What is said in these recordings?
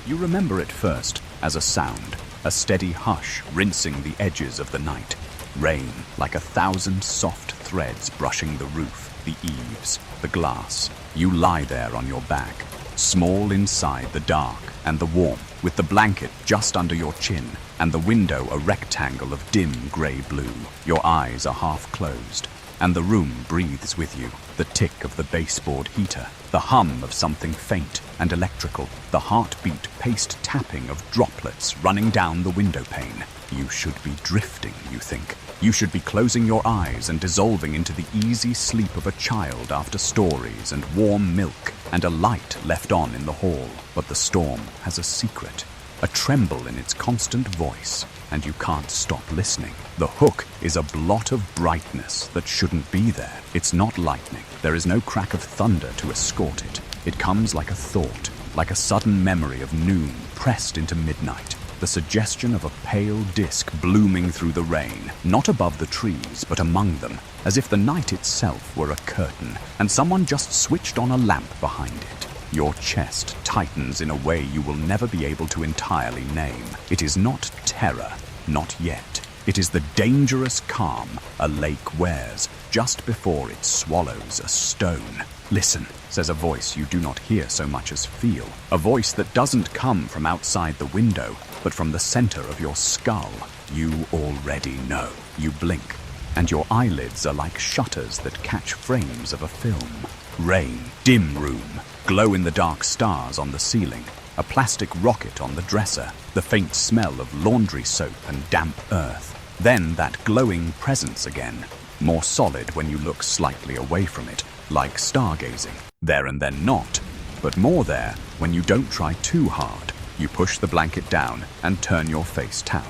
You remember it first as a sound, a steady hush rinsing the edges of the night. Rain like 1,000 soft threads brushing the roof, the eaves, the glass. You lie there on your back, small inside the dark and the warmth, with the blanket just under your chin and the window a rectangle of dim grey blue. Your eyes are half closed, and the room breathes with you. The tick of the baseboard heater, the hum of something faint and electrical, the heartbeat paced tapping of droplets running down the window pane. You should be drifting, you think. You should be closing your eyes and dissolving into the easy sleep of a child after stories and warm milk and a light left on in the hall. But the storm has a secret, a tremble in its constant voice, and you can't stop listening. The hook is a blot of brightness that shouldn't be there. It's not lightning. There is no crack of thunder to escort it. It comes like a thought, like a sudden memory of noon pressed into midnight. The suggestion of a pale disk blooming through the rain, not above the trees, but among them, as if the night itself were a curtain, and someone just switched on a lamp behind it. Your chest tightens in a way you will never be able to entirely name. It is not terror, not yet. It is the dangerous calm a lake wears just before it swallows a stone. Listen, says a voice you do not hear so much as feel. A voice that doesn't come from outside the window, but from the center of your skull. You already know. You blink, and your eyelids are like shutters that catch frames of a film. Rain, dim room, glow-in-the-dark stars on the ceiling, a plastic rocket on the dresser, the faint smell of laundry soap and damp earth. Then that glowing presence again, more solid when you look slightly away from it, like stargazing. There and then not, but more there when you don't try too hard. You push the blanket down and turn your face toward.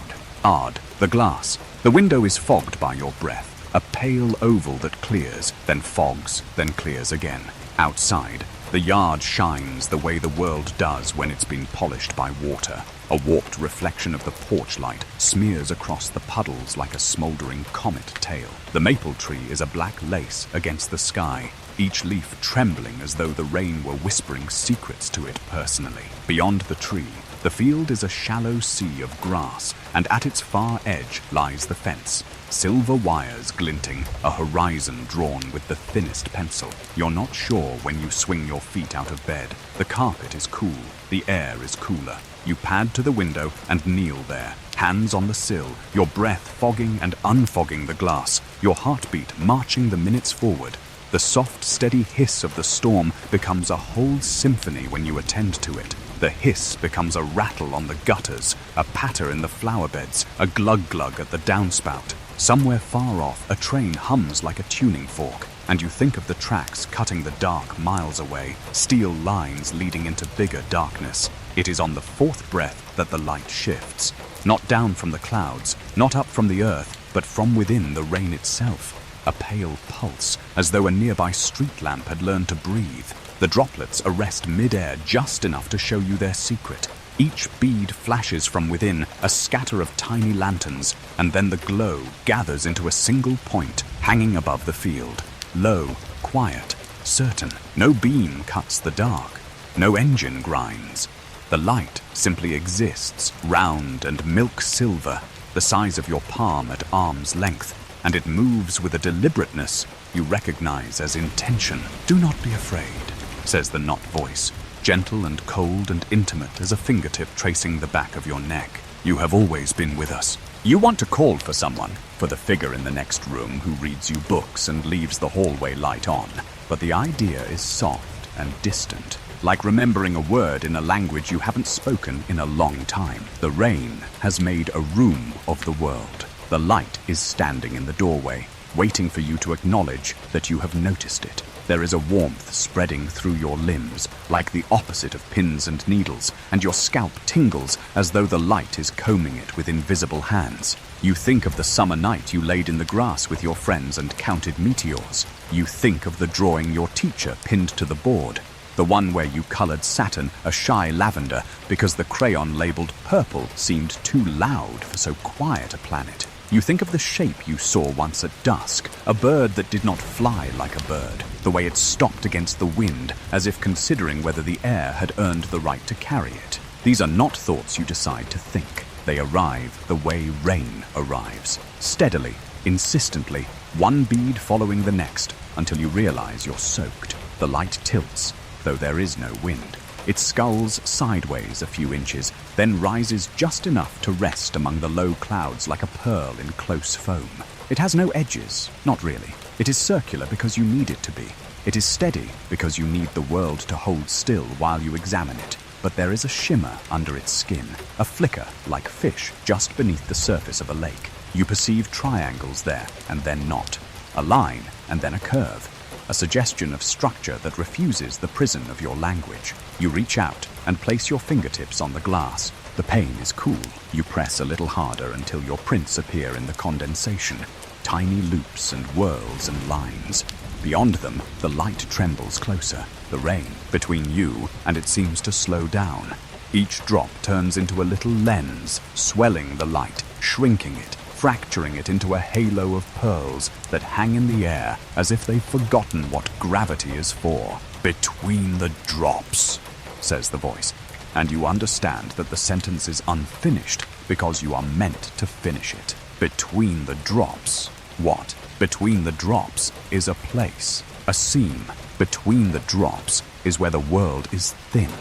Odd, the glass. The window is fogged by your breath, a pale oval that clears, then fogs, then clears again. Outside, the yard shines the way the world does when it's been polished by water. A warped reflection of the porch light smears across the puddles like a smoldering comet tail. The maple tree is a black lace against the sky, each leaf trembling as though the rain were whispering secrets to it personally. Beyond the tree, the field is a shallow sea of grass, and at its far edge lies the fence. Silver wires glinting, a horizon drawn with the thinnest pencil. You're not sure when you swing your feet out of bed. The carpet is cool, the air is cooler. You pad to the window and kneel there, hands on the sill, your breath fogging and unfogging the glass, your heartbeat marching the minutes forward. The soft, steady hiss of the storm becomes a whole symphony when you attend to it. The hiss becomes a rattle on the gutters, a patter in the flower beds, a glug-glug at the downspout. Somewhere far off, a train hums like a tuning fork, and you think of the tracks cutting the dark miles away, steel lines leading into bigger darkness. It is on the fourth breath that the light shifts, not down from the clouds, not up from the earth, but from within the rain itself. A pale pulse, as though a nearby street lamp had learned to breathe. The droplets arrest mid-air just enough to show you their secret. Each bead flashes from within, a scatter of tiny lanterns, and then the glow gathers into a single point, hanging above the field. Low, quiet, certain. No beam cuts the dark. No engine grinds. The light simply exists, round and milk silver, the size of your palm at arm's length, and it moves with a deliberateness you recognize as intention. Do not be afraid, says the not voice, gentle and cold and intimate as a fingertip tracing the back of your neck. You have always been with us. You want to call for someone, for the figure in the next room who reads you books and leaves the hallway light on, but the idea is soft and distant, like remembering a word in a language you haven't spoken in a long time. The rain has made a room of the world. The light is standing in the doorway, waiting for you to acknowledge that you have noticed it. There is a warmth spreading through your limbs, like the opposite of pins and needles, and your scalp tingles as though the light is combing it with invisible hands. You think of the summer night you laid in the grass with your friends and counted meteors. You think of the drawing your teacher pinned to the board, the one where you colored Saturn a shy lavender because the crayon labeled purple seemed too loud for so quiet a planet. You think of the shape you saw once at dusk, a bird that did not fly like a bird, the way it stopped against the wind as if considering whether the air had earned the right to carry it. These are not thoughts you decide to think. They arrive the way rain arrives, steadily, insistently, one bead following the next, until you realize you're soaked. The light tilts, though there is no wind. It sculls sideways a few inches, then rises just enough to rest among the low clouds like a pearl in close foam. It has no edges, not really. It is circular because you need it to be. It is steady because you need the world to hold still while you examine it. But there is a shimmer under its skin, a flicker like fish just beneath the surface of a lake. You perceive triangles there, and then not. A line, and then a curve. A suggestion of structure that refuses the prison of your language. You reach out and place your fingertips on the glass. The pain is cool. You press a little harder until your prints appear in the condensation. Tiny loops and whirls and lines. Beyond them, the light trembles closer. The rain between you and it seems to slow down. Each drop turns into a little lens, swelling the light, shrinking it, fracturing it into a halo of pearls that hang in the air as if they've forgotten what gravity is for. "Between the drops," says the voice, and you understand that the sentence is unfinished because you are meant to finish it. Between the drops. What? Between the drops is a place, a seam. Between the drops is where the world is thin.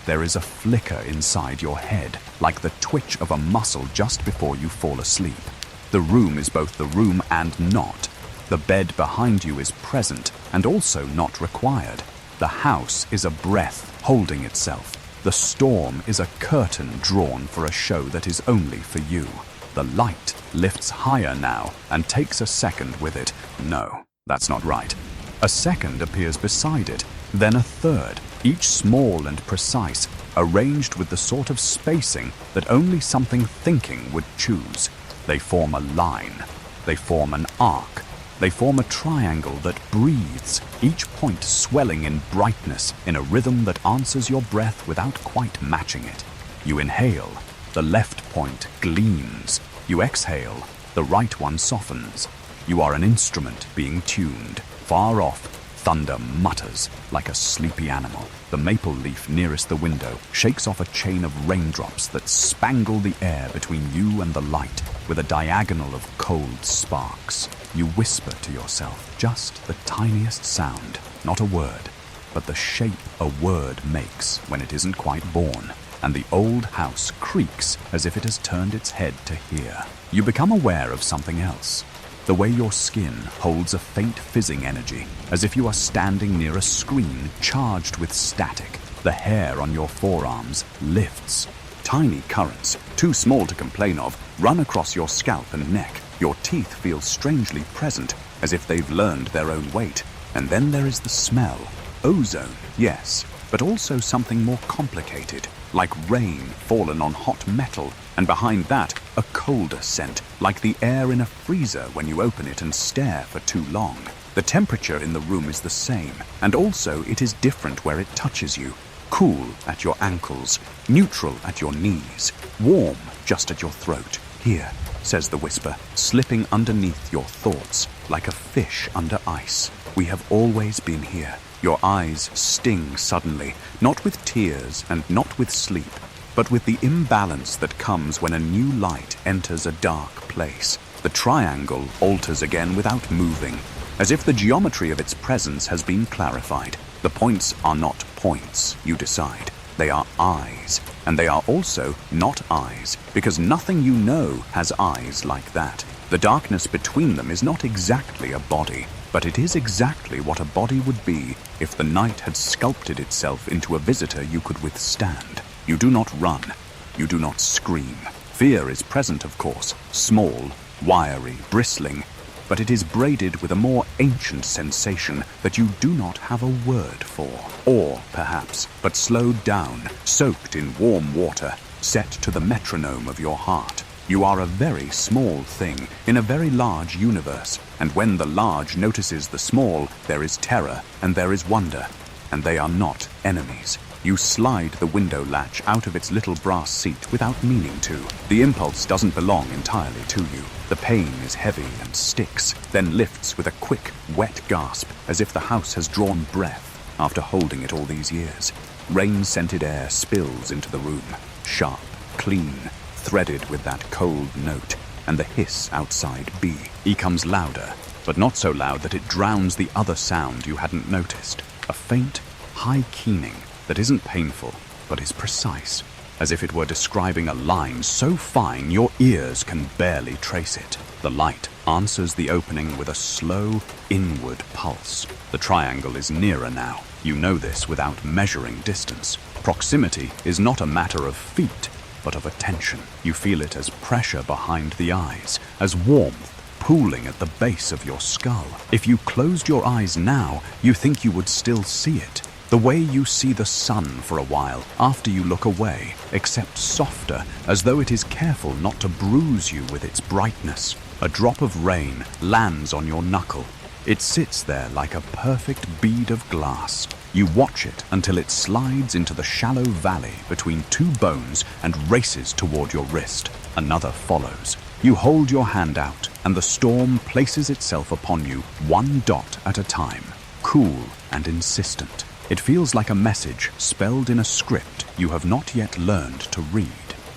There is a flicker inside your head, like the twitch of a muscle just before you fall asleep. The room is both the room and not. The bed behind you is present and also not required. The house is a breath holding itself. The storm is a curtain drawn for a show that is only for you. The light lifts higher now and takes a second with it. No, that's not right. A second appears beside it, then a third, each small and precise, arranged with the sort of spacing that only something thinking would choose. They form a line. They form an arc. They form a triangle that breathes, each point swelling in brightness in a rhythm that answers your breath without quite matching it. You inhale, the left point gleams. You exhale, the right one softens. You are an instrument being tuned. Far off, thunder mutters like a sleepy animal. The maple leaf nearest the window shakes off a chain of raindrops that spangle the air between you and the light with a diagonal of cold sparks. You whisper to yourself just the tiniest sound, not a word, but the shape a word makes when it isn't quite born, and the old house creaks as if it has turned its head to hear. You become aware of something else. The way your skin holds a faint fizzing energy, as if you are standing near a screen charged with static. The hair on your forearms lifts. Tiny currents, too small to complain of, run across your scalp and neck. Your teeth feel strangely present, as if they've learned their own weight. And then there is the smell. Ozone, yes, but also something more complicated, like rain fallen on hot metal, and behind that, a colder scent, like the air in a freezer when you open it and stare for too long. The temperature in the room is the same, and also it is different where it touches you. Cool at your ankles, neutral at your knees, warm just at your throat. "Here," says the whisper, slipping underneath your thoughts, like a fish under ice. "We have always been here." Your eyes sting suddenly, not with tears and not with sleep, but with the imbalance that comes when a new light enters a dark place. The triangle alters again without moving, as if the geometry of its presence has been clarified. The points are not points, you decide. They are eyes, and they are also not eyes, because nothing you know has eyes like that. The darkness between them is not exactly a body, but it is exactly what a body would be if the night had sculpted itself into a visitor you could withstand. You do not run. You do not scream. Fear is present, of course, small, wiry, bristling, but it is braided with a more ancient sensation that you do not have a word for. Or, perhaps, but slowed down, soaked in warm water, set to the metronome of your heart. You are a very small thing in a very large universe, and when the large notices the small, there is terror and there is wonder, and they are not enemies. You slide the window latch out of its little brass seat without meaning to. The impulse doesn't belong entirely to you. The pain is heavy and sticks, then lifts with a quick, wet gasp, as if the house has drawn breath after holding it all these years. Rain-scented air spills into the room. sharp, clean, threaded with that cold note, and the hiss outside B. E comes louder, but not so loud that it drowns the other sound you hadn't noticed. A faint, high keening that isn't painful, but is precise, as if it were describing a line so fine your ears can barely trace it. The light answers the opening with a slow, inward pulse. The triangle is nearer now. You know this without measuring distance. Proximity is not a matter of feet, but of attention. You feel it as pressure behind the eyes, as warmth pooling at the base of your skull. If you closed your eyes now, you think you would still see it. The way you see the sun for a while after you look away, except softer, as though it is careful not to bruise you with its brightness. A drop of rain lands on your knuckle. It sits there like a perfect bead of glass. You watch it until it slides into the shallow valley between two bones and races toward your wrist. Another follows. You hold your hand out, and the storm places itself upon you, one dot at a time, cool and insistent. It feels like a message spelled in a script you have not yet learned to read.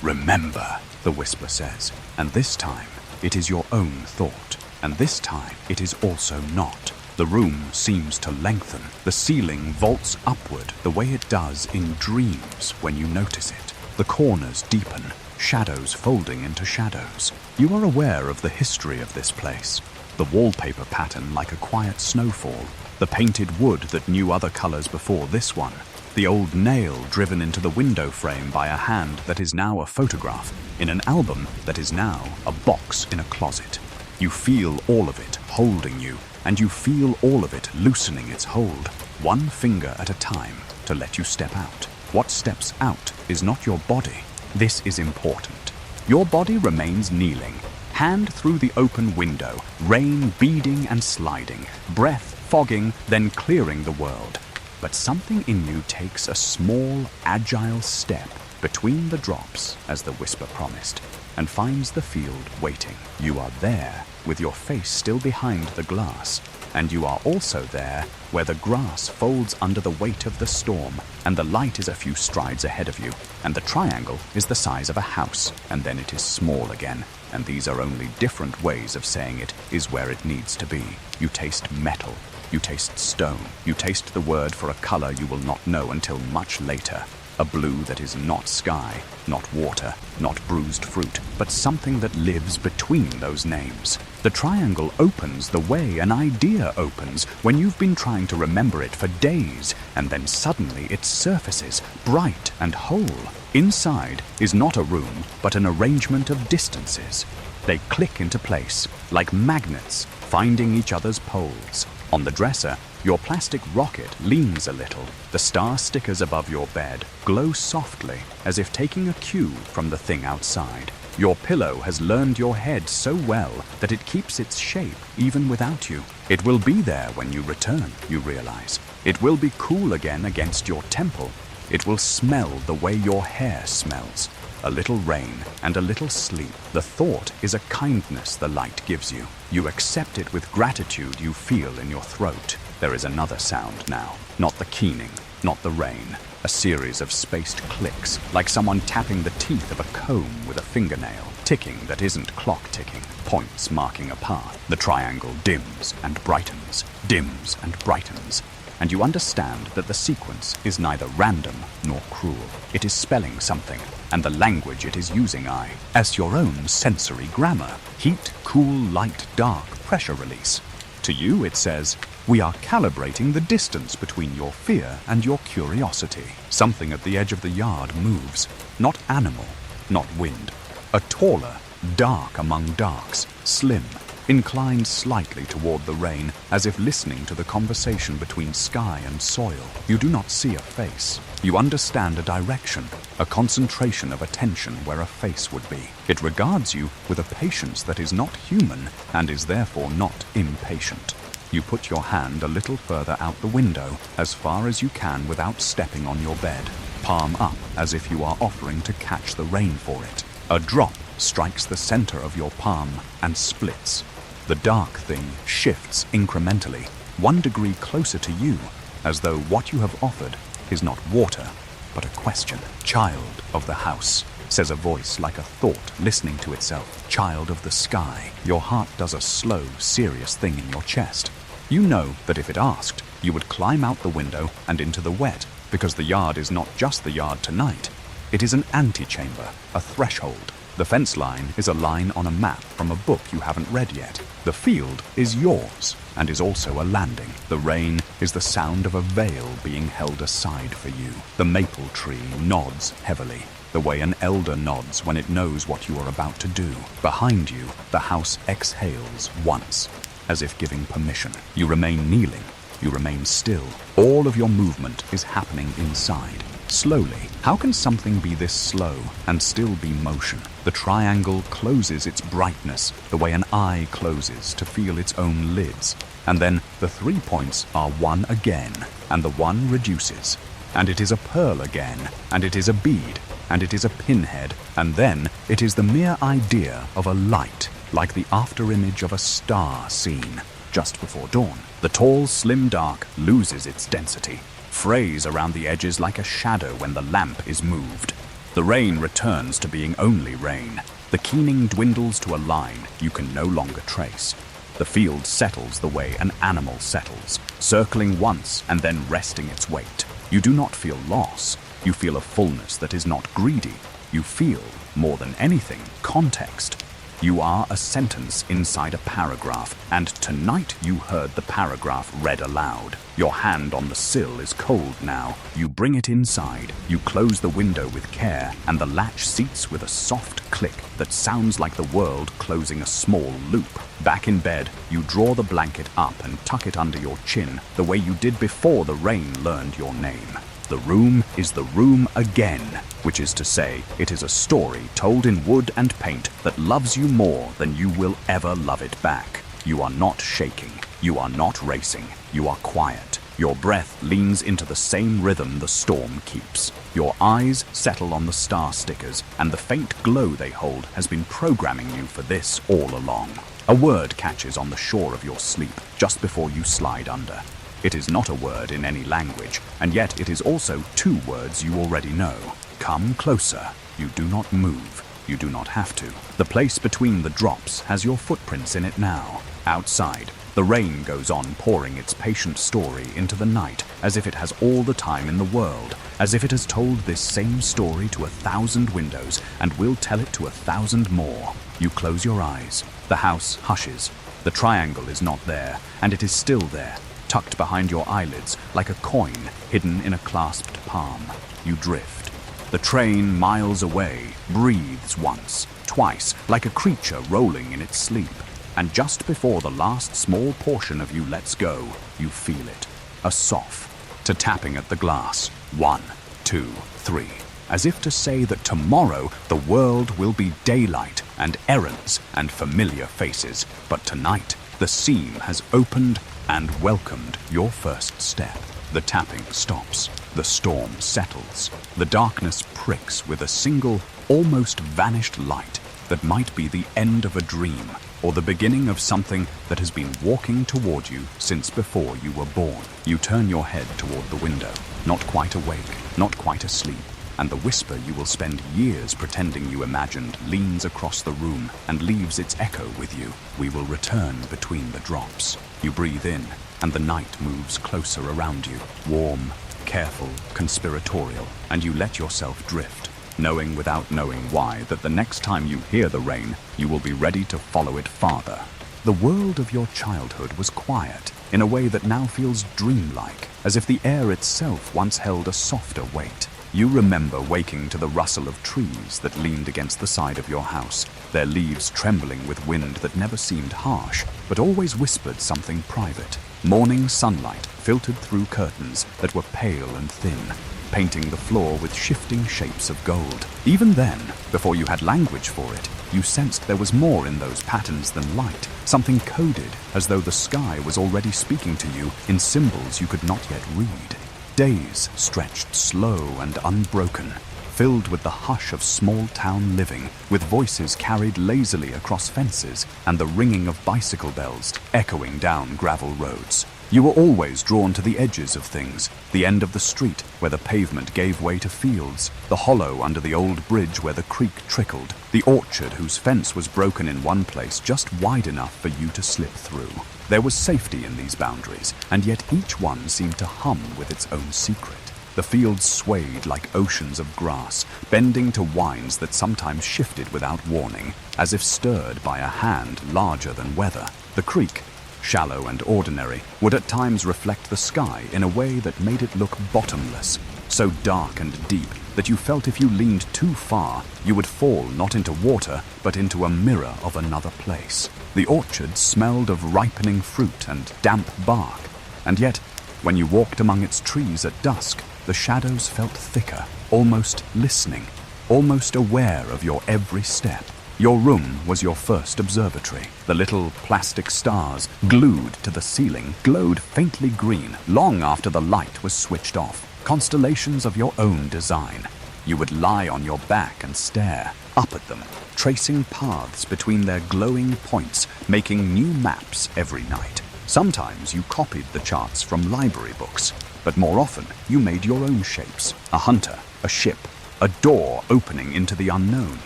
Remember, the whisper says, and this time it is your own thought, and this time it is also not. The room seems to lengthen. The ceiling vaults upward the way it does in dreams when you notice it. The corners deepen, shadows folding into shadows. You are aware of the history of this place. The wallpaper pattern like a quiet snowfall. The painted wood that knew other colors before this one. The old nail driven into the window frame by a hand that is now a photograph in an album that is now a box in a closet. You feel all of it holding you, and you feel all of it loosening its hold, one finger at a time, to let you step out. What steps out is not your body. This is important. Your body remains kneeling, hand through the open window, rain beading and sliding, breath fogging, then clearing the world. But something in you takes a small, agile step between the drops, as the whisper promised, and finds the field waiting. You are there, with your face still behind the glass, and you are also there where the grass folds under the weight of the storm, and the light is a few strides ahead of you, and the triangle is the size of a house, and then it is small again, and these are only different ways of saying it is where it needs to be. You taste metal. You taste stone. You taste the word for a color you will not know until much later. A blue that is not sky, not water, not bruised fruit, but something that lives between those names. The triangle opens the way an idea opens when you've been trying to remember it for days, and then suddenly it surfaces, bright and whole. Inside is not a room, but an arrangement of distances. They click into place, like magnets, finding each other's poles. On the dresser, your plastic rocket leans a little. The star stickers above your bed glow softly, as if taking a cue from the thing outside. Your pillow has learned your head so well that it keeps its shape even without you. It will be there when you return, you realize. It will be cool again against your temple. It will smell the way your hair smells. A little rain and a little sleep. The thought is a kindness the light gives you. You accept it with gratitude you feel in your throat. There is another sound now. Not the keening, not the rain. A series of spaced clicks, like someone tapping the teeth of a comb with a fingernail. Ticking that isn't clock ticking. Points marking a path. The triangle dims and brightens, dims and brightens. And you understand that the sequence is neither random nor cruel. It is spelling something, and the language it is using as your own sensory grammar. Heat, cool, light, dark, pressure release. To you it says, we are calibrating the distance between your fear and your curiosity. Something at the edge of the yard moves. Not animal, not wind. A taller, dark among darks, slim, inclined slightly toward the rain, as if listening to the conversation between sky and soil. You do not see a face. You understand a direction, a concentration of attention where a face would be. It regards you with a patience that is not human and is therefore not impatient. You put your hand a little further out the window, as far as you can without stepping on your bed, palm up as if you are offering to catch the rain for it. A drop strikes the center of your palm and splits. The dark thing shifts incrementally, 1 degree closer to you, as though what you have offered is not water, but a question. "Child of the house," says a voice like a thought listening to itself. "Child of the sky." Your heart does a slow, serious thing in your chest. You know that if it asked, you would climb out the window and into the wet, because the yard is not just the yard tonight. It is an antechamber, a threshold. The fence line is a line on a map from a book you haven't read yet. The field is yours and is also a landing. The rain is the sound of a veil being held aside for you. The maple tree nods heavily, the way an elder nods when it knows what you are about to do. Behind you, the house exhales once, as if giving permission. You remain kneeling. You remain still. All of your movement is happening inside. Slowly. How can something be this slow and still be motion? The triangle closes its brightness the way an eye closes to feel its own lids. And then the 3 points are one again, and the one reduces. And it is a pearl again, and it is a bead, and it is a pinhead, and then it is the mere idea of a light, like the afterimage of a star seen just before dawn. The tall, slim dark loses its density, frays around the edges like a shadow when the lamp is moved. The rain returns to being only rain. The keening dwindles to a line you can no longer trace. The field settles the way an animal settles, circling once and then resting its weight. You do not feel loss. You feel a fullness that is not greedy. You feel, more than anything, context. You are a sentence inside a paragraph, and tonight you heard the paragraph read aloud. Your hand on the sill is cold now. You bring it inside. You close the window with care, and the latch seats with a soft click that sounds like the world closing a small loop. Back in bed, you draw the blanket up and tuck it under your chin, the way you did before the rain learned your name. The room is the room again, which is to say, it is a story told in wood and paint that loves you more than you will ever love it back. You are not shaking. You are not racing. You are quiet. Your breath leans into the same rhythm the storm keeps. Your eyes settle on the star stickers, and the faint glow they hold has been programming you for this all along. A word catches on the shore of your sleep just before you slide under. It is not a word in any language, and yet it is also 2 words you already know. Come closer. You do not move. You do not have to. The place between the drops has your footprints in it now. Outside, the rain goes on pouring its patient story into the night as if it has all the time in the world, as if it has told this same story to 1,000 windows and will tell it to 1,000 more. You close your eyes. The house hushes. The triangle is not there, and it is still there, tucked behind your eyelids like a coin hidden in a clasped palm. You drift. The train, miles away, breathes once, twice, like a creature rolling in its sleep. And just before the last small portion of you lets go, you feel it. A soft tapping at the glass. 1, 2, 3. As if to say that tomorrow the world will be daylight and errands and familiar faces. But tonight, the seam has opened and welcomed your first step. The tapping stops. The storm settles. The darkness pricks with a single, almost vanished light that might be the end of a dream or the beginning of something that has been walking toward you since before you were born. You turn your head toward the window, not quite awake, not quite asleep, and the whisper you will spend years pretending you imagined leans across the room and leaves its echo with you. We will return between the drops. You breathe in, and the night moves closer around you, warm, careful, conspiratorial, and you let yourself drift, knowing without knowing why that the next time you hear the rain, you will be ready to follow it farther. The world of your childhood was quiet, in a way that now feels dreamlike, as if the air itself once held a softer weight. You remember waking to the rustle of trees that leaned against the side of your house, their leaves trembling with wind that never seemed harsh, but always whispered something private. Morning sunlight filtered through curtains that were pale and thin, painting the floor with shifting shapes of gold. Even then, before you had language for it, you sensed there was more in those patterns than light, something coded as though the sky was already speaking to you in symbols you could not yet read. Days stretched slow and unbroken, filled with the hush of small-town living, with voices carried lazily across fences and the ringing of bicycle bells echoing down gravel roads. You were always drawn to the edges of things, the end of the street where the pavement gave way to fields, the hollow under the old bridge where the creek trickled, the orchard whose fence was broken in one place just wide enough for you to slip through. There was safety in these boundaries, and yet each one seemed to hum with its own secret. The fields swayed like oceans of grass, bending to winds that sometimes shifted without warning, as if stirred by a hand larger than weather. The creek, shallow and ordinary, would at times reflect the sky in a way that made it look bottomless, so dark and deep that you felt if you leaned too far, you would fall not into water, but into a mirror of another place. The orchard smelled of ripening fruit and damp bark, and yet, when you walked among its trees at dusk, the shadows felt thicker, almost listening, almost aware of your every step. Your room was your first observatory. The little plastic stars, glued to the ceiling, glowed faintly green long after the light was switched off. Constellations of your own design. You would lie on your back and stare up at them, tracing paths between their glowing points, making new maps every night. Sometimes you copied the charts from library books, but more often you made your own shapes. A hunter, a ship, a door opening into the unknown.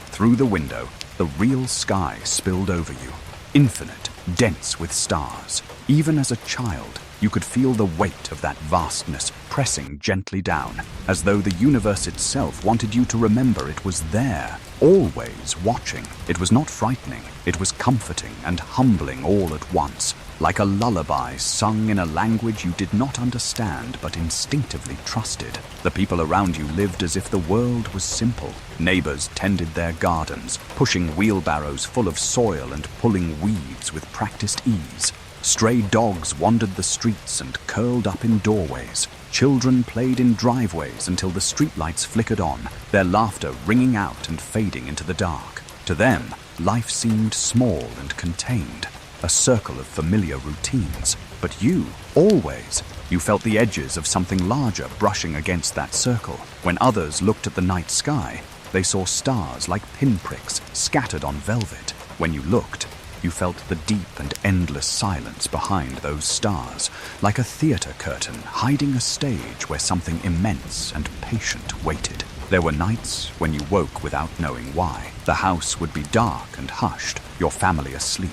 Through the window, the real sky spilled over you, infinite, dense with stars. Even as a child, you could feel the weight of that vastness pressing gently down, as though the universe itself wanted you to remember it was there, always watching. It was not frightening, it was comforting and humbling all at once, like a lullaby sung in a language you did not understand but instinctively trusted. The people around you lived as if the world was simple. Neighbors tended their gardens, pushing wheelbarrows full of soil and pulling weeds with practiced ease. Stray dogs wandered the streets and curled up in doorways. Children played in driveways until the streetlights flickered on, their laughter ringing out and fading into the dark. To them, life seemed small and contained, a circle of familiar routines. But you felt the edges of something larger brushing against that circle. When others looked at the night sky, they saw stars like pinpricks scattered on velvet. When you looked, you felt the deep and endless silence behind those stars, like a theater curtain hiding a stage where something immense and patient waited. There were nights when you woke without knowing why. The house would be dark and hushed, your family asleep,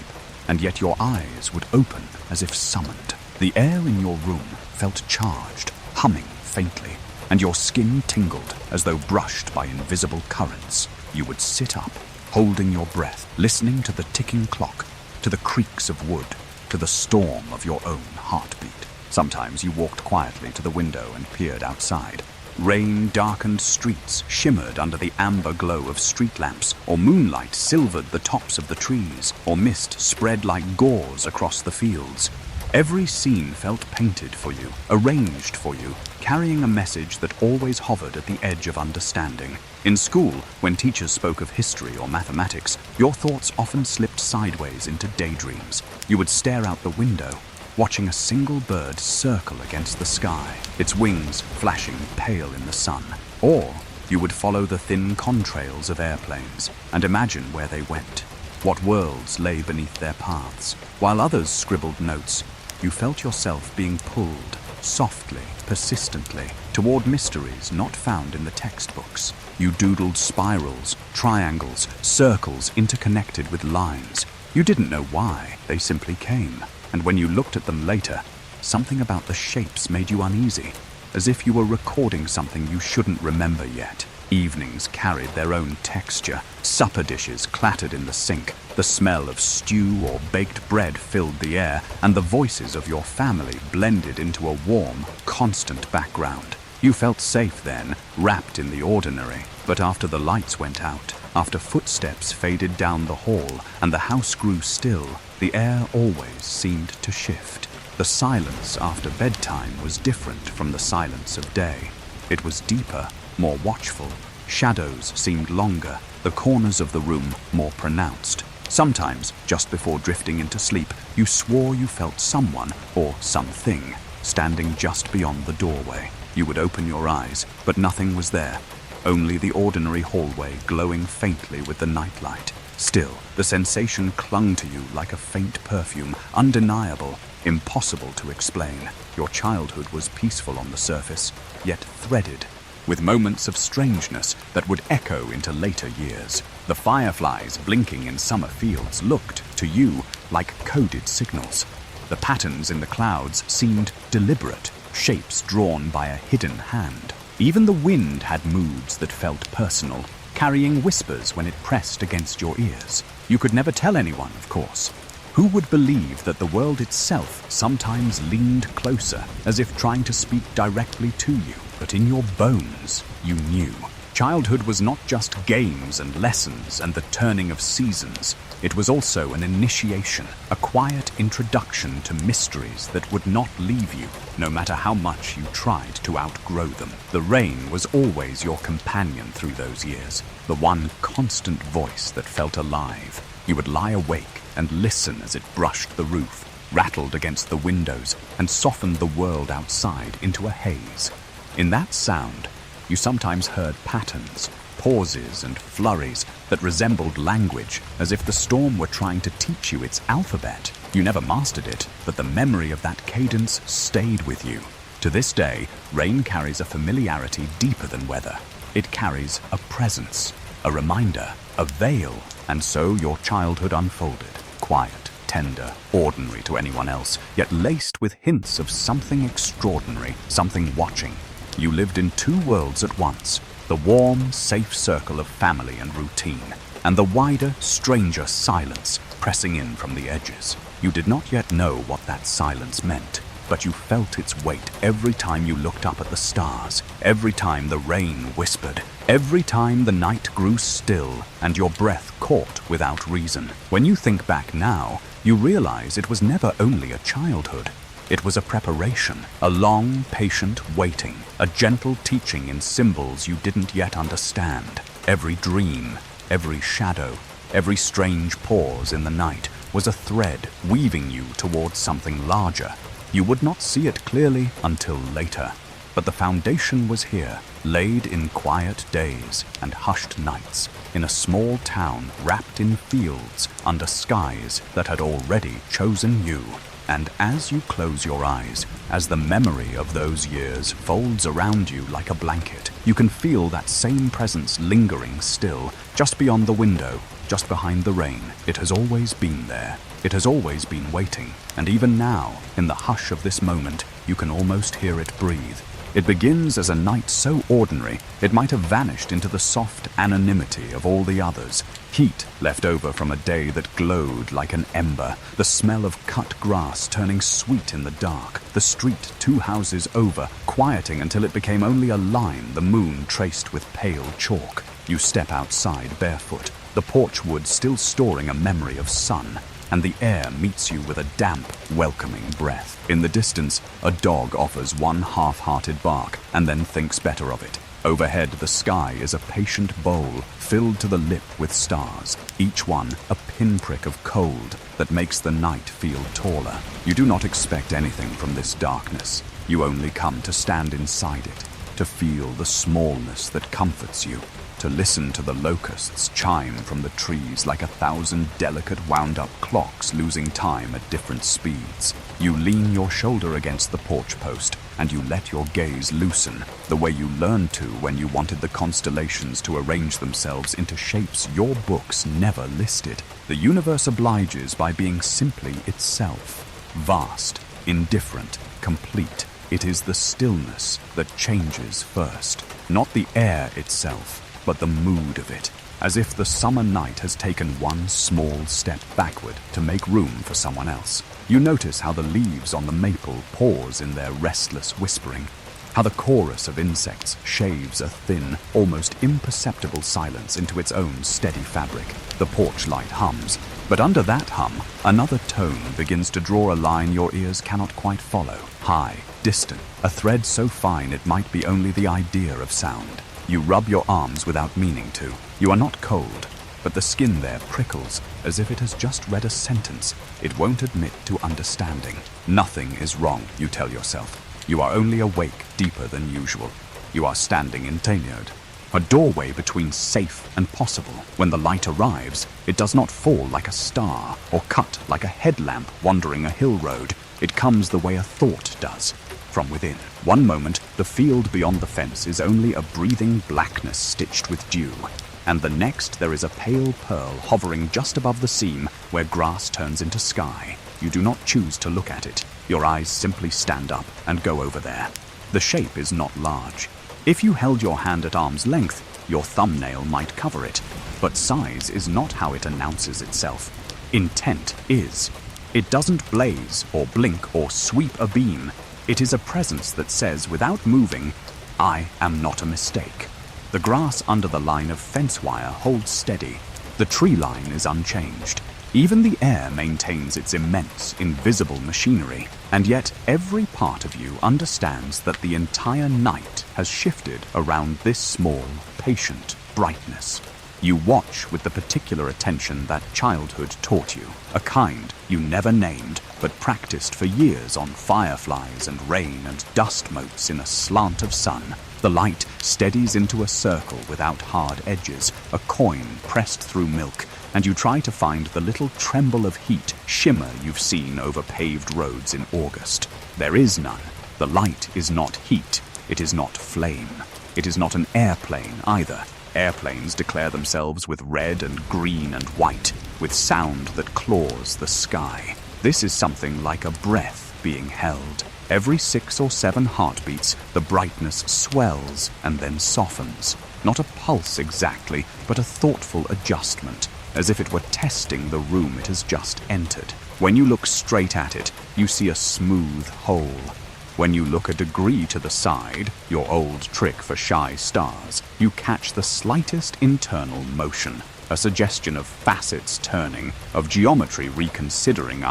and yet your eyes would open as if summoned. The air in your room felt charged, humming faintly, and your skin tingled as though brushed by invisible currents. You would sit up, holding your breath, listening to the ticking clock, to the creaks of wood, to the storm of your own heartbeat. Sometimes you walked quietly to the window and peered outside. Rain-darkened streets shimmered under the amber glow of street lamps, or moonlight silvered the tops of the trees, or mist spread like gauze across the fields. Every scene felt painted for you, arranged for you, carrying a message that always hovered at the edge of understanding. In school, when teachers spoke of history or mathematics, your thoughts often slipped sideways into daydreams. You would stare out the window, watching a single bird circle against the sky, its wings flashing pale in the sun. Or you would follow the thin contrails of airplanes and imagine where they went, what worlds lay beneath their paths. While others scribbled notes, you felt yourself being pulled, softly, persistently, toward mysteries not found in the textbooks. You doodled spirals, triangles, circles interconnected with lines. You didn't know why, they simply came. And when you looked at them later, something about the shapes made you uneasy, as if you were recording something you shouldn't remember yet. Evenings carried their own texture. Supper dishes clattered in the sink. The smell of stew or baked bread filled the air, and the voices of your family blended into a warm, constant background. You felt safe then, wrapped in the ordinary. But after the lights went out, after footsteps faded down the hall, and the house grew still, the air always seemed to shift. The silence after bedtime was different from the silence of day. It was deeper, more watchful. Shadows seemed longer, the corners of the room more pronounced. Sometimes, just before drifting into sleep, you swore you felt someone, or something, standing just beyond the doorway. You would open your eyes, but nothing was there. Only the ordinary hallway glowing faintly with the nightlight. Still, the sensation clung to you like a faint perfume, undeniable, impossible to explain. Your childhood was peaceful on the surface, yet threaded with moments of strangeness that would echo into later years. The fireflies blinking in summer fields looked, to you, like coded signals. The patterns in the clouds seemed deliberate, shapes drawn by a hidden hand. Even the wind had moods that felt personal, carrying whispers when it pressed against your ears. You could never tell anyone, of course. Who would believe that the world itself sometimes leaned closer, as if trying to speak directly to you? But in your bones, you knew. Childhood was not just games and lessons and the turning of seasons. It was also an initiation, a quiet introduction to mysteries that would not leave you, no matter how much you tried to outgrow them. The rain was always your companion through those years, the one constant voice that felt alive. You would lie awake and listen as it brushed the roof, rattled against the windows, and softened the world outside into a haze. In that sound, you sometimes heard patterns, pauses and flurries that resembled language, as if the storm were trying to teach you its alphabet. You never mastered it, but the memory of that cadence stayed with you. To this day, rain carries a familiarity deeper than weather. It carries a presence, a reminder, a veil, and so your childhood unfolded, quiet, tender, ordinary to anyone else, yet laced with hints of something extraordinary, something watching. You lived in two worlds at once, the warm, safe circle of family and routine, and the wider, stranger silence pressing in from the edges. You did not yet know what that silence meant, but you felt its weight every time you looked up at the stars, every time the rain whispered, every time the night grew still and your breath caught without reason. When you think back now, you realize it was never only a childhood. It was a preparation, a long, patient waiting, a gentle teaching in symbols you didn't yet understand. Every dream, every shadow, every strange pause in the night was a thread weaving you towards something larger. You would not see it clearly until later, but the foundation was here, laid in quiet days and hushed nights, in a small town wrapped in fields under skies that had already chosen you. And as you close your eyes, as the memory of those years folds around you like a blanket, you can feel that same presence lingering still, just beyond the window, just behind the rain. It has always been there. It has always been waiting. And even now, in the hush of this moment, you can almost hear it breathe. It begins as a night so ordinary, it might have vanished into the soft anonymity of all the others. Heat left over from a day that glowed like an ember, the smell of cut grass turning sweet in the dark, the street 2 houses over, quieting until it became only a line the moon traced with pale chalk. You step outside barefoot, the porch wood still storing a memory of sun, and the air meets you with a damp, welcoming breath. In the distance, a dog offers one half-hearted bark and then thinks better of it. Overhead, the sky is a patient bowl filled to the lip with stars, each one a pinprick of cold that makes the night feel taller. You do not expect anything from this darkness. You only come to stand inside it, to feel the smallness that comforts you, to listen to the locusts chime from the trees like 1,000 delicate wound-up clocks losing time at different speeds. You lean your shoulder against the porch post and you let your gaze loosen, the way you learned to when you wanted the constellations to arrange themselves into shapes your books never listed. The universe obliges by being simply itself, vast, indifferent, complete. It is the stillness that changes first, not the air itself, but the mood of it, as if the summer night has taken one small step backward to make room for someone else. You notice how the leaves on the maple pause in their restless whispering, how the chorus of insects shaves a thin, almost imperceptible silence into its own steady fabric. The porch light hums, but under that hum, another tone begins to draw a line your ears cannot quite follow. High, distant, a thread so fine it might be only the idea of sound. You rub your arms without meaning to. You are not cold, but the skin there prickles as if it has just read a sentence it won't admit to understanding. Nothing is wrong, you tell yourself. You are only awake deeper than usual. You are standing in Tanyard, a doorway between safe and possible. When the light arrives, it does not fall like a star or cut like a headlamp wandering a hill road. It comes the way a thought does, from within. One moment, the field beyond the fence is only a breathing blackness stitched with dew, and the next there is a pale pearl hovering just above the seam where grass turns into sky. You do not choose to look at it. Your eyes simply stand up and go over there. The shape is not large. If you held your hand at arm's length, your thumbnail might cover it. But size is not how it announces itself. Intent is. It doesn't blaze or blink or sweep a beam. It is a presence that says, without moving, I am not a mistake. The grass under the line of fence wire holds steady. The tree line is unchanged. Even the air maintains its immense, invisible machinery. And yet, every part of you understands that the entire night has shifted around this small, patient brightness. You watch with the particular attention that childhood taught you, a kind you never named, but practiced for years on fireflies and rain and dust motes in a slant of sun. The light steadies into a circle without hard edges, a coin pressed through milk, and you try to find the little tremble of heat shimmer you've seen over paved roads in August. There is none. The light is not heat. It is not flame. It is not an airplane either. Airplanes declare themselves with red and green and white, with sound that claws the sky. This is something like a breath being held. Every 6 or 7 heartbeats, the brightness swells and then softens. Not a pulse exactly, but a thoughtful adjustment, as if it were testing the room it has just entered. When you look straight at it, you see a smooth hole. When you look a degree to the side, your old trick for shy stars, you catch the slightest internal motion, a suggestion of facets turning, of geometry reconsidering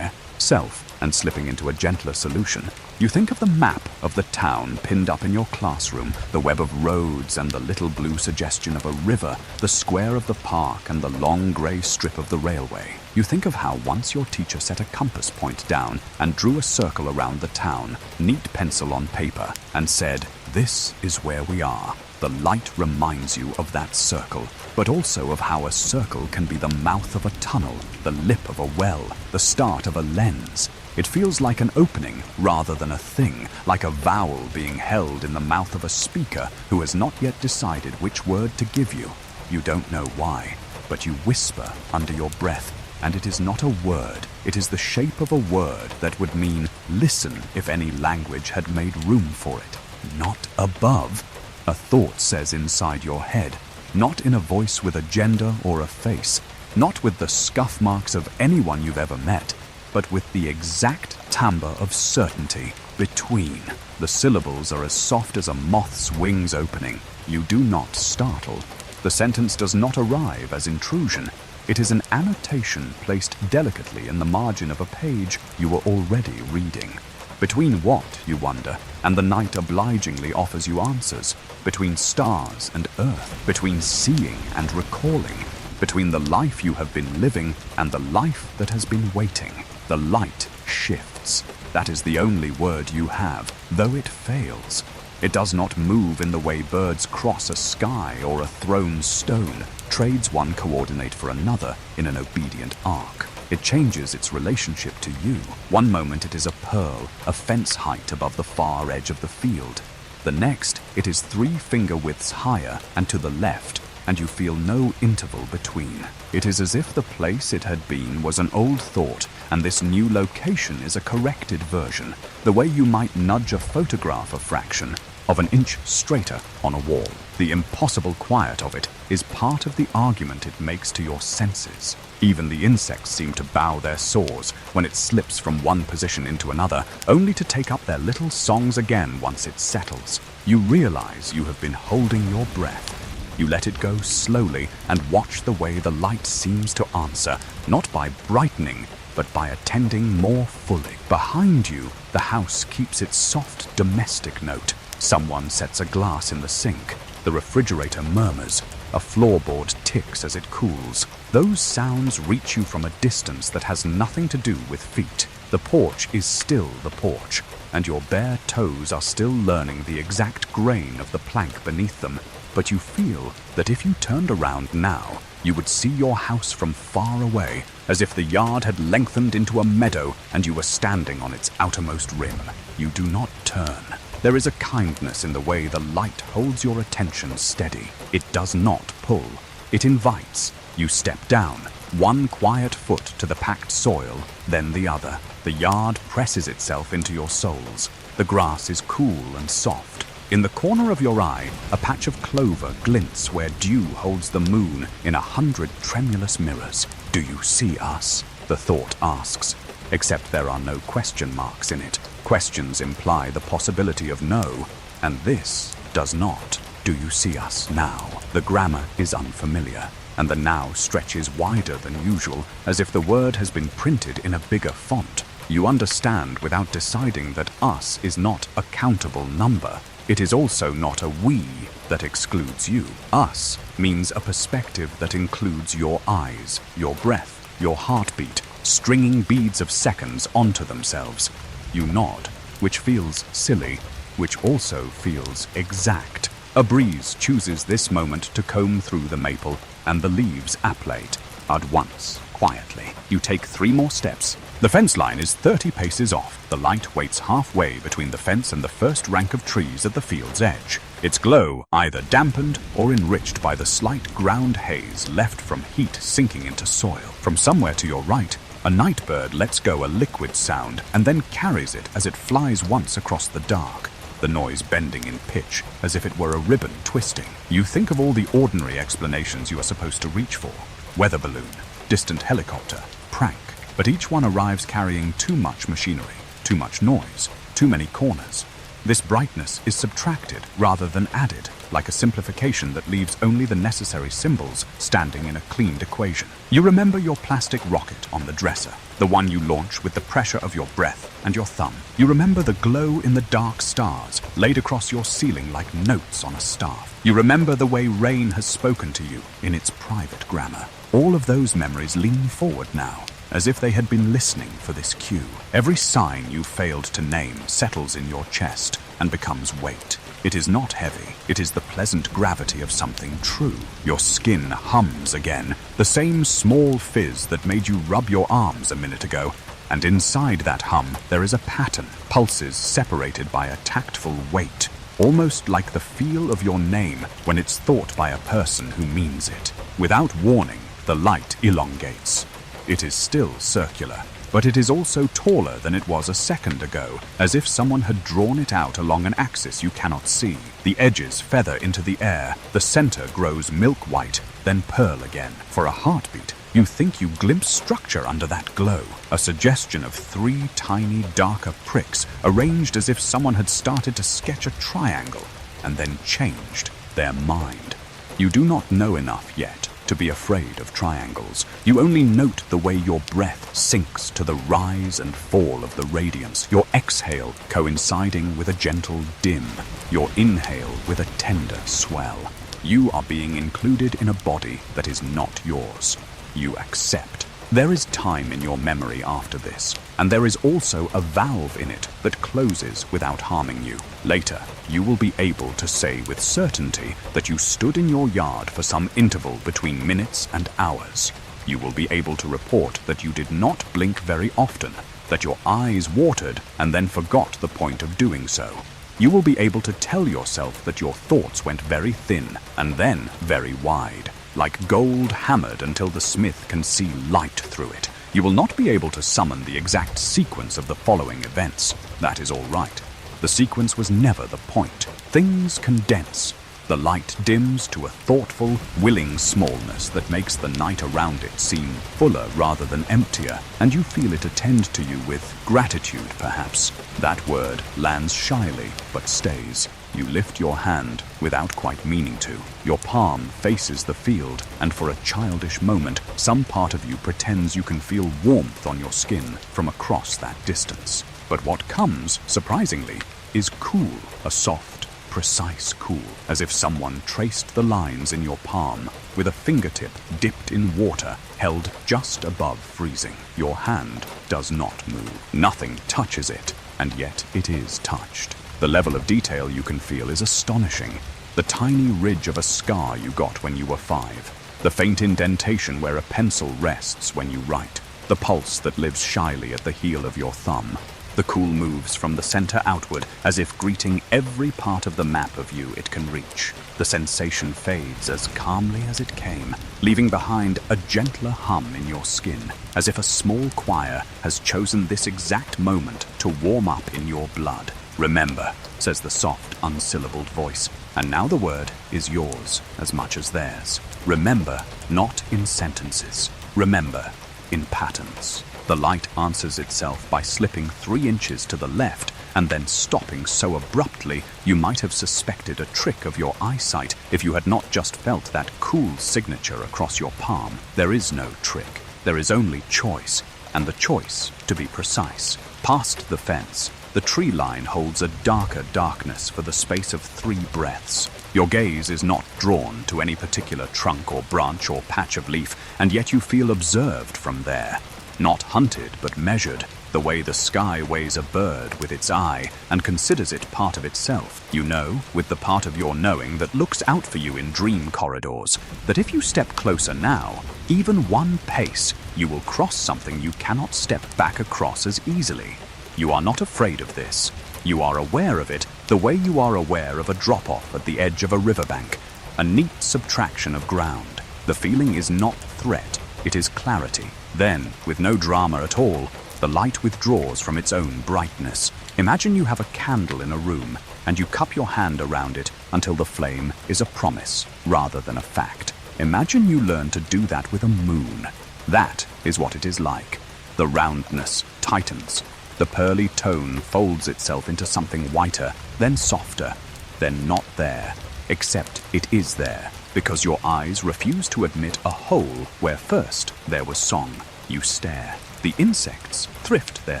self and slipping into a gentler solution. You think of the map of the town pinned up in your classroom, the web of roads and the little blue suggestion of a river, the square of the park and the long grey strip of the railway. You think of how once your teacher set a compass point down and drew a circle around the town, neat pencil on paper, and said, "This is where we are." The light reminds you of that circle, but also of how a circle can be the mouth of a tunnel, the lip of a well, the start of a lens. It feels like an opening rather than a thing, like a vowel being held in the mouth of a speaker who has not yet decided which word to give you. You don't know why, but you whisper under your breath, and it is not a word, it is the shape of a word that would mean listen if any language had made room for it. Not above. A thought says inside your head, not in a voice with a gender or a face, not with the scuff marks of anyone you've ever met, but with the exact timbre of certainty between. The syllables are as soft as a moth's wings opening. You do not startle. The sentence does not arrive as intrusion. It is an annotation placed delicately in the margin of a page you were already reading. Between what, you wonder, and the night obligingly offers you answers? Between stars and earth, between seeing and recalling, between the life you have been living and the life that has been waiting. The light shifts. That is the only word you have, though it fails. It does not move in the way birds cross a sky or a thrown stone trades one coordinate for another in an obedient arc. It changes its relationship to you. One moment it is a pearl, a fence height above the far edge of the field. The next, it is 3 finger widths higher and to the left, and you feel no interval between. It is as if the place it had been was an old thought, and this new location is a corrected version, the way you might nudge a photograph a fraction of an inch straighter on a wall. The impossible quiet of it is part of the argument it makes to your senses. Even the insects seem to bow their saws when it slips from one position into another, only to take up their little songs again once it settles. You realize you have been holding your breath. You let it go slowly and watch the way the light seems to answer, not by brightening, but by attending more fully. Behind you, the house keeps its soft domestic note. Someone sets a glass in the sink. The refrigerator murmurs. A floorboard ticks as it cools. Those sounds reach you from a distance that has nothing to do with feet. The porch is still the porch, and your bare toes are still learning the exact grain of the plank beneath them. But you feel that if you turned around now, You would see your house from far away, as if the yard had lengthened into a meadow and you were standing on its outermost rim. You do not turn. There is a kindness in the way the light holds your attention steady. It does not pull. It invites. You step down, one quiet foot to the packed soil, then the other. The yard presses itself into your soles. The grass is cool and soft. In the corner of your eye, a patch of clover glints where dew holds the moon in 100 tremulous mirrors. Do you see us? The thought asks. Except there are no question marks in it. Questions imply the possibility of no, and this does not. Do you see us now? The grammar is unfamiliar, and the now stretches wider than usual, as if the word has been printed in a bigger font. You understand without deciding that us is not a countable number. It is also not a we that excludes you. Us means a perspective that includes your eyes, your breath, your heartbeat, stringing beads of seconds onto themselves. You nod, which feels silly, which also feels exact. A breeze chooses this moment to comb through the maple, and the leaves applate. At once, quietly, you take 3 more steps. The fence line is 30 paces off. The light waits halfway between the fence and the first rank of trees at the field's edge. Its glow either dampened or enriched by the slight ground haze left from heat sinking into soil. From somewhere to your right, a night bird lets go a liquid sound and then carries it as it flies once across the dark, the noise bending in pitch as if it were a ribbon twisting. You think of all the ordinary explanations you are supposed to reach for. Weather balloon, distant helicopter, prank. But each one arrives carrying too much machinery, too much noise, too many corners. This brightness is subtracted rather than added, like a simplification that leaves only the necessary symbols standing in a cleaned equation. You remember your plastic rocket on the dresser, the one you launch with the pressure of your breath and your thumb. You remember the glow in the dark stars laid across your ceiling like notes on a staff. You remember the way rain has spoken to you in its private grammar. All of those memories lean forward now, as if they had been listening for this cue. Every sign you failed to name settles in your chest and becomes weight. It is not heavy. It is the pleasant gravity of something true. Your skin hums again, the same small fizz that made you rub your arms a minute ago. And inside that hum, there is a pattern, pulses separated by a tactful weight, almost like the feel of your name when it's thought by a person who means it. Without warning, the light elongates. It is still circular, but it is also taller than it was a second ago, as if someone had drawn it out along an axis you cannot see. The edges feather into the air, the center grows milk white, then pearl again. For a heartbeat, you think you glimpse structure under that glow, a suggestion of 3 tiny, darker pricks, arranged as if someone had started to sketch a triangle, and then changed their mind. You do not know enough yet to be afraid of triangles. You only note the way your breath sinks to the rise and fall of the radiance, your exhale coinciding with a gentle dim, your inhale with a tender swell. You are being included in a body that is not yours. You accept. There is time in your memory after this, and there is also a valve in it that closes without harming you. Later, you will be able to say with certainty that you stood in your yard for some interval between minutes and hours. You will be able to report that you did not blink very often, that your eyes watered and then forgot the point of doing so. You will be able to tell yourself that your thoughts went very thin and then very wide, like gold hammered until the smith can see light through it. You will not be able to summon the exact sequence of the following events. That is all right. The sequence was never the point. Things condense. The light dims to a thoughtful, willing smallness that makes the night around it seem fuller rather than emptier, and you feel it attend to you with gratitude, perhaps. That word lands shyly, but stays. You lift your hand without quite meaning to. Your palm faces the field, and for a childish moment, some part of you pretends you can feel warmth on your skin from across that distance. But what comes, surprisingly, is cool, a soft, precise cool, as if someone traced the lines in your palm with a fingertip dipped in water held just above freezing. Your hand does not move. Nothing touches it, and yet it is touched. The level of detail you can feel is astonishing. The tiny ridge of a scar you got when you were 5. the faint indentation where a pencil rests when you write, the pulse that lives shyly at the heel of your thumb. The cool moves from the center outward as if greeting every part of the map of you it can reach. The sensation fades as calmly as it came, leaving behind a gentler hum in your skin, as if a small choir has chosen this exact moment to warm up in your blood. "Remember," says the soft, unsyllabled voice, and now the word is yours as much as theirs. Remember, not in sentences. Remember, in patterns. The light answers itself by slipping 3 inches to the left and then stopping so abruptly you might have suspected a trick of your eyesight if you had not just felt that cool signature across your palm. There is no trick. There is only choice, and the choice to be precise. Past the fence, the tree line holds a darker darkness for the space of 3 breaths. Your gaze is not drawn to any particular trunk or branch or patch of leaf, and yet you feel observed from there. Not hunted, but measured, the way the sky weighs a bird with its eye and considers it part of itself. You know, with the part of your knowing that looks out for you in dream corridors, that if you step closer now, even 1 pace, you will cross something you cannot step back across as easily. You are not afraid of this. You are aware of it the way you are aware of a drop-off at the edge of a riverbank, a neat subtraction of ground. The feeling is not threat, it is clarity. Then, with no drama at all, the light withdraws from its own brightness. Imagine you have a candle in a room, and you cup your hand around it until the flame is a promise rather than a fact. Imagine you learn to do that with a moon. That is what it is like. The roundness tightens. The pearly tone folds itself into something whiter, then softer, then not there, except it is there, because your eyes refuse to admit a hole where first there was song. You stare. The insects thrift their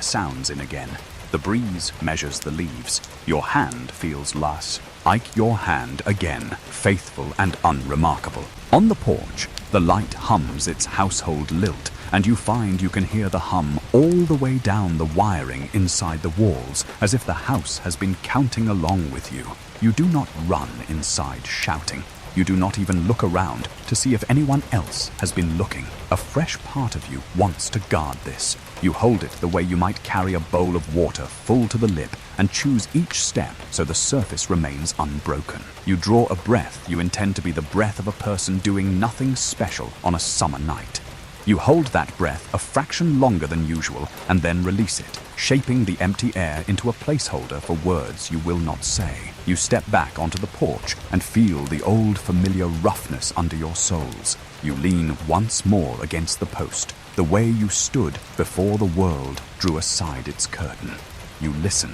sounds in again. The breeze measures the leaves. Your hand feels less like your hand again, faithful and unremarkable. On the porch, the light hums its household lilt, and you find you can hear the hum all the way down the wiring inside the walls, as if the house has been counting along with you. You do not run inside shouting. You do not even look around to see if anyone else has been looking. A fresh part of you wants to guard this. You hold it the way you might carry a bowl of water full to the lip and choose each step so the surface remains unbroken. You draw a breath you intend to be the breath of a person doing nothing special on a summer night. You hold that breath a fraction longer than usual and then release it, shaping the empty air into a placeholder for words you will not say. You step back onto the porch and feel the old familiar roughness under your soles. You lean once more against the post, the way you stood before the world drew aside its curtain. You listen.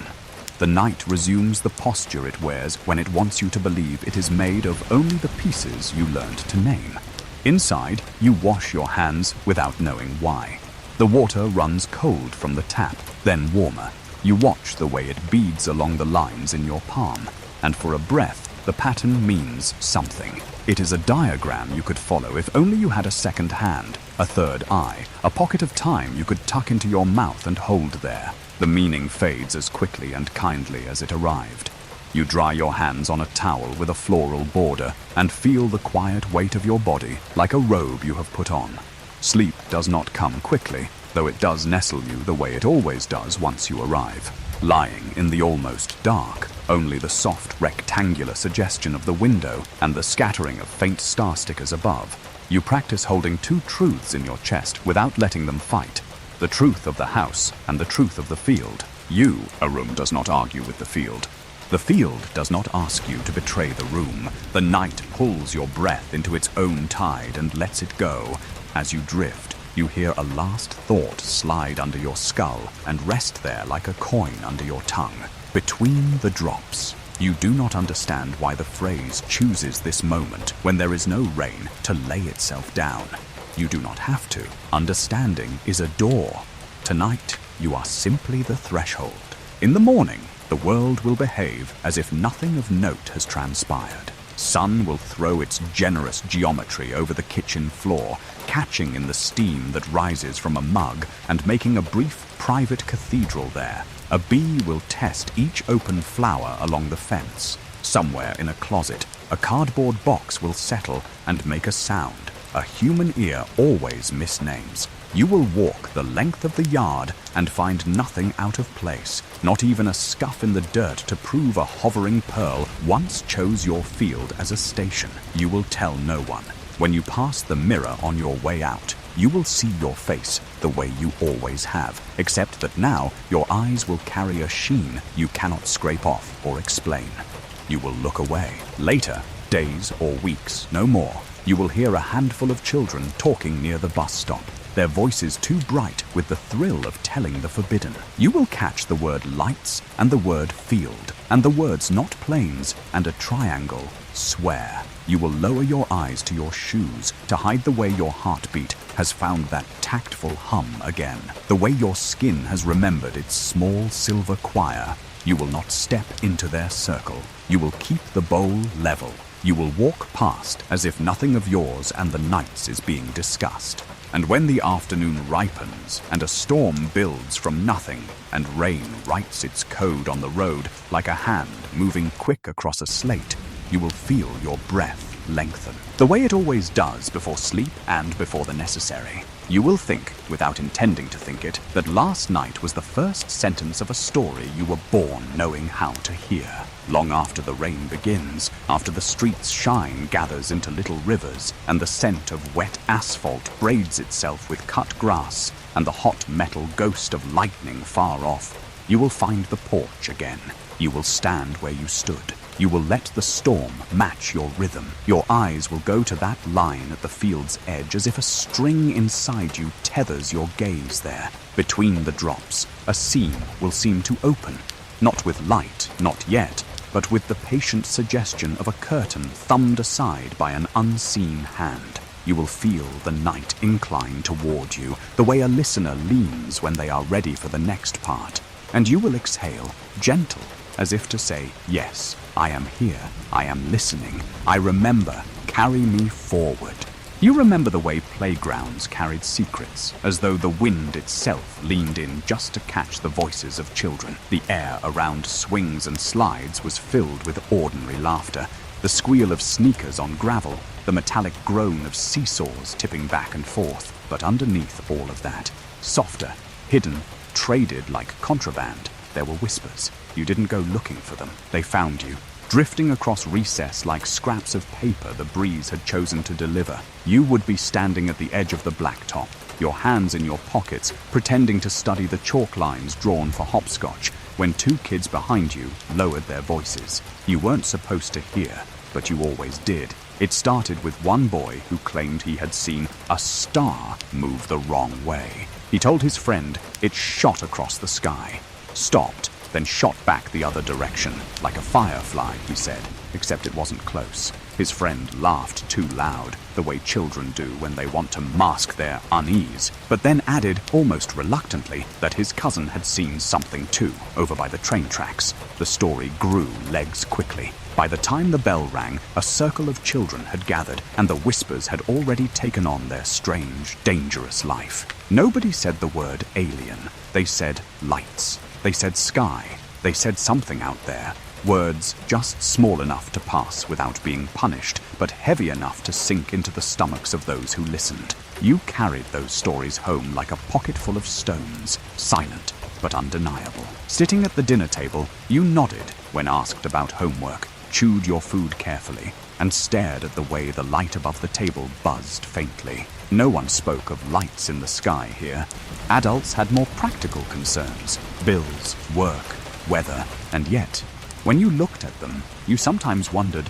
The night resumes the posture it wears when it wants you to believe it is made of only the pieces you learned to name. Inside, you wash your hands without knowing why. The water runs cold from the tap, then warmer. You watch the way it beads along the lines in your palm, and for a breath, the pattern means something. It is a diagram you could follow if only you had a second hand, a third eye, a pocket of time you could tuck into your mouth and hold there. The meaning fades as quickly and kindly as it arrived. You dry your hands on a towel with a floral border and feel the quiet weight of your body like a robe you have put on. Sleep does not come quickly, though it does nestle you the way it always does once you arrive. Lying in the almost dark, only the soft rectangular suggestion of the window and the scattering of faint star stickers above, you practice holding 2 truths in your chest without letting them fight. The truth of the house and the truth of the field. You, a room, does not argue with the field. The field does not ask you to betray the room. The night pulls your breath into its own tide and lets it go. As you drift, you hear a last thought slide under your skull and rest there like a coin under your tongue. Between the drops. You do not understand why the phrase chooses this moment when there is no rain to lay itself down. You do not have to. Understanding is a door. Tonight, you are simply the threshold. In the morning, the world will behave as if nothing of note has transpired. Sun will throw its generous geometry over the kitchen floor, catching in the steam that rises from a mug and making a brief private cathedral there. A bee will test each open flower along the fence. Somewhere in a closet, a cardboard box will settle and make a sound. A human ear always misnames. You will walk the length of the yard and find nothing out of place. Not even a scuff in the dirt to prove a hovering pearl once chose your field as a station. You will tell no one. When you pass the mirror on your way out, you will see your face the way you always have, except that now your eyes will carry a sheen you cannot scrape off or explain. You will look away. Later, days or weeks, no more, you will hear a handful of children talking near the bus stop, their voices too bright with the thrill of telling the forbidden. You will catch the word lights and the word field, and the words not planes and a triangle, swear. You will lower your eyes to your shoes to hide the way your heartbeat has found that tactful hum again, the way your skin has remembered its small silver choir. You will not step into their circle. You will keep the bowl level. You will walk past as if nothing of yours and the night's is being discussed. And when the afternoon ripens and a storm builds from nothing and rain writes its code on the road like a hand moving quick across a slate, you will feel your breath lengthen, the way it always does before sleep and before the necessary. You will think, without intending to think it, that last night was the first sentence of a story you were born knowing how to hear. Long after the rain begins, after the street's shine gathers into little rivers, and the scent of wet asphalt braids itself with cut grass, and the hot metal ghost of lightning far off, you will find the porch again. You will stand where you stood. You will let the storm match your rhythm. Your eyes will go to that line at the field's edge as if a string inside you tethers your gaze there. Between the drops, a seam will seem to open, not with light, not yet, but with the patient suggestion of a curtain thumbed aside by an unseen hand. You will feel the night incline toward you, the way a listener leans when they are ready for the next part. And you will exhale, gentle, as if to say, yes, I am here, I am listening, I remember, carry me forward. You remember the way playgrounds carried secrets, as though the wind itself leaned in just to catch the voices of children. The air around swings and slides was filled with ordinary laughter, the squeal of sneakers on gravel, the metallic groan of seesaws tipping back and forth. But underneath all of that, softer, hidden, traded like contraband, there were whispers. You didn't go looking for them. They found you, drifting across recess like scraps of paper the breeze had chosen to deliver. You would be standing at the edge of the blacktop, your hands in your pockets, pretending to study the chalk lines drawn for hopscotch, when two kids behind you lowered their voices. You weren't supposed to hear, but you always did. It started with one boy who claimed he had seen a star move the wrong way. He told his friend it shot across the sky, stopped, then shot back the other direction, like a firefly, he said, except it wasn't close. His friend laughed too loud, the way children do when they want to mask their unease, but then added, almost reluctantly, that his cousin had seen something too, over by the train tracks. The story grew legs quickly. By the time the bell rang, a circle of children had gathered, and the whispers had already taken on their strange, dangerous life. Nobody said the word alien. They said lights. They said sky. They said something out there. Words just small enough to pass without being punished, but heavy enough to sink into the stomachs of those who listened. You carried those stories home like a pocketful of stones, silent but undeniable. Sitting at the dinner table, you nodded when asked about homework, chewed your food carefully, and stared at the way the light above the table buzzed faintly. No one spoke of lights in the sky here. Adults had more practical concerns, bills, work, weather, and yet, when you looked at them, you sometimes wondered,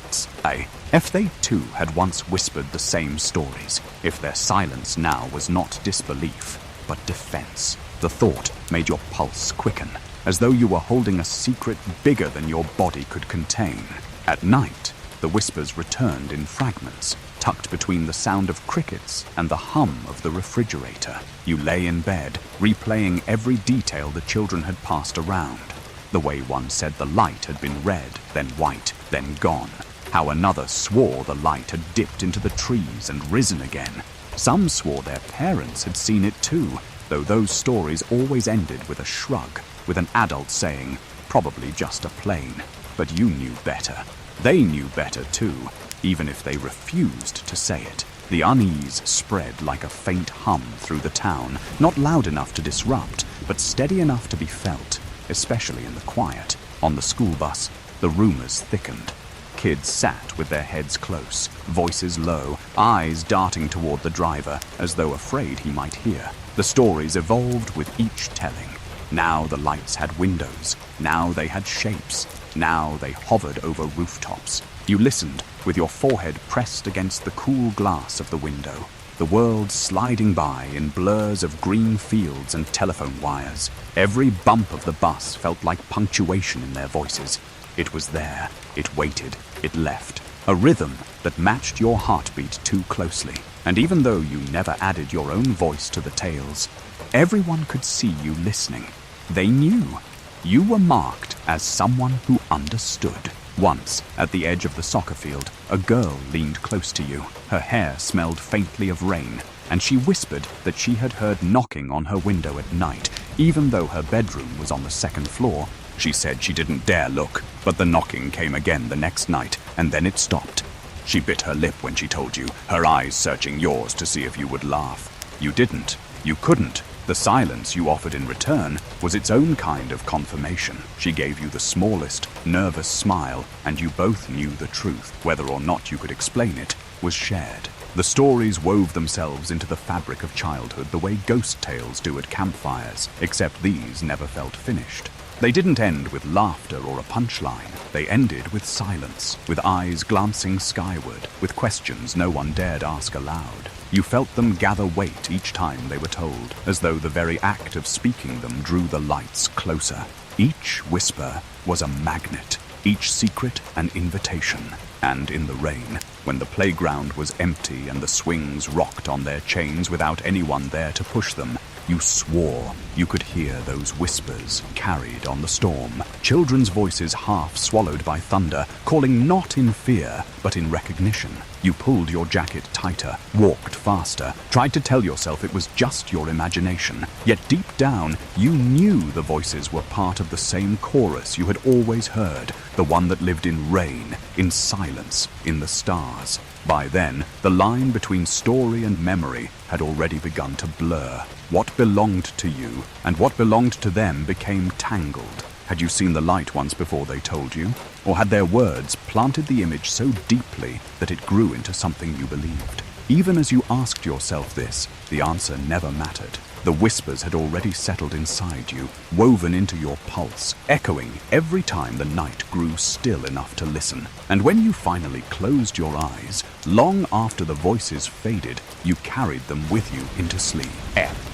if they too had once whispered the same stories, if their silence now was not disbelief, but defense. The thought made your pulse quicken, as though you were holding a secret bigger than your body could contain. At night, the whispers returned in fragments, tucked between the sound of crickets and the hum of the refrigerator. You lay in bed, replaying every detail the children had passed around. The way one said the light had been red, then white, then gone. How another swore the light had dipped into the trees and risen again. Some swore their parents had seen it too, though those stories always ended with a shrug, with an adult saying, probably just a plane. But you knew better. They knew better too, even if they refused to say it. The unease spread like a faint hum through the town, not loud enough to disrupt, but steady enough to be felt, especially in the quiet. On the school bus, the rumors thickened. Kids sat with their heads close, voices low, eyes darting toward the driver as though afraid he might hear. The stories evolved with each telling. Now the lights had windows, now they had shapes, now they hovered over rooftops. You listened, with your forehead pressed against the cool glass of the window, the world sliding by in blurs of green fields and telephone wires. Every bump of the bus felt like punctuation in their voices. It was there, it waited, it left, a rhythm that matched your heartbeat too closely. And even though you never added your own voice to the tales, everyone could see you listening. They knew. You were marked as someone who understood. Once, at the edge of the soccer field, a girl leaned close to you. Her hair smelled faintly of rain, and she whispered that she had heard knocking on her window at night, even though her bedroom was on the second floor. She said she didn't dare look, but the knocking came again the next night, and then it stopped. She bit her lip when she told you, her eyes searching yours to see if you would laugh. You didn't. You couldn't. The silence you offered in return was its own kind of confirmation. She gave you the smallest, nervous smile, and you both knew the truth, whether or not you could explain it, was shared. The stories wove themselves into the fabric of childhood the way ghost tales do at campfires, except these never felt finished. They didn't end with laughter or a punchline. They ended with silence, with eyes glancing skyward, with questions no one dared ask aloud. You felt them gather weight each time they were told, as though the very act of speaking them drew the lights closer. Each whisper was a magnet, each secret an invitation. And in the rain, when the playground was empty and the swings rocked on their chains without anyone there to push them, you swore you could hear those whispers carried on the storm. Children's voices half swallowed by thunder, calling not in fear, but in recognition. You pulled your jacket tighter, walked faster, tried to tell yourself it was just your imagination. Yet deep down, you knew the voices were part of the same chorus you had always heard, the one that lived in rain, in silence, in the stars. By then, the line between story and memory had already begun to blur. What belonged to you and what belonged to them became tangled. Had you seen the light once before they told you? Or had their words planted the image so deeply that it grew into something you believed? Even as you asked yourself this, the answer never mattered. The whispers had already settled inside you, woven into your pulse, echoing every time the night grew still enough to listen. And when you finally closed your eyes, long after the voices faded, you carried them with you into sleep.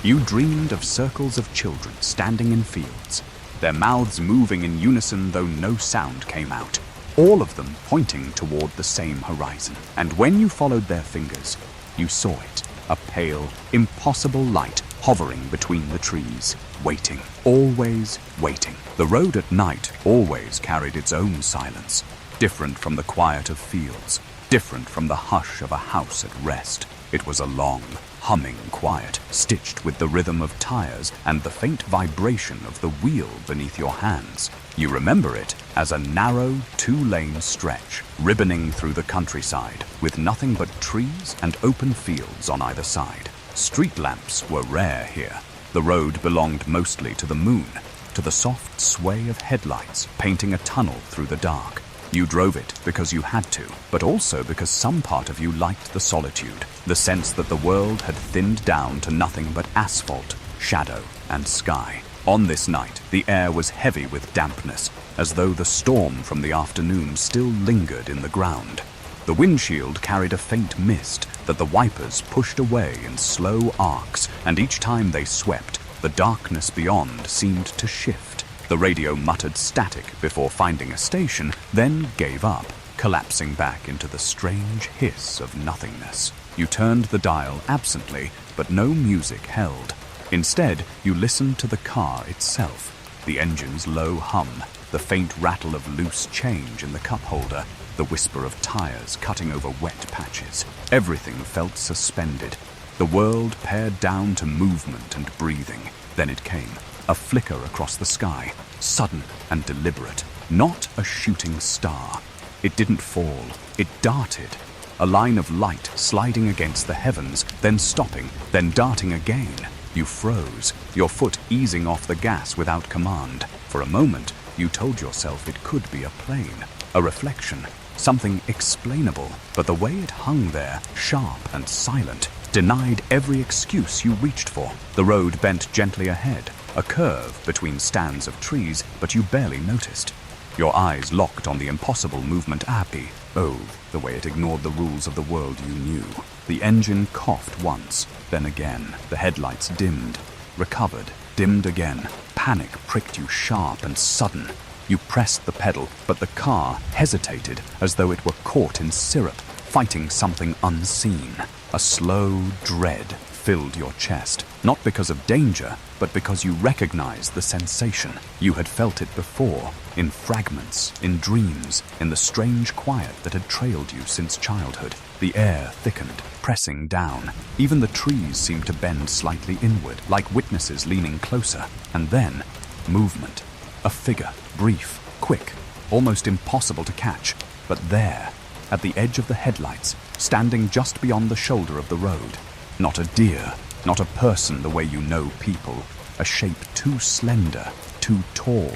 You dreamed of circles of children standing in fields, their mouths moving in unison though no sound came out, all of them pointing toward the same horizon. And when you followed their fingers, you saw it, a pale, impossible light hovering between the trees, waiting, always waiting. The road at night always carried its own silence, different from the quiet of fields, different from the hush of a house at rest. It was a long, humming quiet, stitched with the rhythm of tires and the faint vibration of the wheel beneath your hands. You remember it as a narrow, two-lane stretch, ribboning through the countryside, with nothing but trees and open fields on either side. Street lamps were rare here. The road belonged mostly to the moon, to the soft sway of headlights painting a tunnel through the dark. You drove it because you had to, but also because some part of you liked the solitude, the sense that the world had thinned down to nothing but asphalt, shadow, and sky. On this night, the air was heavy with dampness, as though the storm from the afternoon still lingered in the ground. The windshield carried a faint mist that the wipers pushed away in slow arcs, and each time they swept, the darkness beyond seemed to shift. The radio muttered static before finding a station, then gave up, collapsing back into the strange hiss of nothingness. You turned the dial absently, but no music held. Instead, you listened to the car itself, the engine's low hum, the faint rattle of loose change in the cup holder, the whisper of tires cutting over wet patches. Everything felt suspended. The world pared down to movement and breathing. Then it came, a flicker across the sky, sudden and deliberate, not a shooting star. It didn't fall, it darted, a line of light sliding against the heavens, then stopping, then darting again. You froze, your foot easing off the gas without command. For a moment, you told yourself it could be a plane, a reflection, something explainable, but the way it hung there, sharp and silent, denied every excuse you reached for. The road bent gently ahead, a curve between stands of trees, but you barely noticed. Your eyes locked on the impossible movement happy. Oh, the way it ignored the rules of the world you knew. The engine coughed once, then again. The headlights dimmed, recovered, dimmed again. Panic pricked you sharp and sudden. You pressed the pedal, but the car hesitated as though it were caught in syrup, fighting something unseen. A slow dread filled your chest, not because of danger, but because you recognized the sensation. You had felt it before, in fragments, in dreams, in the strange quiet that had trailed you since childhood. The air thickened, pressing down. Even the trees seemed to bend slightly inward, like witnesses leaning closer. And then, movement. A figure, brief, quick, almost impossible to catch. But there, at the edge of the headlights, standing just beyond the shoulder of the road. Not a deer, not a person the way you know people. A shape too slender, too tall,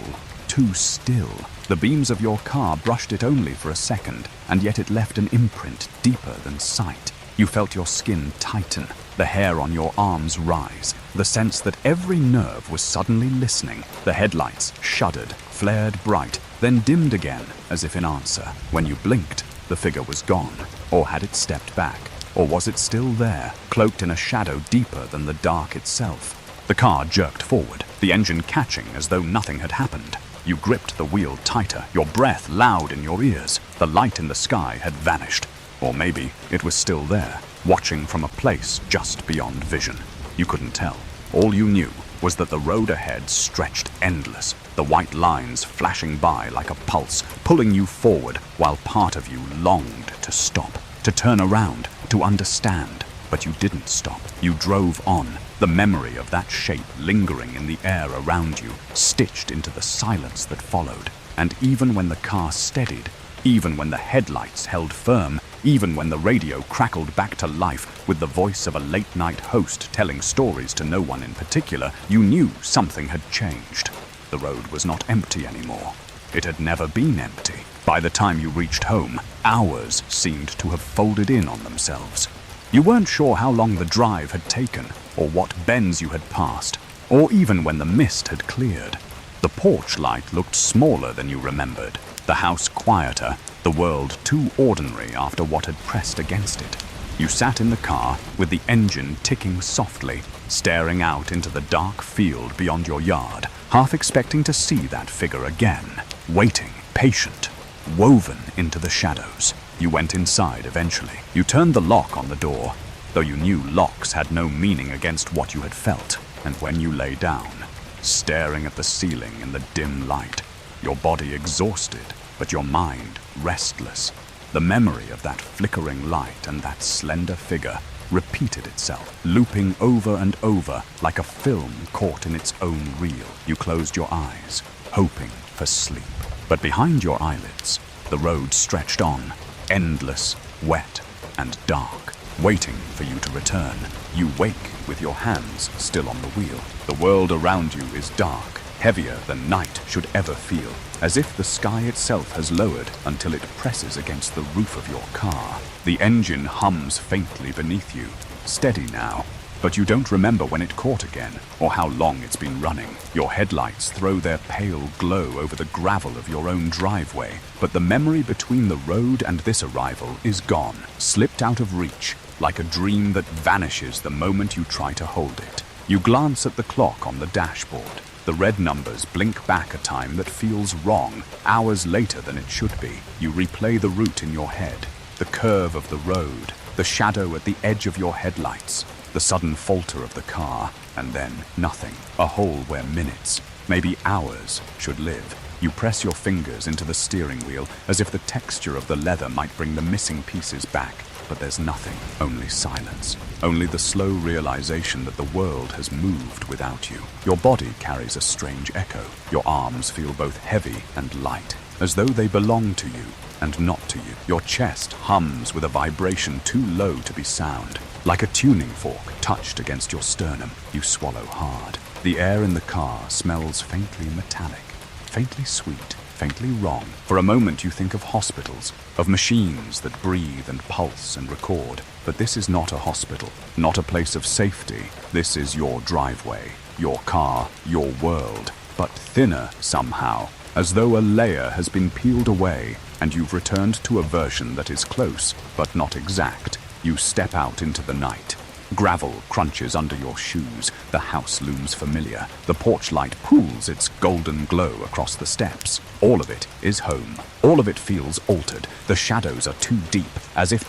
too still. The beams of your car brushed it only for a second, and yet it left an imprint deeper than sight. You felt your skin tighten, the hair on your arms rise, the sense that every nerve was suddenly listening. The headlights shuddered, flared bright, then dimmed again, as if in answer. When you blinked, the figure was gone. Or had it stepped back? Or was it still there, cloaked in a shadow deeper than the dark itself? The car jerked forward, the engine catching as though nothing had happened. You gripped the wheel tighter, your breath loud in your ears. The light in the sky had vanished. Or maybe it was still there, watching from a place just beyond vision. You couldn't tell. All you knew was that the road ahead stretched endless, the white lines flashing by like a pulse, pulling you forward while part of you longed to stop, to turn around, to understand. But you didn't stop. You drove on, the memory of that shape lingering in the air around you, stitched into the silence that followed. And even when the car steadied, even when the headlights held firm, even when the radio crackled back to life with the voice of a late-night host telling stories to no one in particular, you knew something had changed. The road was not empty anymore. It had never been empty. By the time you reached home, hours seemed to have folded in on themselves. You weren't sure how long the drive had taken, or what bends you had passed, or even when the mist had cleared. The porch light looked smaller than you remembered, the house quieter, the world too ordinary after what had pressed against it. You sat in the car with the engine ticking softly, staring out into the dark field beyond your yard, half expecting to see that figure again, waiting, patient, woven into the shadows. You went inside eventually. You turned the lock on the door, though you knew locks had no meaning against what you had felt. And when you lay down, staring at the ceiling in the dim light, your body exhausted, but your mind restless, the memory of that flickering light and that slender figure repeated itself, looping over and over like a film caught in its own reel. You closed your eyes, hoping for sleep. But behind your eyelids, the road stretched on, endless, wet, and dark, waiting for you to return. You wake with your hands still on the wheel. The world around you is dark, heavier than night should ever feel, as if the sky itself has lowered until it presses against the roof of your car. The engine hums faintly beneath you, steady now, but you don't remember when it caught again, or how long it's been running. Your headlights throw their pale glow over the gravel of your own driveway, but the memory between the road and this arrival is gone, slipped out of reach, like a dream that vanishes the moment you try to hold it. You glance at the clock on the dashboard. The red numbers blink back a time that feels wrong, hours later than it should be. You replay the route in your head, the curve of the road, the shadow at the edge of your headlights, the sudden falter of the car, and then nothing. A hole where minutes, maybe hours, should live. You press your fingers into the steering wheel as if the texture of the leather might bring the missing pieces back. But there's nothing, only silence. Only the slow realization that the world has moved without you. Your body carries a strange echo. Your arms feel both heavy and light, as though they belong to you, and not to you. Your chest hums with a vibration too low to be sound. Like a tuning fork touched against your sternum, you swallow hard. The air in the car smells faintly metallic, faintly sweet, faintly wrong. For a moment you think of hospitals, of machines that breathe and pulse and record. But this is not a hospital, not a place of safety. This is your driveway, your car, your world, but thinner somehow, as though a layer has been peeled away and you've returned to a version that is close, but not exact. You step out into the night. Gravel crunches under your shoes. The house looms familiar. The porch light pools its golden glow across the steps. All of it is home. All of it feels altered. The shadows are too deep, as if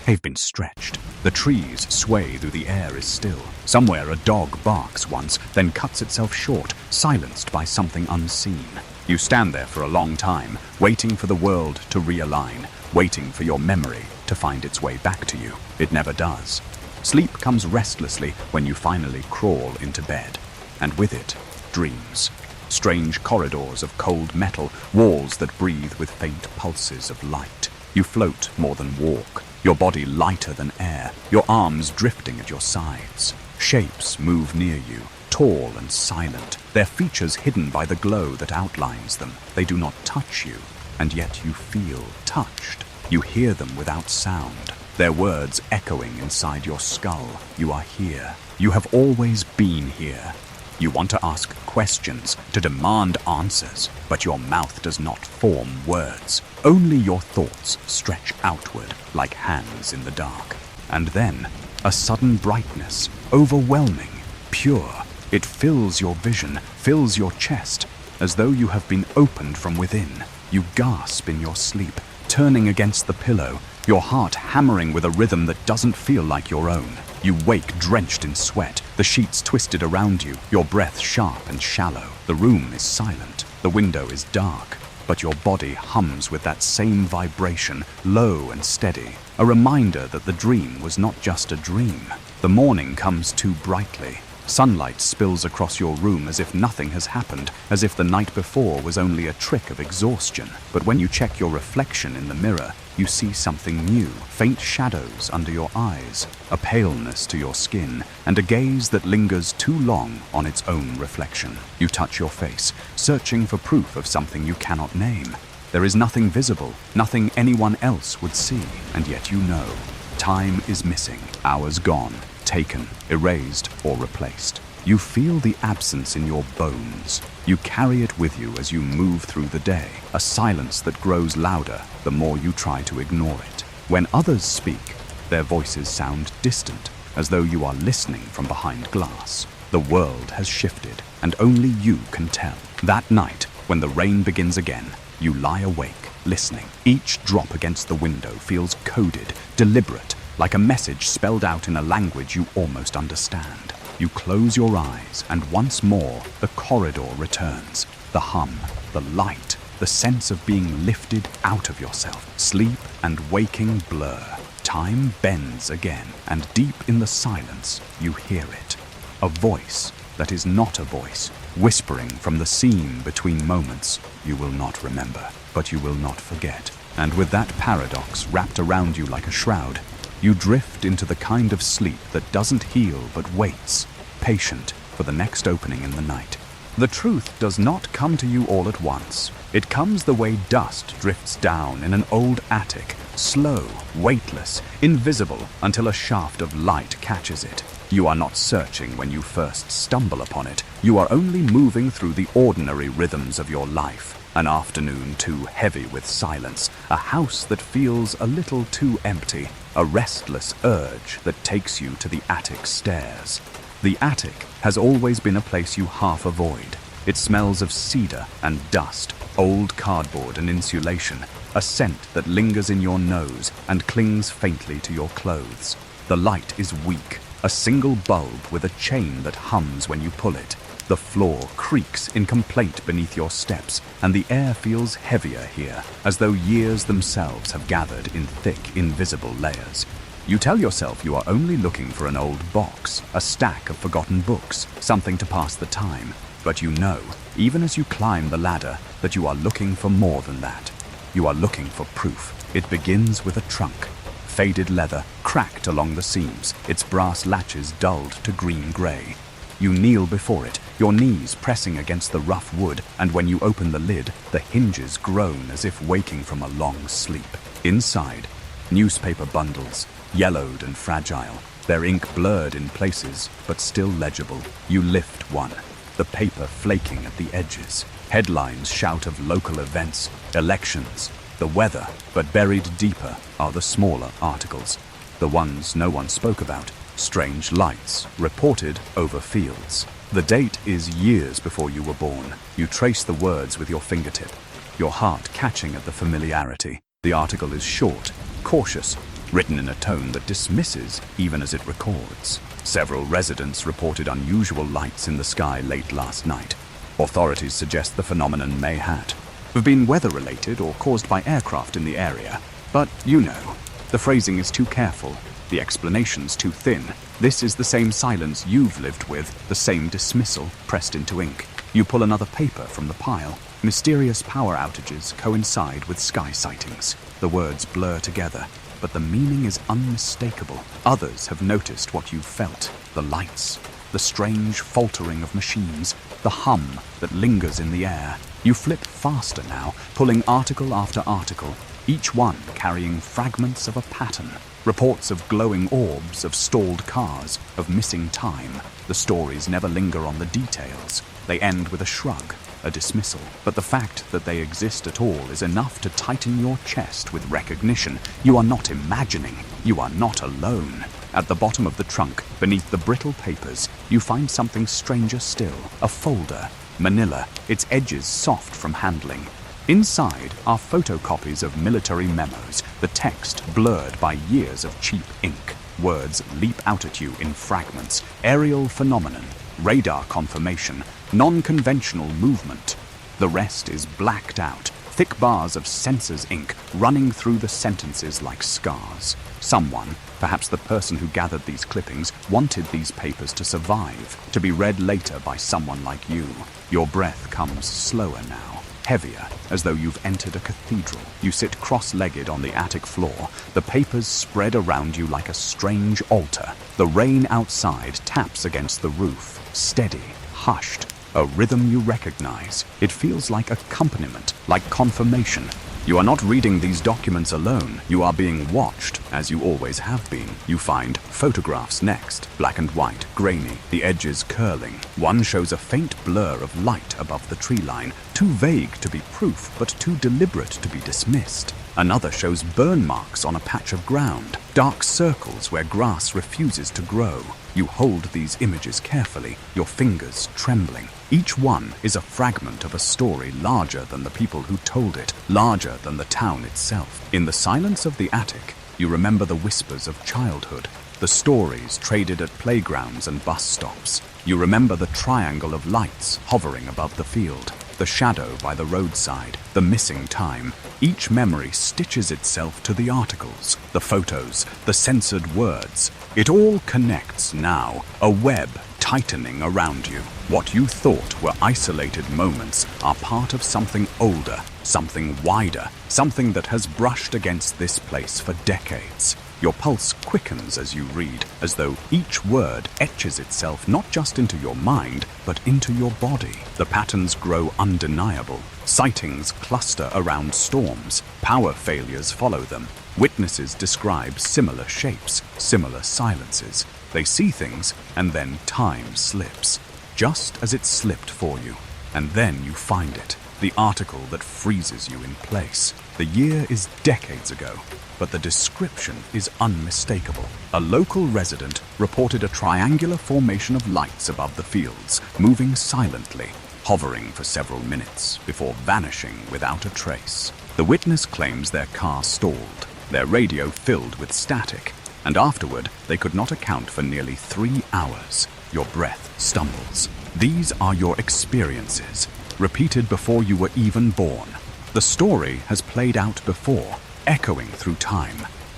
they've been stretched. The trees sway through the air is still. Somewhere a dog barks once, then cuts itself short, silenced by something unseen. You stand there for a long time, waiting for the world to realign, waiting for your memory to find its way back to you. It never does. Sleep comes restlessly when you finally crawl into bed, and with it, dreams. Strange corridors of cold metal, walls that breathe with faint pulses of light. You float more than walk, your body lighter than air, your arms drifting at your sides. Shapes move near you, tall and silent, their features hidden by the glow that outlines them. They do not touch you, and yet you feel touched. You hear them without sound, their words echoing inside your skull. You are here. You have always been here. You want to ask questions, to demand answers, but your mouth does not form words. Only your thoughts stretch outward like hands in the dark. And then, a sudden brightness, overwhelming, pure. It fills your vision, fills your chest, as though you have been opened from within. You gasp in your sleep, turning against the pillow, your heart hammering with a rhythm that doesn't feel like your own. You wake drenched in sweat, the sheets twisted around you, your breath sharp and shallow. The room is silent, the window is dark, but your body hums with that same vibration, low and steady, a reminder that the dream was not just a dream. The morning comes too brightly. Sunlight spills across your room as if nothing has happened, as if the night before was only a trick of exhaustion. But when you check your reflection in the mirror, you see something new, faint shadows under your eyes, a paleness to your skin, and a gaze that lingers too long on its own reflection. You touch your face, searching for proof of something you cannot name. There is nothing visible, nothing anyone else would see, and yet you know. Time is missing, hours gone, taken, erased, or replaced. You feel the absence in your bones. You carry it with you as you move through the day, a silence that grows louder the more you try to ignore it. When others speak, their voices sound distant, as though you are listening from behind glass. The world has shifted, and only you can tell. That night, when the rain begins again, you lie awake, listening. Each drop against the window feels coded, deliberate, like a message spelled out in a language you almost understand. You close your eyes, and once more the corridor returns. The hum, the light, the sense of being lifted out of yourself. Sleep and waking blur. Time bends again, and deep in the silence, you hear it. A voice that is not a voice, whispering from the scene between moments you will not remember, but you will not forget. And with that paradox wrapped around you like a shroud, you drift into the kind of sleep that doesn't heal but waits, patient for the next opening in the night. The truth does not come to you all at once. It comes the way dust drifts down in an old attic, slow, weightless, invisible, until a shaft of light catches it. You are not searching when you first stumble upon it. You are only moving through the ordinary rhythms of your life. An afternoon too heavy with silence, a house that feels a little too empty, a restless urge that takes you to the attic stairs. The attic has always been a place you half avoid. It smells of cedar and dust, old cardboard and insulation, a scent that lingers in your nose and clings faintly to your clothes. The light is weak, a single bulb with a chain that hums when you pull it. The floor creaks in complaint beneath your steps, and the air feels heavier here, as though years themselves have gathered in thick, invisible layers. You tell yourself you are only looking for an old box, a stack of forgotten books, something to pass the time. But you know, even as you climb the ladder, that you are looking for more than that. You are looking for proof. It begins with a trunk. Faded leather, cracked along the seams, its brass latches dulled to green-gray. You kneel before it, your knees pressing against the rough wood, and when you open the lid, the hinges groan as if waking from a long sleep. Inside, newspaper bundles, yellowed and fragile, their ink blurred in places, but still legible. You lift one, the paper flaking at the edges. Headlines shout of local events, elections, the weather, but buried deeper are the smaller articles, the ones no one spoke about. Strange lights, reported over fields. The date is years before you were born. You trace the words with your fingertip, your heart catching at the familiarity. The article is short, cautious, written in a tone that dismisses even as it records. Several residents reported unusual lights in the sky late last night. Authorities suggest the phenomenon may have been weather-related or caused by aircraft in the area. But you know, the phrasing is too careful, the explanation's too thin. This is the same silence you've lived with, the same dismissal pressed into ink. You pull another paper from the pile. Mysterious power outages coincide with sky sightings. The words blur together, but the meaning is unmistakable. Others have noticed what you've felt, the lights, the strange faltering of machines, the hum that lingers in the air. You flip faster now, pulling article after article, each one carrying fragments of a pattern. Reports of glowing orbs, of stalled cars, of missing time. The stories never linger on the details. They end with a shrug, a dismissal. But the fact that they exist at all is enough to tighten your chest with recognition. You are not imagining. You are not alone. At the bottom of the trunk, beneath the brittle papers, you find something stranger still. A folder, manila, its edges soft from handling. Inside are photocopies of military memos, the text blurred by years of cheap ink. Words leap out at you in fragments. Aerial phenomenon, radar confirmation, non-conventional movement. The rest is blacked out, thick bars of censor's ink running through the sentences like scars. Someone, perhaps the person who gathered these clippings, wanted these papers to survive, to be read later by someone like you. Your breath comes slower now, heavier, as though you've entered a cathedral. You sit cross-legged on the attic floor, the papers spread around you like a strange altar. The rain outside taps against the roof, steady, hushed, a rhythm you recognize. It feels like accompaniment, like confirmation. You are not reading these documents alone. You are being watched, as you always have been. You find photographs next, black and white, grainy, the edges curling. One shows a faint blur of light above the tree line, too vague to be proof, but too deliberate to be dismissed. Another shows burn marks on a patch of ground, dark circles where grass refuses to grow. You hold these images carefully, your fingers trembling. Each one is a fragment of a story larger than the people who told it, larger than the town itself. In the silence of the attic, you remember the whispers of childhood, the stories traded at playgrounds and bus stops. You remember the triangle of lights hovering above the field, the shadow by the roadside, the missing time. Each memory stitches itself to the articles, the photos, the censored words. It all connects now, a web tightening around you. What you thought were isolated moments are part of something older, something wider, something that has brushed against this place for decades. Your pulse quickens as you read, as though each word etches itself not just into your mind, but into your body. The patterns grow undeniable. Sightings cluster around storms. Power failures follow them. Witnesses describe similar shapes, similar silences. They see things, and then time slips, just as it slipped for you. And then you find it, the article that freezes you in place. The year is decades ago, but the description is unmistakable. A local resident reported a triangular formation of lights above the fields, moving silently, hovering for several minutes before vanishing without a trace. The witness claims their car stalled, their radio filled with static, and afterward they could not account for nearly 3 hours. Your breath stumbles. These are your experiences, repeated before you were even born. The story has played out before, echoing through time,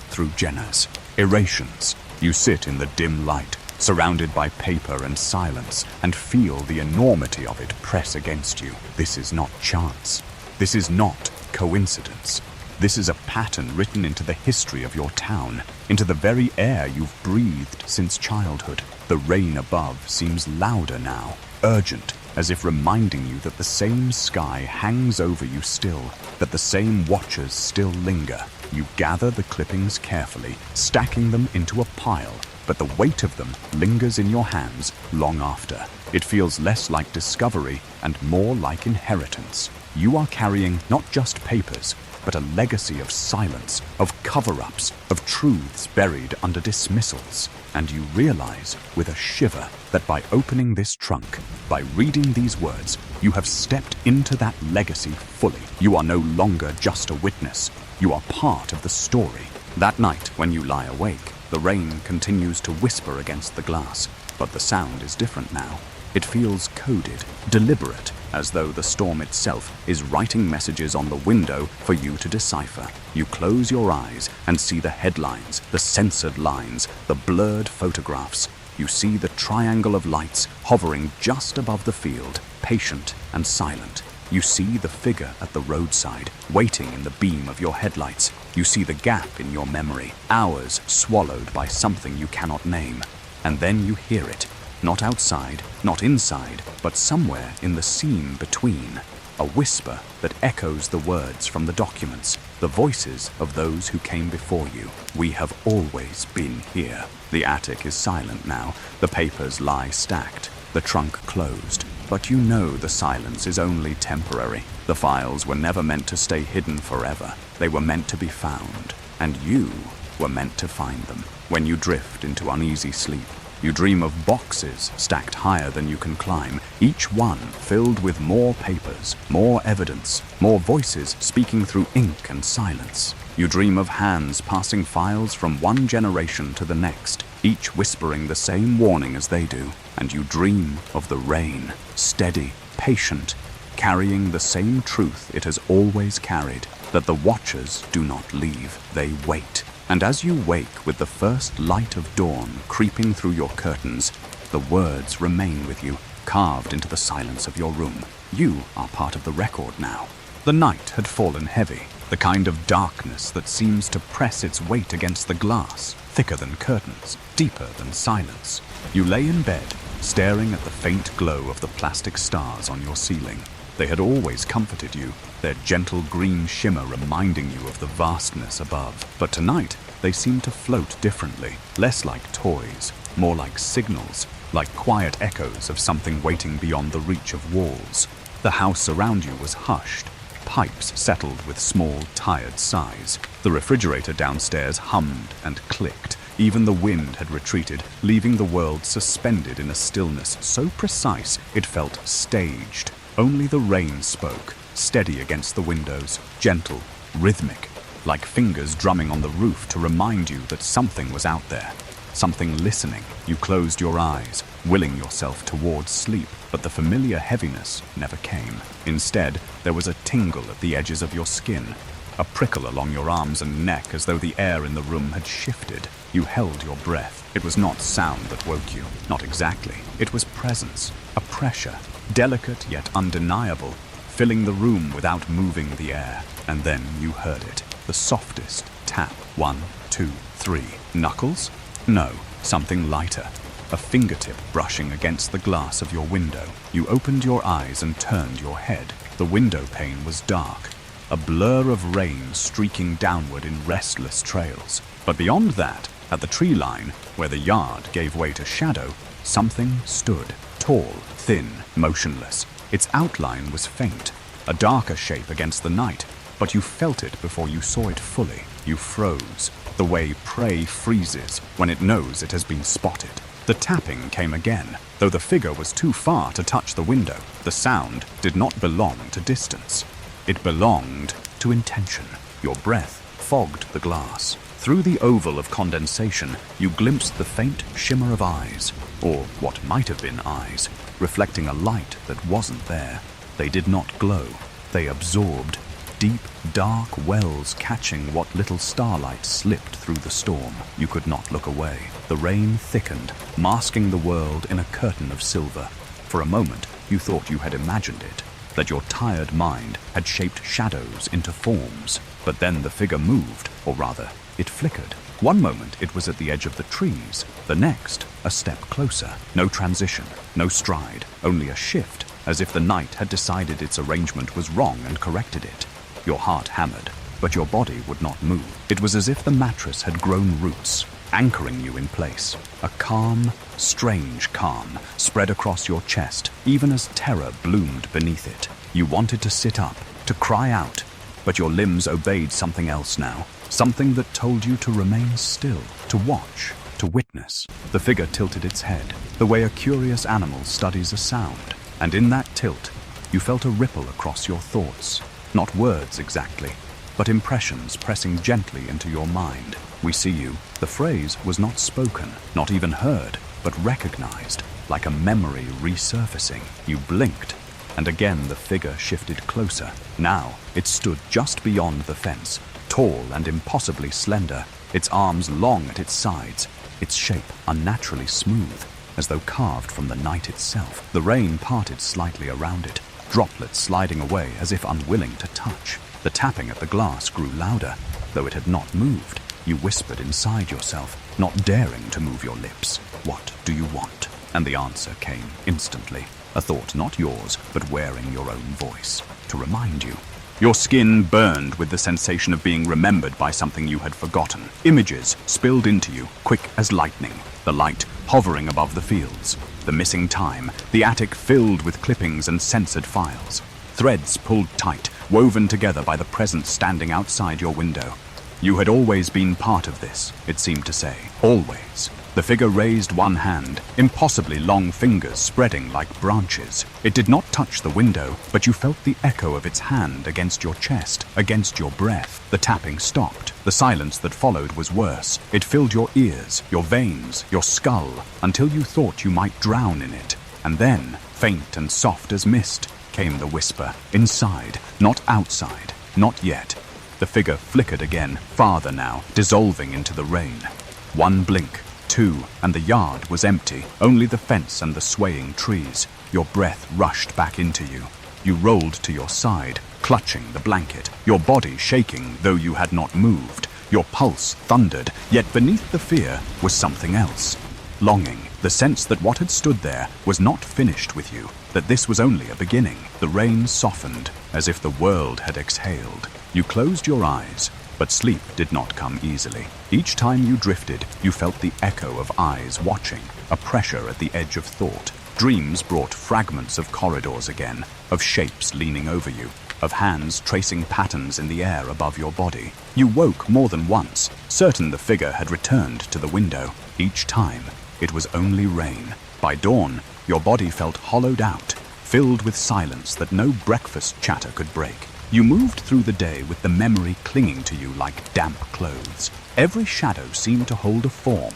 through generations. You sit in the dim light, surrounded by paper and silence, and feel the enormity of it press against you. This is not chance. This is not coincidence. This is a pattern written into the history of your town, into the very air you've breathed since childhood. The rain above seems louder now, urgent, as if reminding you that the same sky hangs over you still, that the same watchers still linger. You gather the clippings carefully, stacking them into a pile, but the weight of them lingers in your hands long after. It feels less like discovery and more like inheritance. You are carrying not just papers, but a legacy of silence, of cover-ups, of truths buried under dismissals. And you realize with a shiver that by opening this trunk, by reading these words, you have stepped into that legacy fully. You are no longer just a witness. You are part of the story. That night, when you lie awake, the rain continues to whisper against the glass, but the sound is different now. It feels coded, deliberate, as though the storm itself is writing messages on the window for you to decipher. You close your eyes and see the headlines, the censored lines, the blurred photographs. You see the triangle of lights hovering just above the field, patient and silent. You see the figure at the roadside, waiting in the beam of your headlights. You see the gap in your memory, hours swallowed by something you cannot name. And then you hear it. Not outside, not inside, but somewhere in the scene between. A whisper that echoes the words from the documents, the voices of those who came before you. We have always been here. The attic is silent now. The papers lie stacked, the trunk closed. But you know the silence is only temporary. The files were never meant to stay hidden forever. They were meant to be found, and you were meant to find them. When you drift into uneasy sleep, you dream of boxes stacked higher than you can climb, each one filled with more papers, more evidence, more voices speaking through ink and silence. You dream of hands passing files from one generation to the next, each whispering the same warning as they do. And you dream of the rain, steady, patient, carrying the same truth it has always carried, that the watchers do not leave, they wait. And as you wake with the first light of dawn creeping through your curtains, the words remain with you, carved into the silence of your room. You are part of the record now. The night had fallen heavy, the kind of darkness that seems to press its weight against the glass, thicker than curtains, deeper than silence. You lay in bed, staring at the faint glow of the plastic stars on your ceiling. They had always comforted you, their gentle green shimmer reminding you of the vastness above. But tonight, they seemed to float differently, less like toys, more like signals, like quiet echoes of something waiting beyond the reach of walls. The house around you was hushed, pipes settled with small, tired sighs. The refrigerator downstairs hummed and clicked. Even the wind had retreated, leaving the world suspended in a stillness so precise it felt staged. Only the rain spoke, steady against the windows, gentle, rhythmic, like fingers drumming on the roof to remind you that something was out there, something listening. You closed your eyes, willing yourself towards sleep, but the familiar heaviness never came. Instead, there was a tingle at the edges of your skin, a prickle along your arms and neck as though the air in the room had shifted. You held your breath. It was not sound that woke you, not exactly. It was presence, a pressure, delicate yet undeniable, filling the room without moving the air. And then you heard it, the softest tap. 1, 2, 3. Knuckles? No, something lighter. A fingertip brushing against the glass of your window. You opened your eyes and turned your head. The window pane was dark, a blur of rain streaking downward in restless trails. But beyond that, at the tree line, where the yard gave way to shadow, something stood, tall, thin, motionless. Its outline was faint, a darker shape against the night, but you felt it before you saw it fully. You froze, the way prey freezes when it knows it has been spotted. The tapping came again, though the figure was too far to touch the window. The sound did not belong to distance. It belonged to intention. Your breath fogged the glass. Through the oval of condensation, you glimpsed the faint shimmer of eyes, or what might have been eyes, reflecting a light that wasn't there. They did not glow. They absorbed, deep, dark wells catching what little starlight slipped through the storm. You could not look away. The rain thickened, masking the world in a curtain of silver. For a moment, you thought you had imagined it, that your tired mind had shaped shadows into forms. But then the figure moved, or rather, it flickered. One moment it was at the edge of the trees, the next, a step closer. No transition, no stride, only a shift, as if the night had decided its arrangement was wrong and corrected it. Your heart hammered, but your body would not move. It was as if the mattress had grown roots, anchoring you in place. A calm, strange calm spread across your chest, even as terror bloomed beneath it. You wanted to sit up, to cry out, but your limbs obeyed something else now. Something that told you to remain still, to watch, to witness. The figure tilted its head, the way a curious animal studies a sound. And in that tilt, you felt a ripple across your thoughts. Not words exactly, but impressions pressing gently into your mind. We see you. The phrase was not spoken, not even heard, but recognized, like a memory resurfacing. You blinked, and again the figure shifted closer. Now, it stood just beyond the fence, tall and impossibly slender, its arms long at its sides, its shape unnaturally smooth, as though carved from the night itself. The rain parted slightly around it, droplets sliding away as if unwilling to touch. The tapping at the glass grew louder, though it had not moved. You whispered inside yourself, not daring to move your lips. "What do you want?" And the answer came instantly, a thought not yours, but wearing your own voice, to remind you. Your skin burned with the sensation of being remembered by something you had forgotten. Images spilled into you, quick as lightning, the light hovering above the fields, the missing time, the attic filled with clippings and censored files, threads pulled tight, woven together by the presence standing outside your window. You had always been part of this, it seemed to say. Always. The figure raised one hand, impossibly long fingers spreading like branches. It did not touch the window, but you felt the echo of its hand against your chest, against your breath. The tapping stopped. The silence that followed was worse. It filled your ears, your veins, your skull, until you thought you might drown in it. And then, faint and soft as mist, came the whisper. Inside, not outside, not yet. The figure flickered again, farther now, dissolving into the rain. One blink, two, and the yard was empty, only the fence and the swaying trees. Your breath rushed back into you. You rolled to your side, clutching the blanket, your body shaking though you had not moved. Your pulse thundered, yet beneath the fear was something else. Longing, the sense that what had stood there was not finished with you, that this was only a beginning. The rain softened, as if the world had exhaled. You closed your eyes, but sleep did not come easily. Each time you drifted, you felt the echo of eyes watching, a pressure at the edge of thought. Dreams brought fragments of corridors again, of shapes leaning over you, of hands tracing patterns in the air above your body. You woke more than once, certain the figure had returned to the window. Each time, it was only rain. By dawn, your body felt hollowed out, filled with silence that no breakfast chatter could break. You moved through the day with the memory clinging to you like damp clothes. Every shadow seemed to hold a form.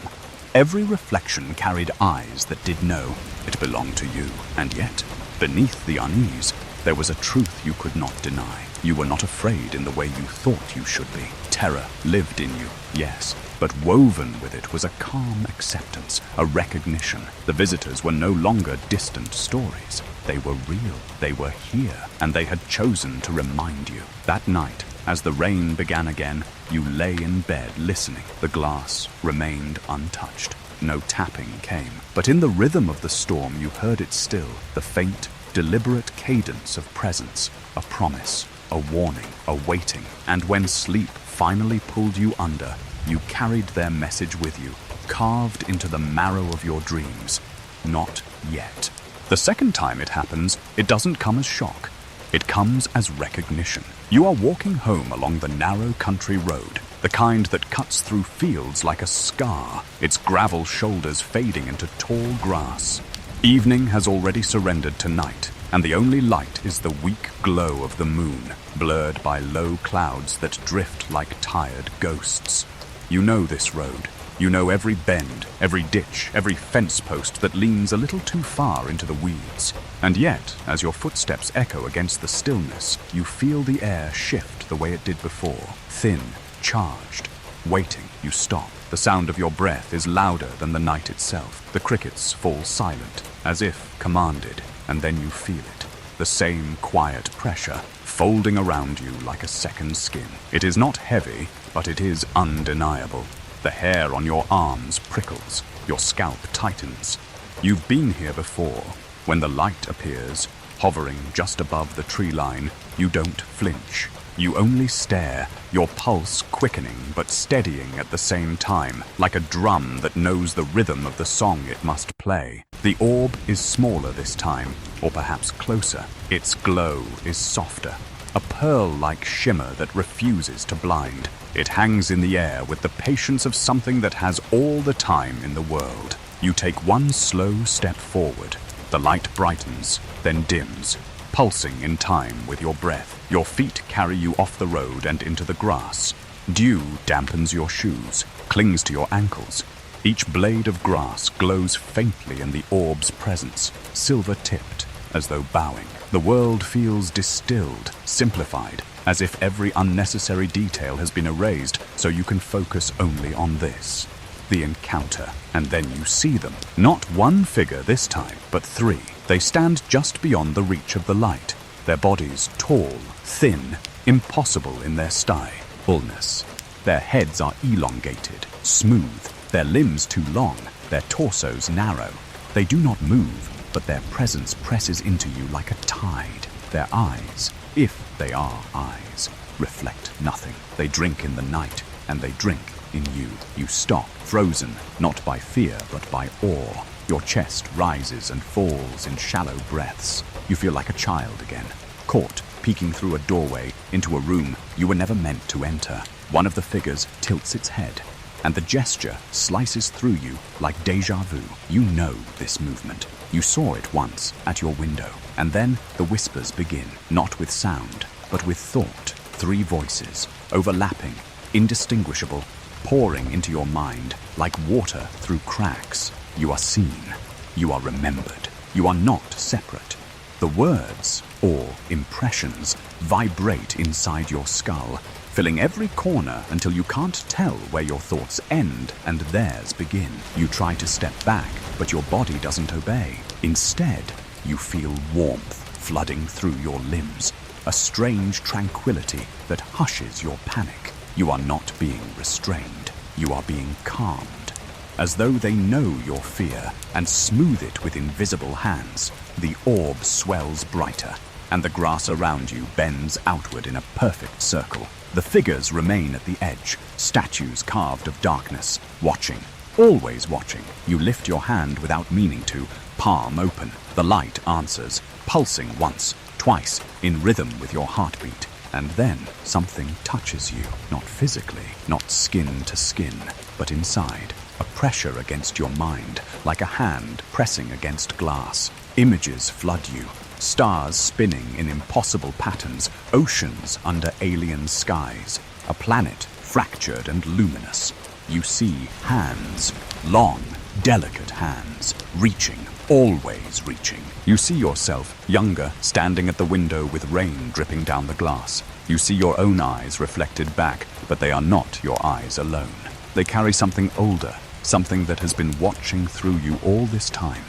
Every reflection carried eyes that did know it belonged to you. And yet, beneath the unease, there was a truth you could not deny. You were not afraid in the way you thought you should be. Terror lived in you, yes, but woven with it was a calm acceptance, a recognition. The visitors were no longer distant stories. They were real, they were here, and they had chosen to remind you. That night, as the rain began again, you lay in bed listening. The glass remained untouched. No tapping came, but in the rhythm of the storm you heard it still, the faint, deliberate cadence of presence, a promise, a warning, a waiting. And when sleep finally pulled you under, you carried their message with you, carved into the marrow of your dreams. Not yet. The second time it happens, it doesn't come as shock. It comes as recognition. You are walking home along the narrow country road, the kind that cuts through fields like a scar, its gravel shoulders fading into tall grass. Evening has already surrendered to night, and the only light is the weak glow of the moon, blurred by low clouds that drift like tired ghosts. You know this road. You know every bend, every ditch, every fence post that leans a little too far into the weeds. And yet, as your footsteps echo against the stillness, you feel the air shift the way it did before. Thin, charged. Waiting, you stop. The sound of your breath is louder than the night itself. The crickets fall silent, as if commanded, and then you feel it. The same quiet pressure, folding around you like a second skin. It is not heavy, but it is undeniable. The hair on your arms prickles, your scalp tightens. You've been here before. When the light appears, hovering just above the tree line, you don't flinch. You only stare, your pulse quickening but steadying at the same time, like a drum that knows the rhythm of the song it must play. The orb is smaller this time, or perhaps closer. Its glow is softer, a pearl-like shimmer that refuses to blind. It hangs in the air with the patience of something that has all the time in the world. You take one slow step forward. The light brightens, then dims, pulsing in time with your breath. Your feet carry you off the road and into the grass. Dew dampens your shoes, clings to your ankles. Each blade of grass glows faintly in the orb's presence, silver-tipped, as though bowing. The world feels distilled, simplified, as if every unnecessary detail has been erased so you can focus only on this, the encounter. And then you see them. Not one figure this time, but three. They stand just beyond the reach of the light, their bodies tall, thin, impossible in their fullness. Their heads are elongated, smooth, their limbs too long, their torsos narrow. They do not move, but their presence presses into you like a tide. Their eyes, if they are eyes, reflect nothing. They drink in the night, and they drink in you. You stop, frozen, not by fear, but by awe. Your chest rises and falls in shallow breaths. You feel like a child again, caught, peeking through a doorway into a room you were never meant to enter. One of the figures tilts its head, and the gesture slices through you like déjà vu. You know this movement. You saw it once at your window. And then the whispers begin, not with sound, but with thought. Three voices, overlapping, indistinguishable, pouring into your mind like water through cracks. You are seen. You are remembered. You are not separate. The words, or impressions, vibrate inside your skull, filling every corner until you can't tell where your thoughts end and theirs begin. You try to step back, but your body doesn't obey. Instead, you feel warmth flooding through your limbs, a strange tranquility that hushes your panic. You are not being restrained. You are being calmed, as though they know your fear and smooth it with invisible hands. The orb swells brighter, and the grass around you bends outward in a perfect circle. The figures remain at the edge, statues carved of darkness, watching, always watching. You lift your hand without meaning to, palm open. The light answers, pulsing once, twice, in rhythm with your heartbeat. And then something touches you, not physically, not skin to skin, but inside. A pressure against your mind, like a hand pressing against glass. Images flood you, stars spinning in impossible patterns, oceans under alien skies, a planet fractured and luminous. You see hands, long, delicate hands, reaching, always reaching. You see yourself, younger, standing at the window with rain dripping down the glass. You see your own eyes reflected back, but they are not your eyes alone. They carry something older, something that has been watching through you all this time.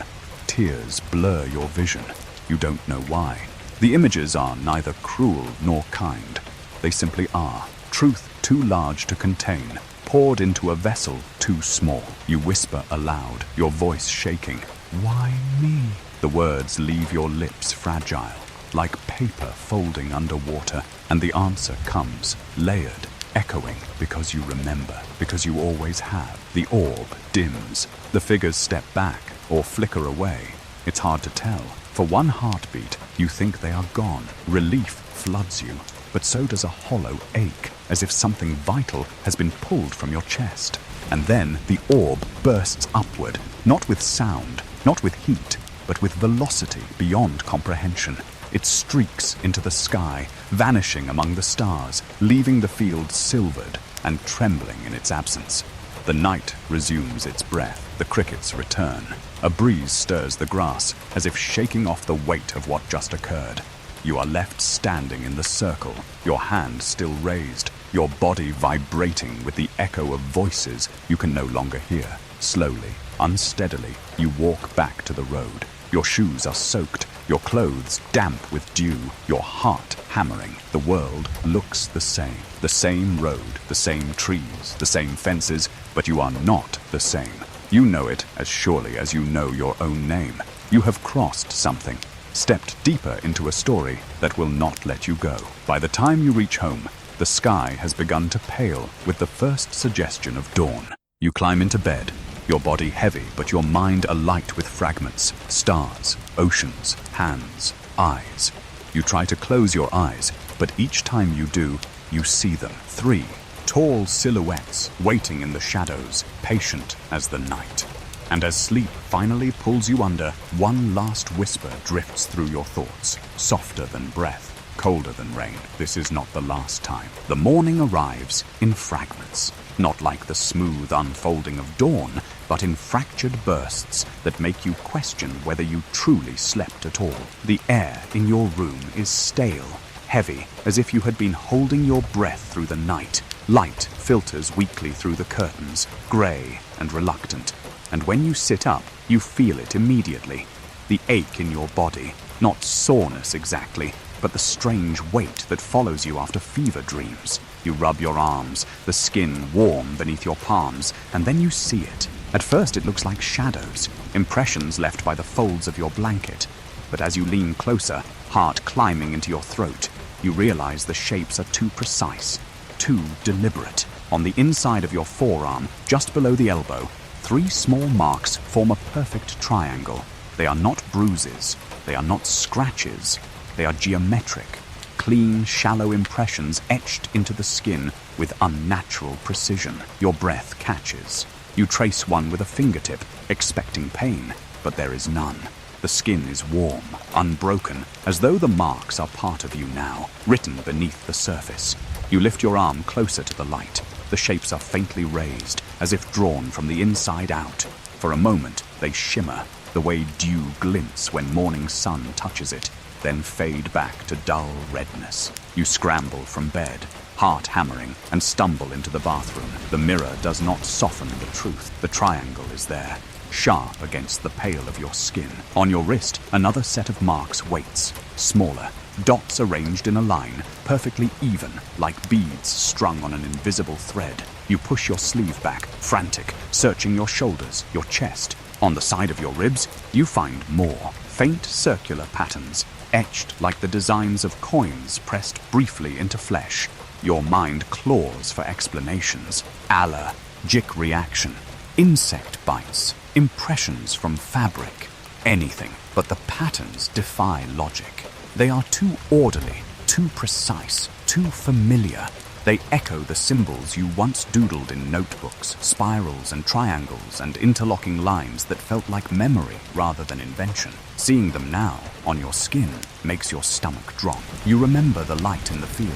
Tears blur your vision. You don't know why. The images are neither cruel nor kind. They simply are. Truth too large to contain, poured into a vessel too small. You whisper aloud, your voice shaking. Why me? The words leave your lips fragile, like paper folding underwater, and the answer comes, layered, echoing, because you remember, because you always have. The orb dims. The figures step back or flicker away. It's hard to tell. For one heartbeat, you think they are gone. Relief floods you, but so does a hollow ache, as if something vital has been pulled from your chest. And then the orb bursts upward, not with sound, not with heat, but with velocity beyond comprehension. It streaks into the sky, vanishing among the stars, leaving the field silvered and trembling in its absence. The night resumes its breath. The crickets return. A breeze stirs the grass, as if shaking off the weight of what just occurred. You are left standing in the circle, your hand still raised, your body vibrating with the echo of voices you can no longer hear. Slowly, unsteadily, you walk back to the road. Your shoes are soaked, your clothes damp with dew, your heart hammering. The world looks the same. The same road, the same trees, the same fences, but you are not the same. You know it as surely as you know your own name. You have crossed something, stepped deeper into a story that will not let you go. By the time you reach home, the sky has begun to pale with the first suggestion of dawn. You climb into bed, your body heavy but your mind alight with fragments, stars, oceans, hands, eyes. You try to close your eyes, but each time you do, you see them. 3 tall silhouettes waiting in the shadows, patient as the night. And as sleep finally pulls you under, one last whisper drifts through your thoughts, softer than breath, colder than rain. This is not the last time. The morning arrives in fragments, not like the smooth unfolding of dawn, but in fractured bursts that make you question whether you truly slept at all. The air in your room is stale, heavy, as if you had been holding your breath through the night. Light filters weakly through the curtains, grey and reluctant. And when you sit up, you feel it immediately. The ache in your body, not soreness exactly, but the strange weight that follows you after fever dreams. You rub your arms, the skin warm beneath your palms, and then you see it. At first it looks like shadows, impressions left by the folds of your blanket. But as you lean closer, heart climbing into your throat, you realize the shapes are too precise, too deliberate. On the inside of your forearm, just below the elbow, 3 small marks form a perfect triangle. They are not bruises, they are not scratches, they are geometric, clean, shallow impressions etched into the skin with unnatural precision. Your breath catches. You trace one with a fingertip, expecting pain, but there is none. The skin is warm, unbroken, as though the marks are part of you now, written beneath the surface. You lift your arm closer to the light. The shapes are faintly raised, as if drawn from the inside out. For a moment, they shimmer, the way dew glints when morning sun touches it, then fade back to dull redness. You scramble from bed, heart hammering, and stumble into the bathroom. The mirror does not soften the truth. The triangle is there, sharp against the pale of your skin. On your wrist, another set of marks waits, smaller, dots arranged in a line, perfectly even, like beads strung on an invisible thread. You push your sleeve back, frantic, searching your shoulders, your chest. On the side of your ribs, you find more, faint circular patterns, etched like the designs of coins pressed briefly into flesh. Your mind claws for explanations. Allergic reaction, insect bites, impressions from fabric, anything. But the patterns defy logic. They are too orderly, too precise, too familiar. They echo the symbols you once doodled in notebooks, spirals and triangles and interlocking lines that felt like memory rather than invention. Seeing them now, on your skin, makes your stomach drop. You remember the light in the field,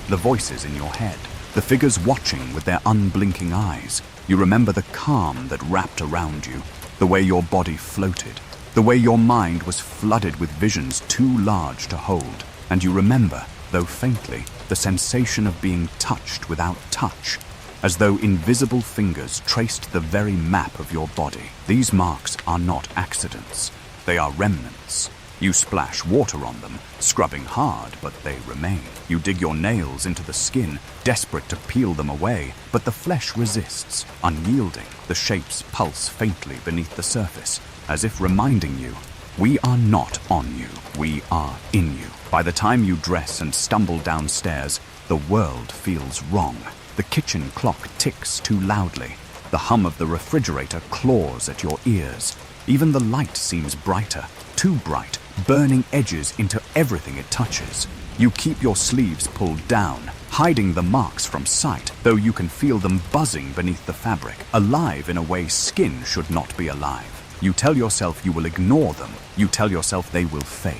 the voices in your head, the figures watching with their unblinking eyes. You remember the calm that wrapped around you, the way your body floated, the way your mind was flooded with visions too large to hold. And you remember, though faintly, the sensation of being touched without touch, as though invisible fingers traced the very map of your body. These marks are not accidents. They are remnants. You splash water on them, scrubbing hard, but they remain. You dig your nails into the skin, desperate to peel them away, but the flesh resists, unyielding. The shapes pulse faintly beneath the surface, as if reminding you, we are not on you, we are in you. By the time you dress and stumble downstairs, the world feels wrong. The kitchen clock ticks too loudly. The hum of the refrigerator claws at your ears. Even the light seems brighter, too bright, burning edges into everything it touches. You keep your sleeves pulled down, hiding the marks from sight, though you can feel them buzzing beneath the fabric, alive in a way skin should not be alive. You tell yourself you will ignore them. You tell yourself they will fade.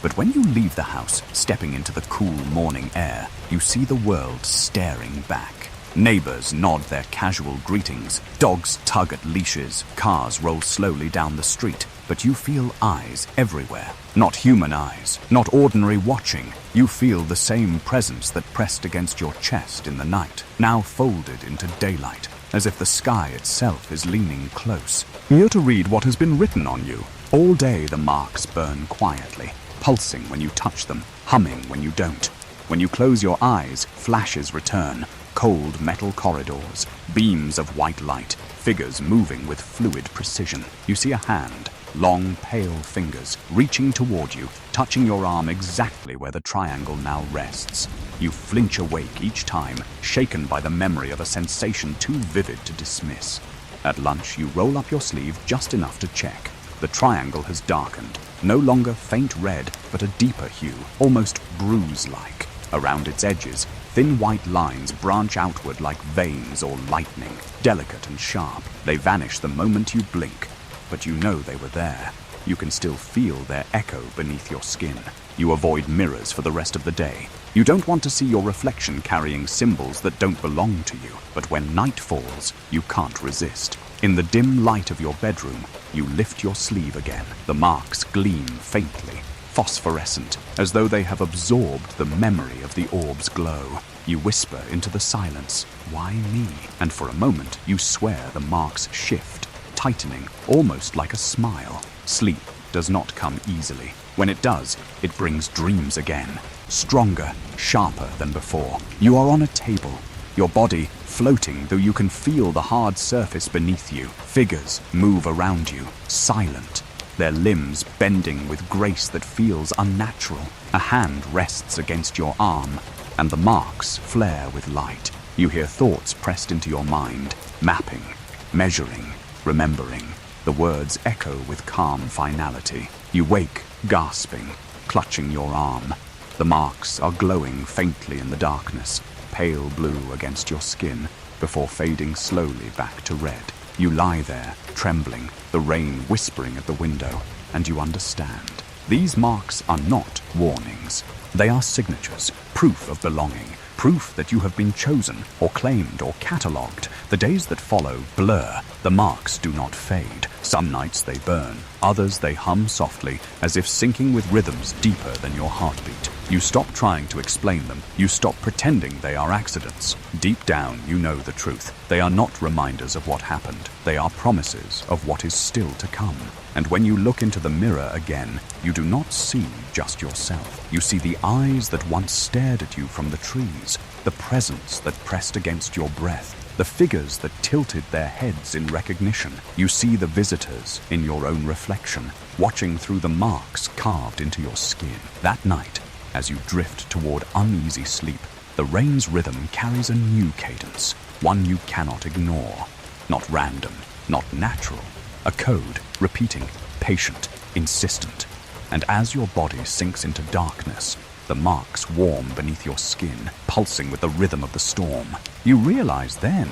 But when you leave the house, stepping into the cool morning air, you see the world staring back. Neighbors nod their casual greetings, dogs tug at leashes, cars roll slowly down the street, but you feel eyes everywhere. Not human eyes, not ordinary watching. You feel the same presence that pressed against your chest in the night, now folded into daylight, as if the sky itself is leaning close. Here to read what has been written on you, All day the marks burn quietly, pulsing when you touch them, humming when you don't. When you close your eyes, flashes return, cold metal corridors, beams of white light, figures moving with fluid precision. You see a hand, long pale fingers, reaching toward you, touching your arm exactly where the triangle now rests. You flinch awake each time, shaken by the memory of a sensation too vivid to dismiss. At lunch, you roll up your sleeve just enough to check. The triangle has darkened, no longer faint red, but a deeper hue, almost bruise-like. Around its edges, thin white lines branch outward like veins or lightning, delicate and sharp. They vanish the moment you blink, but you know they were there. You can still feel their echo beneath your skin. You avoid mirrors for the rest of the day. You don't want to see your reflection carrying symbols that don't belong to you, but when night falls, you can't resist. In the dim light of your bedroom, you lift your sleeve again. The marks gleam faintly, phosphorescent, as though they have absorbed the memory of the orb's glow. You whisper into the silence, "Why me?" And for a moment, you swear the marks shift, tightening, almost like a smile. Sleep does not come easily. When it does, it brings dreams again, stronger, sharper than before. You are on a table, your body floating, though you can feel the hard surface beneath you. Figures move around you, silent, their limbs bending with grace that feels unnatural. A hand rests against your arm, and the marks flare with light. You hear thoughts pressed into your mind, mapping, measuring, remembering. The words echo with calm finality. You wake, gasping, clutching your arm. The marks are glowing faintly in the darkness, pale blue against your skin, before fading slowly back to red. You lie there, trembling, the rain whispering at the window, and you understand. These marks are not warnings. They are signatures, proof of belonging, proof that you have been chosen or claimed or catalogued. The days that follow blur. The marks do not fade. Some nights they burn, others they hum softly, as if syncing with rhythms deeper than your heartbeat. You stop trying to explain them. You stop pretending they are accidents. Deep down, you know the truth. They are not reminders of what happened. They are promises of what is still to come. And when you look into the mirror again, you do not see just yourself. You see the eyes that once stared at you from the trees, the presence that pressed against your breath, the figures that tilted their heads in recognition. You see the visitors in your own reflection, watching through the marks carved into your skin. That night, as you drift toward uneasy sleep, the rain's rhythm carries a new cadence, one you cannot ignore. Not random, not natural. A code, repeating, patient, insistent. And as your body sinks into darkness, the marks warm beneath your skin, pulsing with the rhythm of the storm. You realize then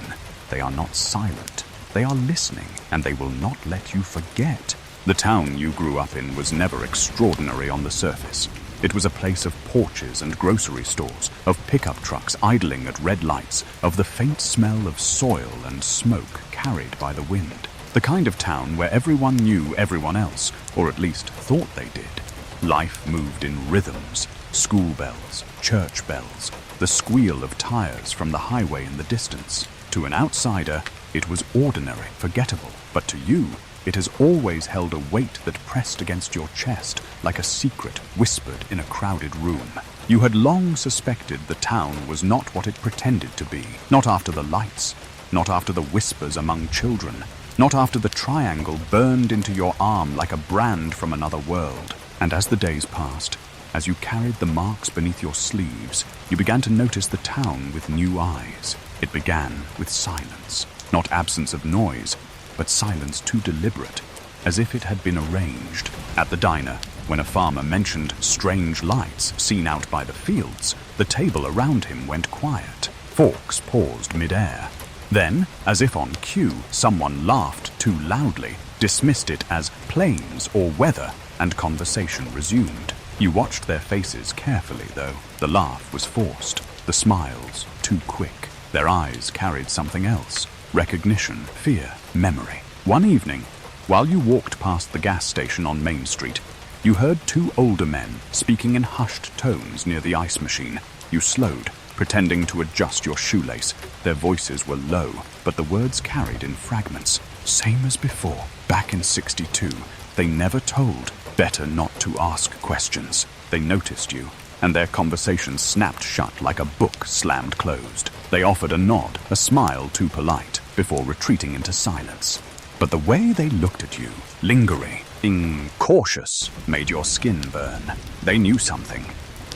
they are not silent. They are listening, and they will not let you forget. The town you grew up in was never extraordinary on the surface. It was a place of porches and grocery stores, of pickup trucks idling at red lights, of the faint smell of soil and smoke carried by the wind. The kind of town where everyone knew everyone else, or at least thought they did. Life moved in rhythms, school bells, church bells, the squeal of tires from the highway in the distance. To an outsider, it was ordinary, forgettable, but to you, it has always held a weight that pressed against your chest like a secret whispered in a crowded room. You had long suspected the town was not what it pretended to be, not after the lights, not after the whispers among children, not after the triangle burned into your arm like a brand from another world. And as the days passed, as you carried the marks beneath your sleeves, you began to notice the town with new eyes. It began with silence, not absence of noise, but silence too deliberate, as if it had been arranged. At the diner, when a farmer mentioned strange lights seen out by the fields, the table around him went quiet. Forks paused mid-air. Then, as if on cue, someone laughed too loudly, dismissed it as planes or weather, and conversation resumed. You watched their faces carefully, though. The laugh was forced, the smiles too quick. Their eyes carried something else. Recognition, fear, memory. One evening, while you walked past the gas station on Main Street, you heard two older men speaking in hushed tones near the ice machine. You slowed, pretending to adjust your shoelace. Their voices were low, but the words carried in fragments. Same as before. Back in '62, They never told. Better not to ask questions. They noticed you, and their conversation snapped shut like a book slammed closed. They offered a nod, a smile too polite, before retreating into silence. But the way they looked at you, lingering, incautious, made your skin burn. They knew something.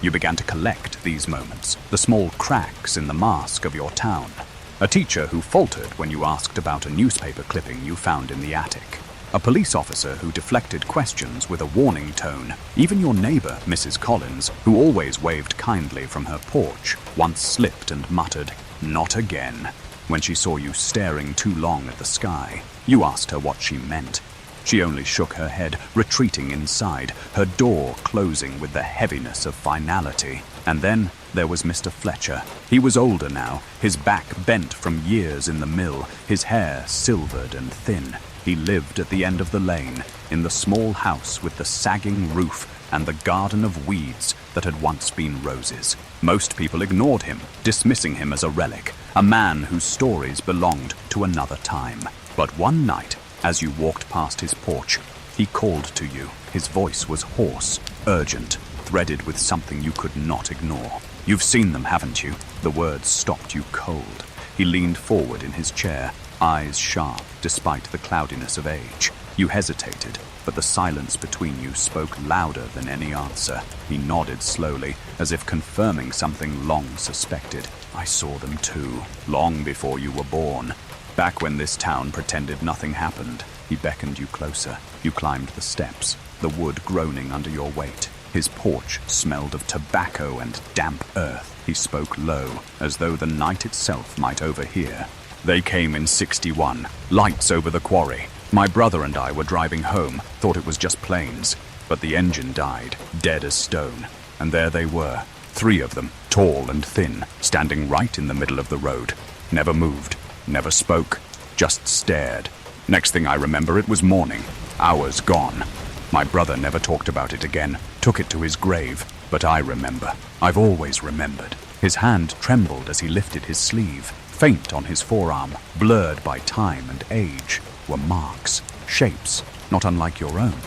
You began to collect these moments, the small cracks in the mask of your town. A teacher who faltered when you asked about a newspaper clipping you found in the attic. A police officer who deflected questions with a warning tone. Even your neighbor, Mrs. Collins, who always waved kindly from her porch, once slipped and muttered, "Not again," when she saw you staring too long at the sky. You asked her what she meant. She only shook her head, retreating inside, her door closing with the heaviness of finality. And then there was Mr. Fletcher. He was older now, his back bent from years in the mill, his hair silvered and thin. He lived at the end of the lane, in the small house with the sagging roof and the garden of weeds that had once been roses. Most people ignored him, dismissing him as a relic, a man whose stories belonged to another time. But one night, as you walked past his porch, he called to you. His voice was hoarse, urgent, threaded with something you could not ignore. "You've seen them, haven't you?" The words stopped you cold. He leaned forward in his chair, eyes sharp despite the cloudiness of age. You hesitated, but the silence between you spoke louder than any answer. He nodded slowly, as if confirming something long suspected. "I saw them too, long before you were born. Back when this town pretended nothing happened." He beckoned you closer. You climbed the steps, the wood groaning under your weight. His porch smelled of tobacco and damp earth. He spoke low, as though the night itself might overhear. "They came in 61, lights over the quarry. My brother and I were driving home, thought it was just planes. But the engine died, dead as stone. And there they were, 3 of them, tall and thin, standing right in the middle of the road. Never moved, never spoke, just stared. Next thing I remember, it was morning, hours gone. My brother never talked about it again, took it to his grave. But I remember. I've always remembered." His hand trembled as he lifted his sleeve. Faint on his forearm, blurred by time and age, were marks, shapes not unlike your own.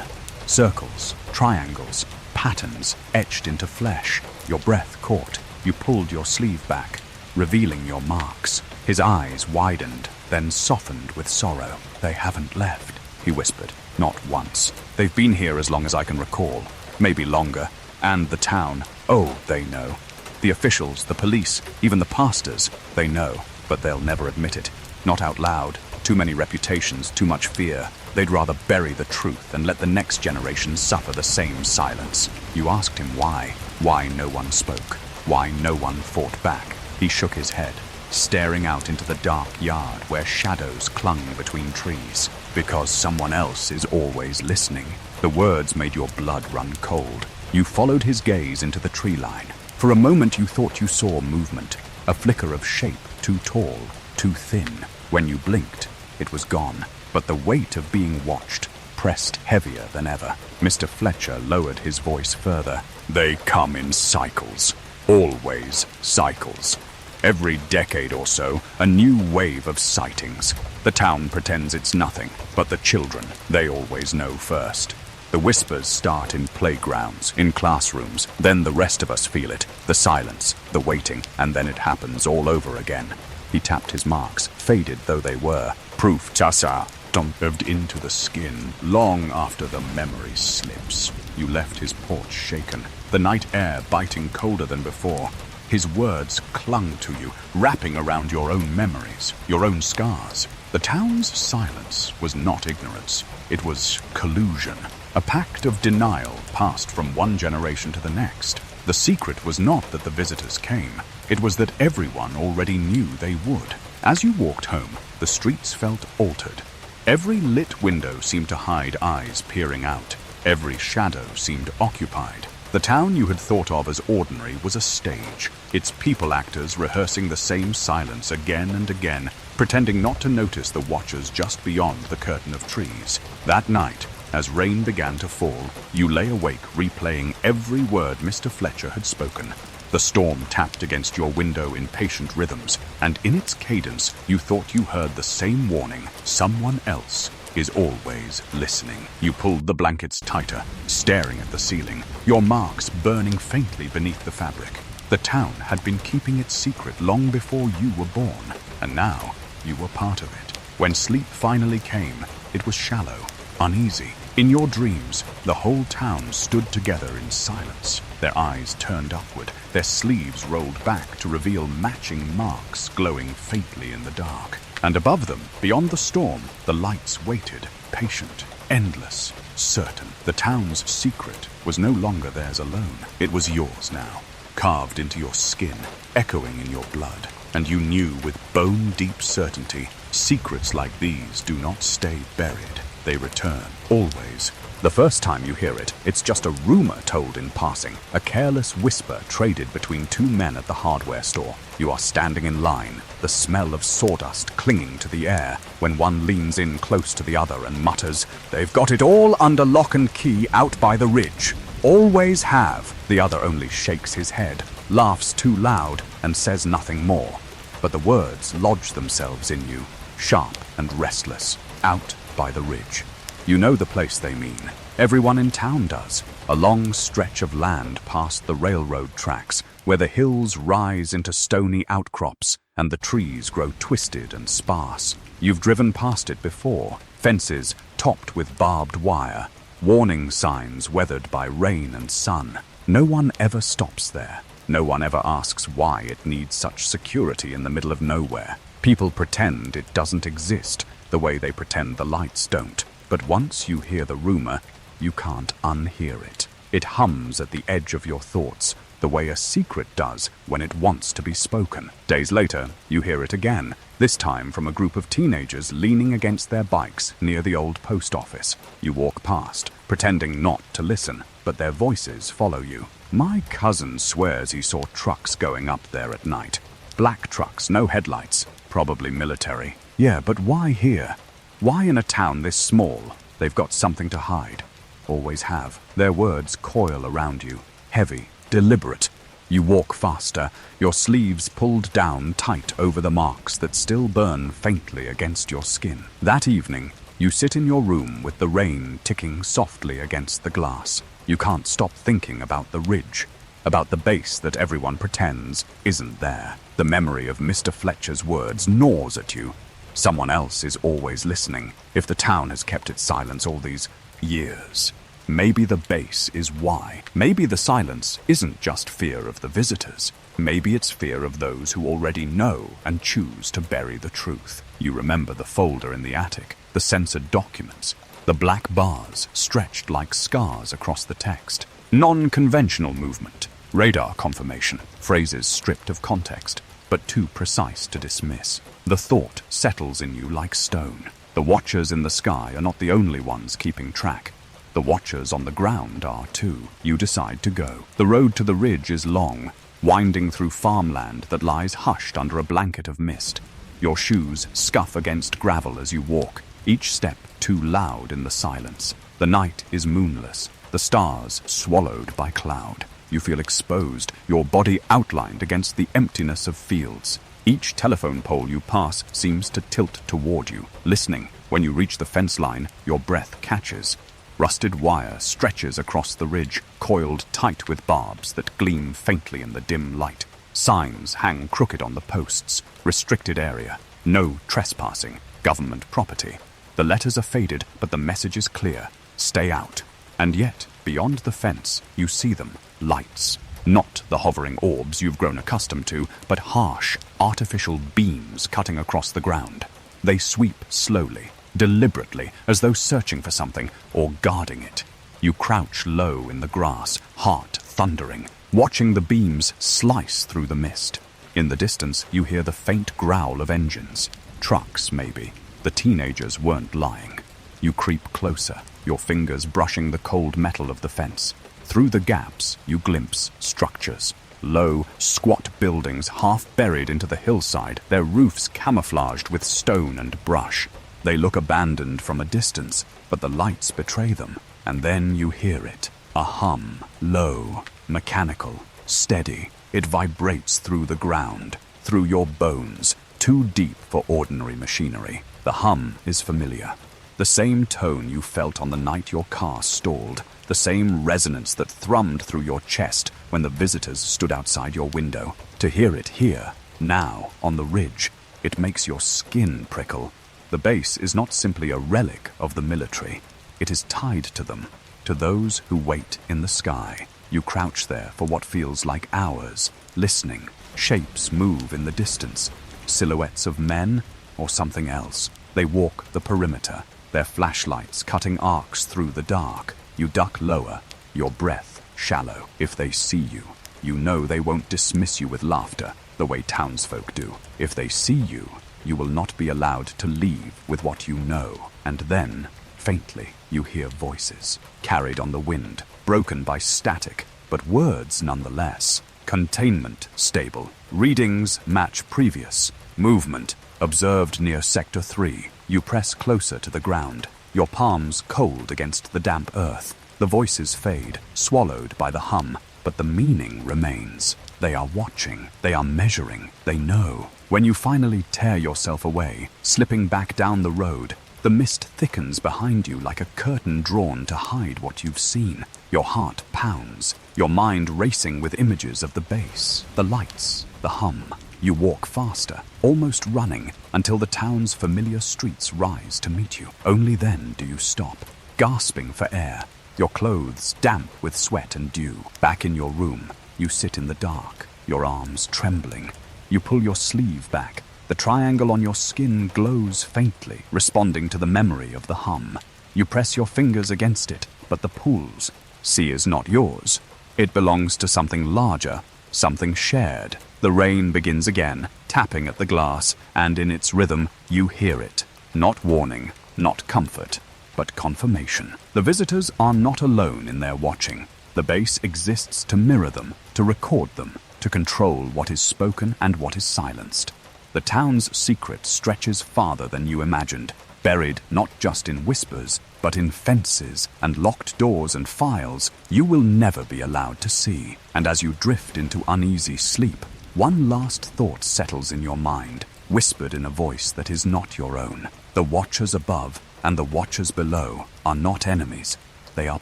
Circles, triangles, patterns etched into flesh. Your breath caught. You pulled your sleeve back, revealing your marks. His eyes widened, then softened with sorrow. "They haven't left," he whispered. "Not once. They've been here as long as I can recall. Maybe longer. And the town, oh, they know. The officials, the police, even the pastors, they know. But they'll never admit it. Not out loud. Too many reputations, too much fear. They'd rather bury the truth and let the next generation suffer the same silence." You asked him why. Why no one spoke. Why no one fought back. He shook his head, staring out into the dark yard where shadows clung between trees. "Because someone else is always listening." The words made your blood run cold. You followed his gaze into the tree line. For a moment you thought you saw movement, a flicker of shape, too tall, too thin. When you blinked, it was gone. But the weight of being watched pressed heavier than ever. Mr. Fletcher lowered his voice further. "They come in cycles. Always cycles. Every decade or so, a new wave of sightings. The town pretends it's nothing, but the children, they always know first. The whispers start in playgrounds, in classrooms, then the rest of us feel it. The silence, the waiting, and then it happens all over again." He tapped his marks, faded though they were. Proof tasa, dumped into the skin, long after the memory slips. You left his porch shaken, the night air biting colder than before. His words clung to you, wrapping around your own memories, your own scars. The town's silence was not ignorance. It was collusion, a pact of denial passed from one generation to the next. The secret was not that the visitors came. It was that everyone already knew they would. As you walked home, the streets felt altered. Every lit window seemed to hide eyes peering out. Every shadow seemed occupied. The town you had thought of as ordinary was a stage, its people actors rehearsing the same silence again and again, pretending not to notice the watchers just beyond the curtain of trees. That night, as rain began to fall, you lay awake replaying every word Mr. Fletcher had spoken. The storm tapped against your window in patient rhythms, and in its cadence you thought you heard the same warning. Someone else is always listening. You pulled the blankets tighter, staring at the ceiling, your marks burning faintly beneath the fabric. The town had been keeping its secret long before you were born, and now you were part of it. When sleep finally came, it was shallow, uneasy. In your dreams, the whole town stood together in silence, their eyes turned upward, their sleeves rolled back to reveal matching marks glowing faintly in the dark. And above them, beyond the storm, the lights waited, patient, endless, certain. The town's secret was no longer theirs alone. It was yours now, carved into your skin, echoing in your blood. And you knew with bone-deep certainty, secrets like these do not stay buried. They return, always. The first time you hear it, it's just a rumor told in passing, a careless whisper traded between two men at the hardware store. You are standing in line, the smell of sawdust clinging to the air, when one leans in close to the other and mutters, "They've got it all under lock and key out by the ridge. Always have." The other only shakes his head, laughs too loud, and says nothing more. But the words lodge themselves in you, sharp and restless, out by the ridge. You know the place they mean. Everyone in town does. A long stretch of land past the railroad tracks, where the hills rise into stony outcrops and the trees grow twisted and sparse. You've driven past it before. Fences topped with barbed wire, warning signs weathered by rain and sun. No one ever stops there. No one ever asks why it needs such security in the middle of nowhere. People pretend it doesn't exist, the way they pretend the lights don't. But once you hear the rumor, you can't unhear it. It hums at the edge of your thoughts, the way a secret does when it wants to be spoken. Days later, you hear it again, this time from a group of teenagers leaning against their bikes near the old post office. You walk past, pretending not to listen, but their voices follow you. "My cousin swears he saw trucks going up there at night. Black trucks, no headlights, probably military." "Yeah, but why here? Why in a town this small? They've got something to hide. Always have." Their words coil around you, heavy, deliberate. You walk faster, your sleeves pulled down tight over the marks that still burn faintly against your skin. That evening, you sit in your room with the rain ticking softly against the glass. You can't stop thinking about the ridge, about the base that everyone pretends isn't there. The memory of Mr. Fletcher's words gnaws at you. Someone else is always listening, if the town has kept its silence all these years. Maybe the base is why. Maybe the silence isn't just fear of the visitors. Maybe it's fear of those who already know and choose to bury the truth. You remember the folder in the attic, the censored documents, the black bars stretched like scars across the text. Non-conventional movement, radar confirmation, phrases stripped of context, but too precise to dismiss. The thought settles in you like stone. The watchers in the sky are not the only ones keeping track. The watchers on the ground are too. You decide to go. The road to the ridge is long, winding through farmland that lies hushed under a blanket of mist. Your shoes scuff against gravel as you walk, each step too loud in the silence. The night is moonless, the stars swallowed by cloud. You feel exposed, your body outlined against the emptiness of fields. Each telephone pole you pass seems to tilt toward you. Listening, when you reach the fence line, your breath catches. Rusted wire stretches across the ridge, coiled tight with barbs that gleam faintly in the dim light. Signs hang crooked on the posts. Restricted area. No trespassing. Government property. The letters are faded, but the message is clear. Stay out. And yet, beyond the fence, you see them. Lights. Not the hovering orbs you've grown accustomed to, but harsh, artificial beams cutting across the ground. They sweep slowly, deliberately, as though searching for something or guarding it. You crouch low in the grass, heart thundering, watching the beams slice through the mist. In the distance, you hear the faint growl of engines. Trucks, maybe. The teenagers weren't lying. You creep closer, your fingers brushing the cold metal of the fence. Through the gaps, you glimpse structures. Low, squat buildings half buried into the hillside, their roofs camouflaged with stone and brush. They look abandoned from a distance, but the lights betray them. And then you hear it. A hum, low, mechanical, steady. It vibrates through the ground, through your bones, too deep for ordinary machinery. The hum is familiar. The same tone you felt on the night your car stalled, the same resonance that thrummed through your chest when the visitors stood outside your window. To hear it here, now, on the ridge, it makes your skin prickle. The base is not simply a relic of the military. It is tied to them, to those who wait in the sky. You crouch there for what feels like hours, listening. Shapes move in the distance, silhouettes of men or something else. They walk the perimeter, their flashlights cutting arcs through the dark. You duck lower, your breath shallow. If they see you, you know they won't dismiss you with laughter the way townsfolk do. If they see you, you will not be allowed to leave with what you know. And then, faintly, you hear voices, carried on the wind, broken by static, but words nonetheless. Containment stable. Readings match previous. Movement observed near Sector 3. You press closer to the ground, your palms cold against the damp earth. The voices fade, swallowed by the hum, but the meaning remains. They are watching, they are measuring, they know. When you finally tear yourself away, slipping back down the road, the mist thickens behind you like a curtain drawn to hide what you've seen. Your heart pounds, your mind racing with images of the base, the lights, the hum. You walk faster, almost running, until the town's familiar streets rise to meet you. Only then do you stop, gasping for air, your clothes damp with sweat and dew. Back in your room, you sit in the dark, your arms trembling. You pull your sleeve back. The triangle on your skin glows faintly, responding to the memory of the hum. You press your fingers against it, but the pulse is not yours. It belongs to something larger, something shared. The rain begins again, tapping at the glass, and in its rhythm, you hear it. Not warning, not comfort, but confirmation. The visitors are not alone in their watching. The base exists to mirror them, to record them, to control what is spoken and what is silenced. The town's secret stretches farther than you imagined, buried not just in whispers, but in fences and locked doors and files you will never be allowed to see. And as you drift into uneasy sleep, one last thought settles in your mind, whispered in a voice that is not your own. The watchers above and the watchers below are not enemies. They are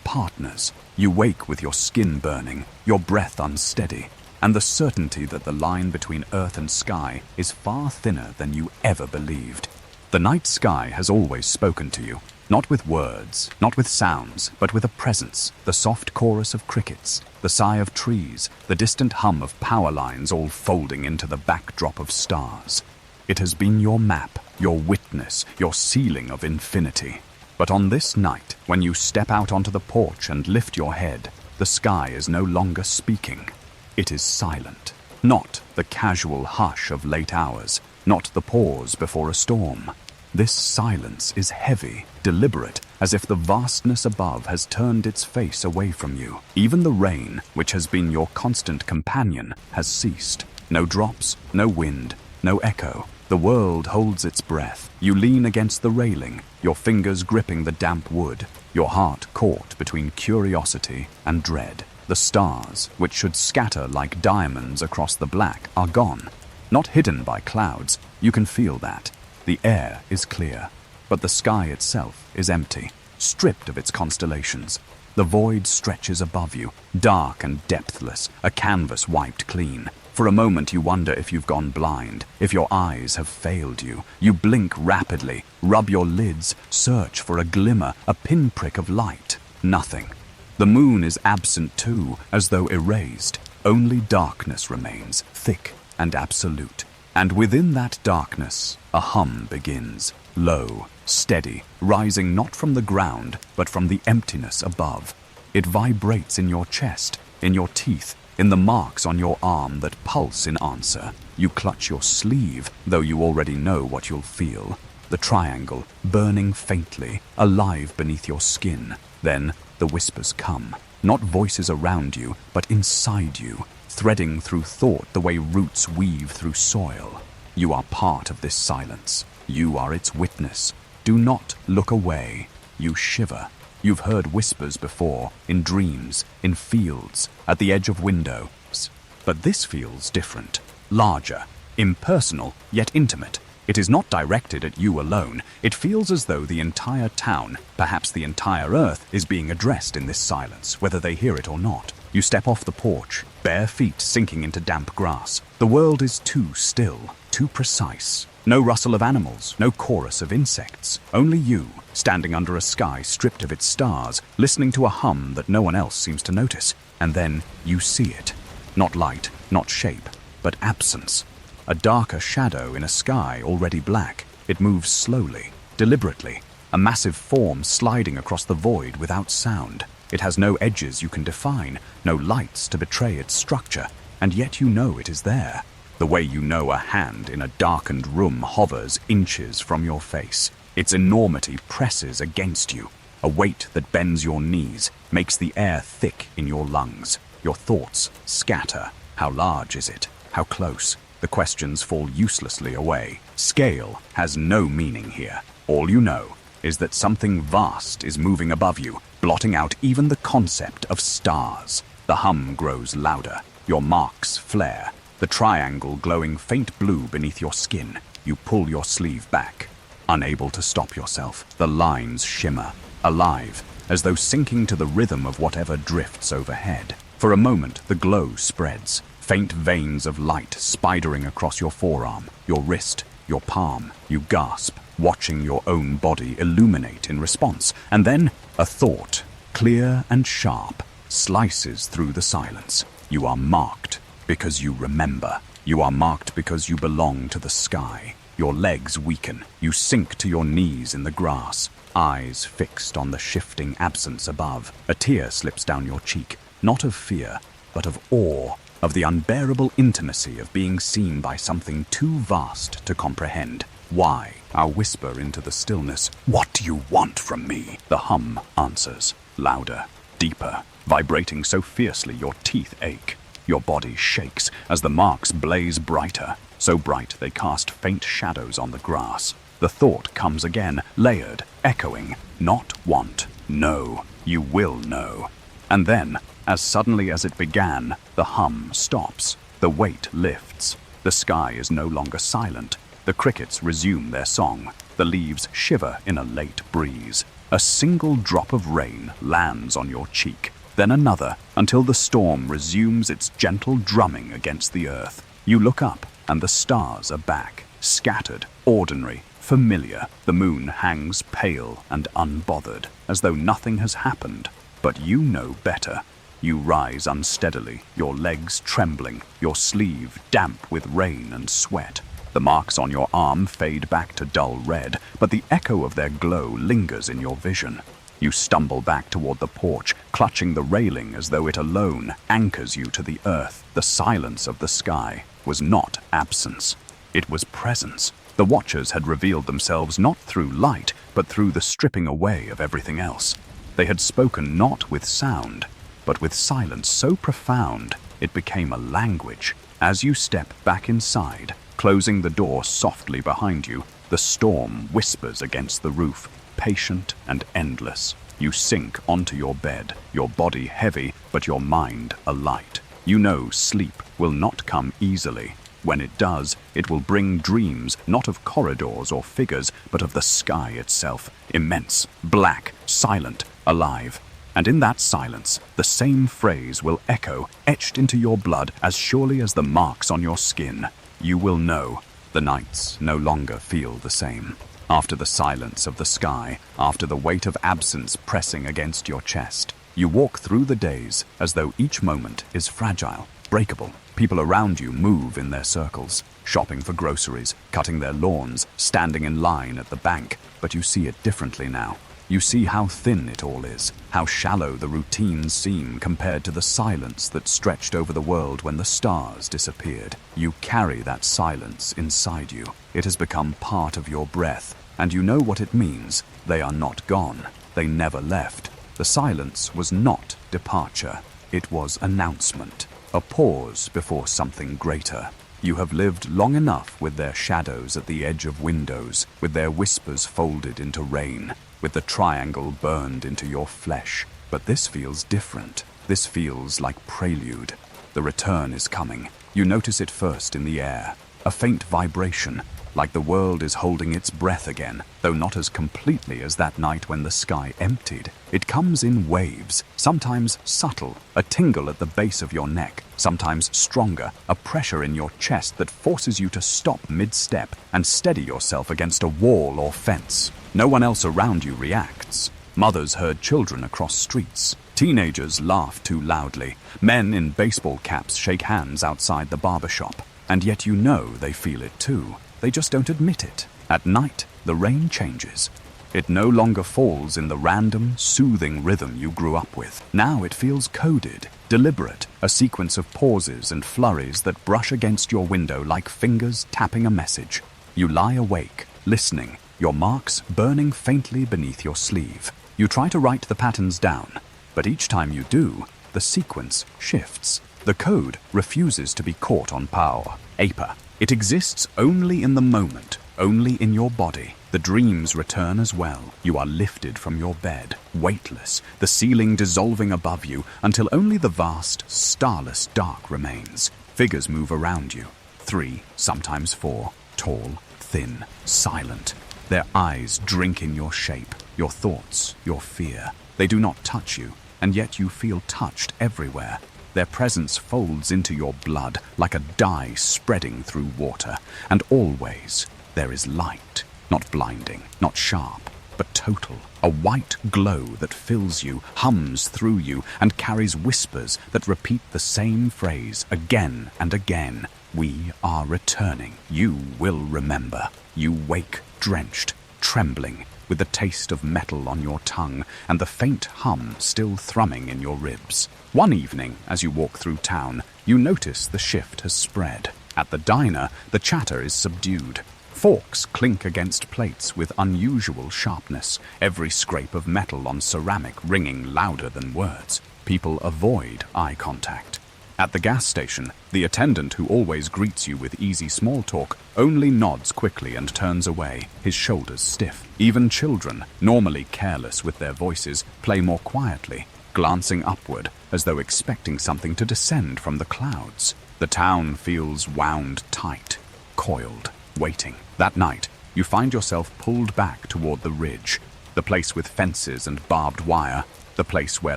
partners. You wake with your skin burning, your breath unsteady, and the certainty that the line between earth and sky is far thinner than you ever believed. The night sky has always spoken to you, not with words, not with sounds, but with a presence, the soft chorus of crickets, the sigh of trees, the distant hum of power lines all folding into the backdrop of stars. It has been your map, your witness, your ceiling of infinity. But on this night, when you step out onto the porch and lift your head, the sky is no longer speaking. It is silent. Not the casual hush of late hours, not the pause before a storm. This silence is heavy, deliberate, as if the vastness above has turned its face away from you. Even the rain, which has been your constant companion, has ceased. No drops, no wind, no echo. The world holds its breath. You lean against the railing, your fingers gripping the damp wood, your heart caught between curiosity and dread. The stars, which should scatter like diamonds across the black, are gone. Not hidden by clouds, you can feel that. The air is clear, but the sky itself is empty, stripped of its constellations. The void stretches above you, dark and depthless, a canvas wiped clean. For a moment you wonder if you've gone blind, if your eyes have failed you. You blink rapidly, rub your lids, search for a glimmer, a pinprick of light. Nothing. The moon is absent too, as though erased. Only darkness remains, thick and absolute. And within that darkness, a hum begins, low, steady, rising not from the ground, but from the emptiness above. It vibrates in your chest, in your teeth, in the marks on your arm that pulse in answer. You clutch your sleeve, though you already know what you'll feel. The triangle, burning faintly, alive beneath your skin. Then the whispers come, not voices around you, but inside you, threading through thought the way roots weave through soil. You are part of this silence. You are its witness. Do not look away. You shiver. You've heard whispers before, in dreams, in fields, at the edge of windows. But this feels different, larger, impersonal, yet intimate. It is not directed at you alone. It feels as though the entire town, perhaps the entire earth, is being addressed in this silence, whether they hear it or not. You step off the porch, bare feet sinking into damp grass. The world is too still, too precise. No rustle of animals, no chorus of insects. Only you, standing under a sky stripped of its stars, listening to a hum that no one else seems to notice. And then you see it. Not light, not shape, but absence. A darker shadow in a sky already black. It moves slowly, deliberately, a massive form sliding across the void without sound. It has no edges you can define, no lights to betray its structure, and yet you know it is there. The way you know a hand in a darkened room hovers inches from your face. Its enormity presses against you, a weight that bends your knees, makes the air thick in your lungs. Your thoughts scatter. How large is it? How close? The questions fall uselessly away. Scale has no meaning here. All you know is that something vast is moving above you, blotting out even the concept of stars. The hum grows louder. Your marks flare, the triangle glowing faint blue beneath your skin. You pull your sleeve back, unable to stop yourself. The lines shimmer, alive, as though sinking to the rhythm of whatever drifts overhead. For a moment, the glow spreads. Faint veins of light spidering across your forearm, your wrist, your palm. You gasp, watching your own body illuminate in response. And then a thought, clear and sharp, slices through the silence. You are marked because you remember. You are marked because you belong to the sky. Your legs weaken. You sink to your knees in the grass, eyes fixed on the shifting absence above. A tear slips down your cheek, not of fear, but of awe. Of the unbearable intimacy of being seen by something too vast to comprehend. Why? I'll whisper into the stillness. What do you want from me? The hum answers, louder, deeper, vibrating so fiercely your teeth ache. Your body shakes as the marks blaze brighter, so bright they cast faint shadows on the grass. The thought comes again, layered, echoing. Not want, know. You will know. And then, as suddenly as it began, the hum stops. The weight lifts. The sky is no longer silent. The crickets resume their song. The leaves shiver in a late breeze. A single drop of rain lands on your cheek, then another, until the storm resumes its gentle drumming against the earth. You look up, and the stars are back, scattered, ordinary, familiar. The moon hangs pale and unbothered, as though nothing has happened. But you know better. You rise unsteadily, your legs trembling, your sleeve damp with rain and sweat. The marks on your arm fade back to dull red, but the echo of their glow lingers in your vision. You stumble back toward the porch, clutching the railing as though it alone anchors you to the earth. The silence of the sky was not absence. It was presence. The watchers had revealed themselves not through light, but through the stripping away of everything else. They had spoken not with sound, but with silence so profound it became a language. As you step back inside, closing the door softly behind you, the storm whispers against the roof, patient and endless. You sink onto your bed, your body heavy, but your mind alight. You know sleep will not come easily. When it does, it will bring dreams not of corridors or figures, but of the sky itself, immense, black, silent, alive. And in that silence, the same phrase will echo, etched into your blood as surely as the marks on your skin. You will know. The nights no longer feel the same. After the silence of the sky, after the weight of absence pressing against your chest, you walk through the days as though each moment is fragile, breakable. People around you move in their circles, shopping for groceries, cutting their lawns, standing in line at the bank, but you see it differently now. You see how thin it all is, how shallow the routines seem compared to the silence that stretched over the world when the stars disappeared. You carry that silence inside you. It has become part of your breath, and you know what it means. They are not gone. They never left. The silence was not departure. It was announcement, a pause before something greater. You have lived long enough with their shadows at the edge of windows, with their whispers folded into rain, with the triangle burned into your flesh. But this feels different. This feels like prelude. The return is coming. You notice it first in the air. A faint vibration, like the world is holding its breath again, though not as completely as that night when the sky emptied. It comes in waves, sometimes subtle, a tingle at the base of your neck, sometimes stronger, a pressure in your chest that forces you to stop mid-step and steady yourself against a wall or fence. No one else around you reacts. Mothers herd children across streets. Teenagers laugh too loudly. Men in baseball caps shake hands outside the barber shop. And yet you know they feel it too. They just don't admit it. At night, the rain changes. It no longer falls in the random, soothing rhythm you grew up with. Now it feels coded, deliberate, a sequence of pauses and flurries that brush against your window like fingers tapping a message. You lie awake, listening, your marks burning faintly beneath your sleeve. You try to write the patterns down, but each time you do, the sequence shifts. The code refuses to be caught on power. APA. It exists only in the moment, only in your body. The dreams return as well. You are lifted from your bed, weightless, the ceiling dissolving above you until only the vast, starless dark remains. Figures move around you. 3, sometimes 4, tall, thin, silent. Their eyes drink in your shape, your thoughts, your fear. They do not touch you, and yet you feel touched everywhere. Their presence folds into your blood like a dye spreading through water, and always there is light, not blinding, not sharp, but total. A white glow that fills you, hums through you, and carries whispers that repeat the same phrase again and again. We are returning. You will remember. You wake drenched, trembling, with the taste of metal on your tongue and the faint hum still thrumming in your ribs. One evening, as you walk through town, you notice the shift has spread. At the diner, the chatter is subdued. Forks clink against plates with unusual sharpness, every scrape of metal on ceramic ringing louder than words. People avoid eye contact. At the gas station, the attendant who always greets you with easy small talk only nods quickly and turns away, his shoulders stiff. Even children, normally careless with their voices, play more quietly, glancing upward as though expecting something to descend from the clouds. The town feels wound tight, coiled, waiting. That night, you find yourself pulled back toward the ridge, the place with fences and barbed wire, the place where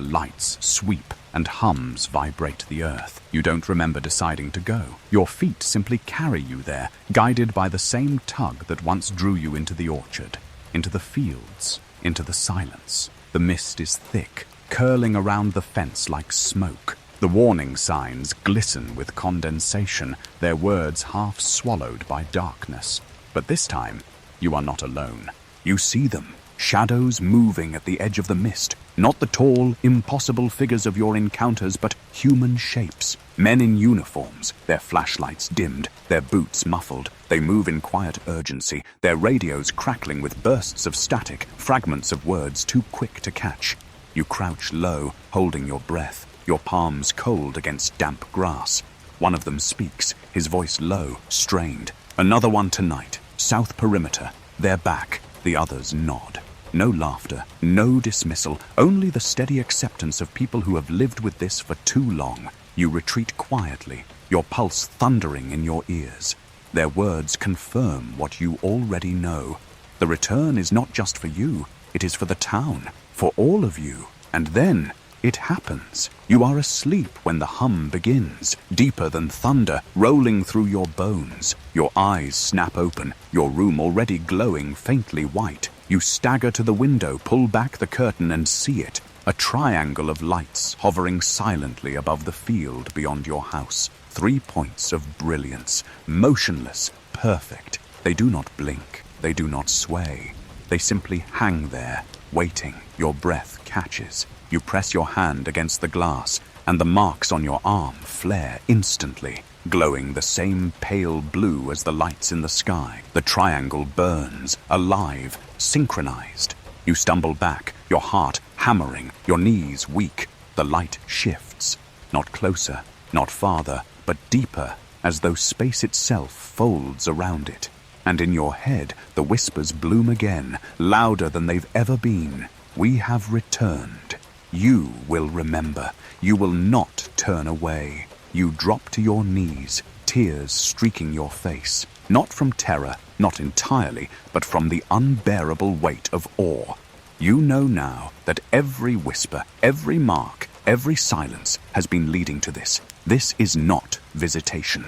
lights sweep and hums vibrate the earth. You don't remember deciding to go. Your feet simply carry you there, guided by the same tug that once drew you into the orchard, into the fields, into the silence. The mist is thick, curling around the fence like smoke. The warning signs glisten with condensation, their words half swallowed by darkness. But this time, you are not alone. You see them, shadows moving at the edge of the mist. Not the tall, impossible figures of your encounters, but human shapes. Men in uniforms, their flashlights dimmed, their boots muffled. They move in quiet urgency, their radios crackling with bursts of static, fragments of words too quick to catch. You crouch low, holding your breath, your palms cold against damp grass. One of them speaks, his voice low, strained. Another one tonight, south perimeter. They're back, the others nod. No laughter, no dismissal, only the steady acceptance of people who have lived with this for too long. You retreat quietly, your pulse thundering in your ears. Their words confirm what you already know. The return is not just for you, it is for the town, for all of you. And then it happens. You are asleep when the hum begins, deeper than thunder, rolling through your bones. Your eyes snap open, your room already glowing faintly white. You stagger to the window, pull back the curtain and see it. A triangle of lights hovering silently above the field beyond your house. 3 points of brilliance, motionless, perfect. They do not blink, they do not sway. They simply hang there, waiting. Your breath catches. You press your hand against the glass, and the marks on your arm flare instantly, glowing the same pale blue as the lights in the sky. The triangle burns, alive, synchronized. You stumble back, your heart hammering, your knees weak. The light shifts, not closer, not farther, but deeper, as though space itself folds around it. And in your head, the whispers bloom again, louder than they've ever been. We have returned. You will remember. You will not turn away. You drop to your knees, tears streaking your face. Not from terror, not entirely, but from the unbearable weight of awe. You know now that every whisper, every mark, every silence has been leading to this. This is not visitation.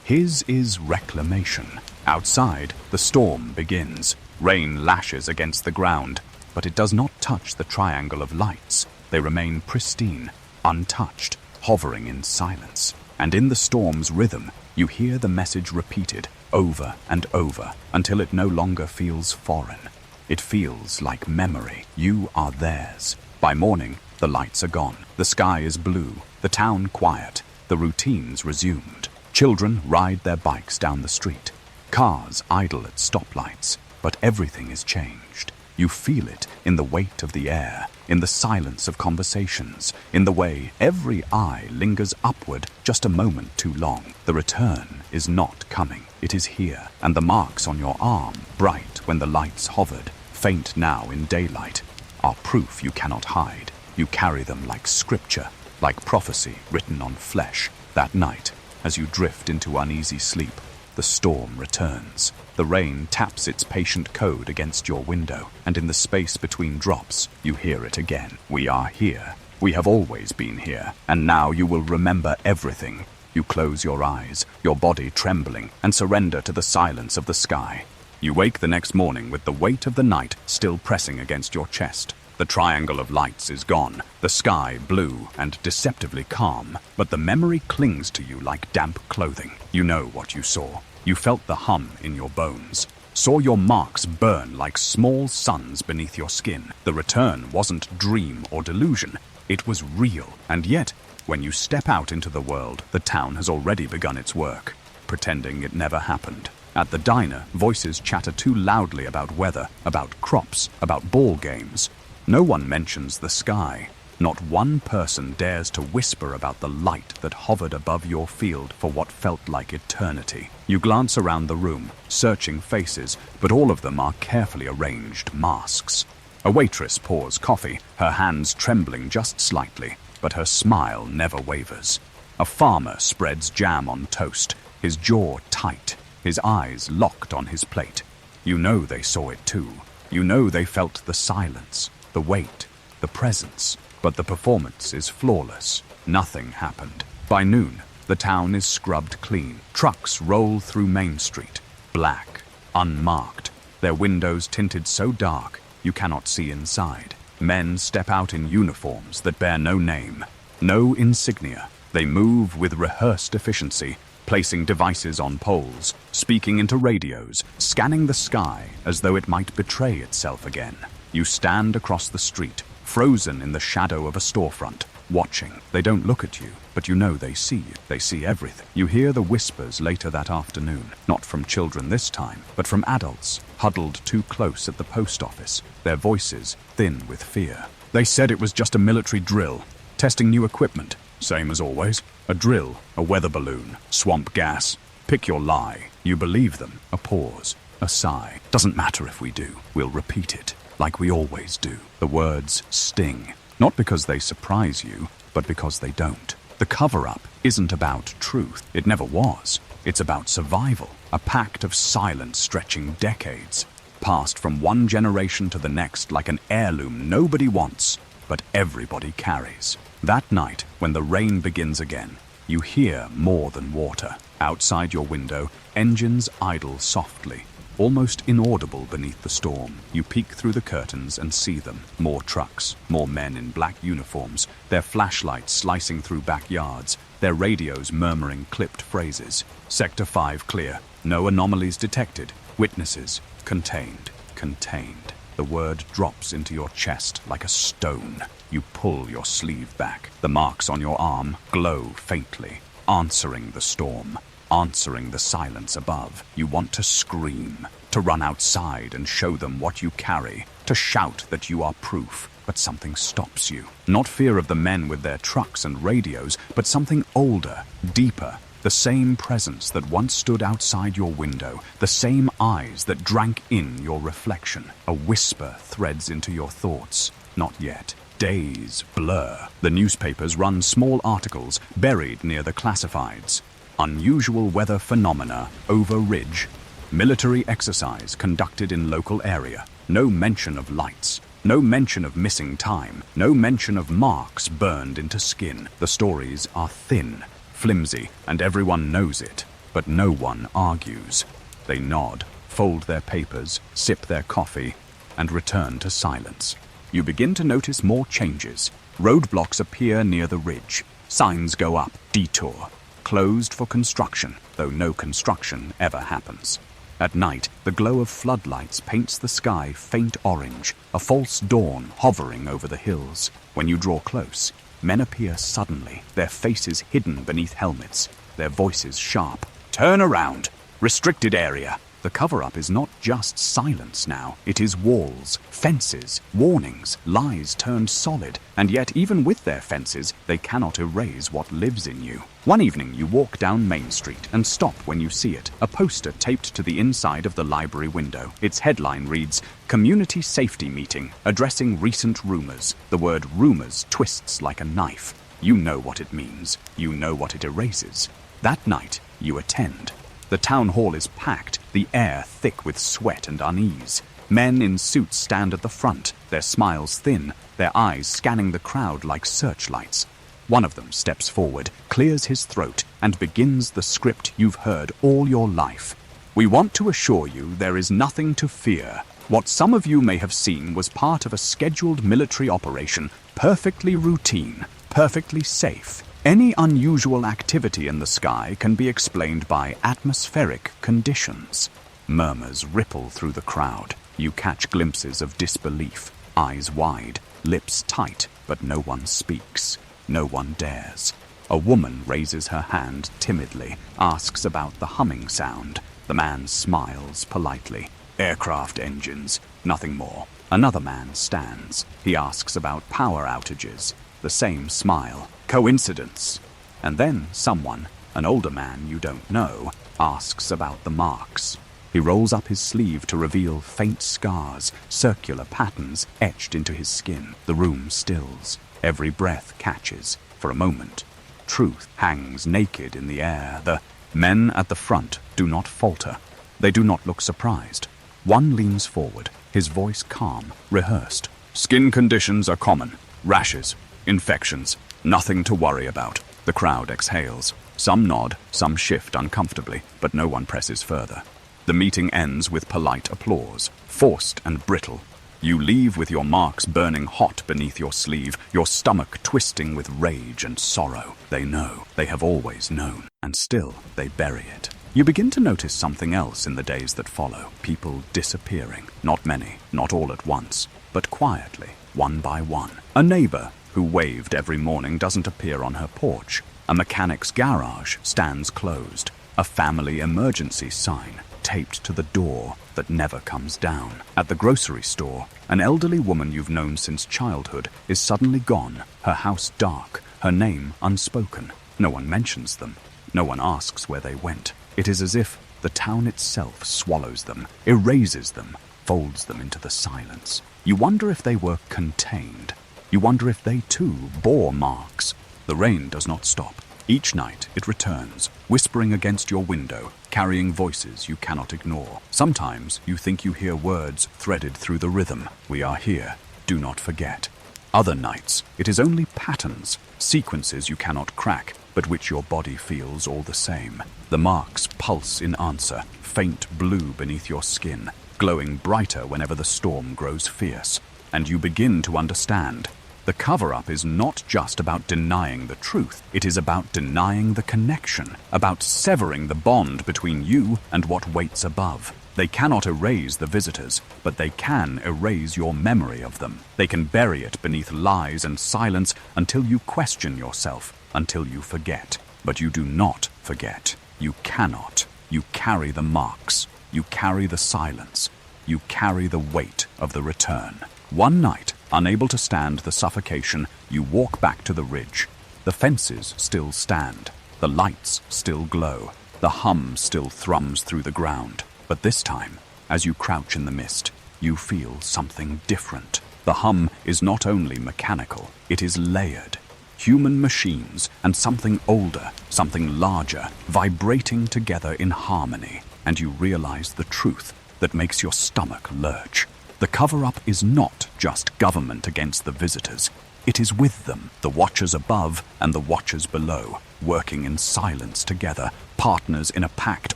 His is reclamation. Outside, the storm begins. Rain lashes against the ground, but it does not touch the triangle of lights. They remain pristine, untouched, hovering in silence. And in the storm's rhythm, you hear the message repeated over and over until it no longer feels foreign. It feels like memory. You are theirs. By morning, the lights are gone. The sky is blue. The town quiet. The routines resumed. Children ride their bikes down the street. Cars idle at stoplights. But everything is changed. You feel it in the weight of the air, in the silence of conversations, in the way every eye lingers upward just a moment too long. The return is not coming. It is here, and the marks on your arm, bright when the lights hovered, faint now in daylight, are proof you cannot hide. You carry them like scripture, like prophecy written on flesh. That night, as you drift into uneasy sleep, the storm returns. The rain taps its patient code against your window, and in the space between drops, you hear it again. We are here. We have always been here, and now you will remember everything. You close your eyes, your body trembling, and surrender to the silence of the sky. You wake the next morning with the weight of the night still pressing against your chest. The triangle of lights is gone, the sky blue and deceptively calm, but the memory clings to you like damp clothing. You know what you saw. You felt the hum in your bones, saw your marks burn like small suns beneath your skin. The return wasn't dream or delusion, it was real. And yet, when you step out into the world, the town has already begun its work, pretending it never happened. At the diner, voices chatter too loudly about weather, about crops, about ball games. No one mentions the sky. Not one person dares to whisper about the light that hovered above your field for what felt like eternity. You glance around the room, searching faces, but all of them are carefully arranged masks. A waitress pours coffee, her hands trembling just slightly, but her smile never wavers. A farmer spreads jam on toast, his jaw tight, his eyes locked on his plate. You know they saw it too. You know they felt the silence, the weight, the presence. But the performance is flawless. Nothing happened. By noon, the town is scrubbed clean. Trucks roll through Main Street, black, unmarked, their windows tinted so dark you cannot see inside. Men step out in uniforms that bear no name, no insignia. They move with rehearsed efficiency, placing devices on poles, speaking into radios, scanning the sky as though it might betray itself again. You stand across the street, frozen in the shadow of a storefront, watching. They don't look at you, but you know they see you. They see everything. You hear the whispers later that afternoon, not from children this time, but from adults, huddled too close at the post office, their voices thin with fear. They said it was just a military drill, testing new equipment. Same as always. A drill, a weather balloon, swamp gas. Pick your lie. You believe them. A pause, a sigh. Doesn't matter if we do. We'll repeat it. Like we always do. The words sting, not because they surprise you, but because they don't. The cover-up isn't about truth. It never was. It's about survival, a pact of silence stretching decades, passed from one generation to the next like an heirloom nobody wants, but everybody carries. That night, when the rain begins again, you hear more than water. Outside your window, engines idle softly, almost inaudible beneath the storm. You peek through the curtains and see them. More trucks, more men in black uniforms, their flashlights slicing through backyards, their radios murmuring clipped phrases. Sector 5 clear. No anomalies detected. Witnesses contained. Contained. The word drops into your chest like a stone. You pull your sleeve back. The marks on your arm glow faintly, answering the storm, answering the silence above. You want to scream, to run outside and show them what you carry, to shout that you are proof, but something stops you. Not fear of the men with their trucks and radios, but something older, deeper, the same presence that once stood outside your window, the same eyes that drank in your reflection. A whisper threads into your thoughts. Not yet. Days blur. The newspapers run small articles buried near the classifieds. Unusual weather phenomena over ridge. Military exercise conducted in local area. No mention of lights. No mention of missing time. No mention of marks burned into skin. The stories are thin, flimsy, and everyone knows it, but no one argues. They nod, fold their papers, sip their coffee, and return to silence. You begin to notice more changes. Roadblocks appear near the ridge. Signs go up, detour. Closed for construction, though no construction ever happens. At night, the glow of floodlights paints the sky faint orange, a false dawn hovering over the hills. When you draw close, men appear suddenly, their faces hidden beneath helmets, their voices sharp. Turn around! Restricted area! The cover-up is not just silence now. It is walls, fences, warnings, lies turned solid. And yet, even with their fences, they cannot erase what lives in you. One evening, you walk down Main Street and stop when you see it. A poster taped to the inside of the library window. Its headline reads, "Community Safety Meeting, Addressing Recent Rumors." The word rumors twists like a knife. You know what it means. You know what it erases. That night, you attend. The town hall is packed, the air thick with sweat and unease. Men in suits stand at the front, their smiles thin, their eyes scanning the crowd like searchlights. One of them steps forward, clears his throat, and begins the script you've heard all your life. "We want to assure you there is nothing to fear. What some of you may have seen was part of a scheduled military operation, perfectly routine, perfectly safe. Any unusual activity in the sky can be explained by atmospheric conditions." Murmurs ripple through the crowd. You catch glimpses of disbelief, eyes wide, lips tight, but no one speaks. No one dares. A woman raises her hand timidly, asks about the humming sound. The man smiles politely. "Aircraft engines, nothing more." Another man stands. He asks about power outages. The same smile. "Coincidence?" And then someone, an older man you don't know, asks about the marks. He rolls up his sleeve to reveal faint scars, circular patterns etched into his skin. The room stills. Every breath catches. For a moment, truth hangs naked in the air. The men at the front do not falter. They do not look surprised. One leans forward, his voice calm, rehearsed. "Skin conditions are common. Rashes, infections. Nothing to worry about." The crowd exhales. Some nod, some shift uncomfortably, but no one presses further. The meeting ends with polite applause, forced and brittle. You leave with your marks burning hot beneath your sleeve, your stomach twisting with rage and sorrow. They know, they have always known, and still they bury it. You begin to notice something else in the days that follow. People disappearing. Not many, not all at once, but quietly, one by one. A neighbor who waved every morning doesn't appear on her porch. A mechanic's garage stands closed. A family emergency sign taped to the door that never comes down. At the grocery store, an elderly woman you've known since childhood is suddenly gone, her house dark, her name unspoken. No one mentions them. No one asks where they went. It is as if the town itself swallows them, erases them, folds them into the silence. You wonder if they were contained. You wonder if they too bore marks. The rain does not stop. Each night it returns, whispering against your window, carrying voices you cannot ignore. Sometimes you think you hear words threaded through the rhythm. "We are here. Do not forget." Other nights, it is only patterns, sequences you cannot crack, but which your body feels all the same. The marks pulse in answer, faint blue beneath your skin, glowing brighter whenever the storm grows fierce. And you begin to understand. The cover-up is not just about denying the truth. It is about denying the connection, about severing the bond between you and what waits above. They cannot erase the visitors, but they can erase your memory of them. They can bury it beneath lies and silence until you question yourself, until you forget. But you do not forget. You cannot. You carry the marks. You carry the silence. You carry the weight of the return. One night, unable to stand the suffocation, you walk back to the ridge. The fences still stand. The lights still glow. The hum still thrums through the ground. But this time, as you crouch in the mist, you feel something different. The hum is not only mechanical, it is layered. human machines and something older, something larger, vibrating together in harmony, and you realize the truth that makes your stomach lurch. The cover-up is not just government against the visitors. It is with them, the watchers above and the watchers below, working in silence together, partners in a pact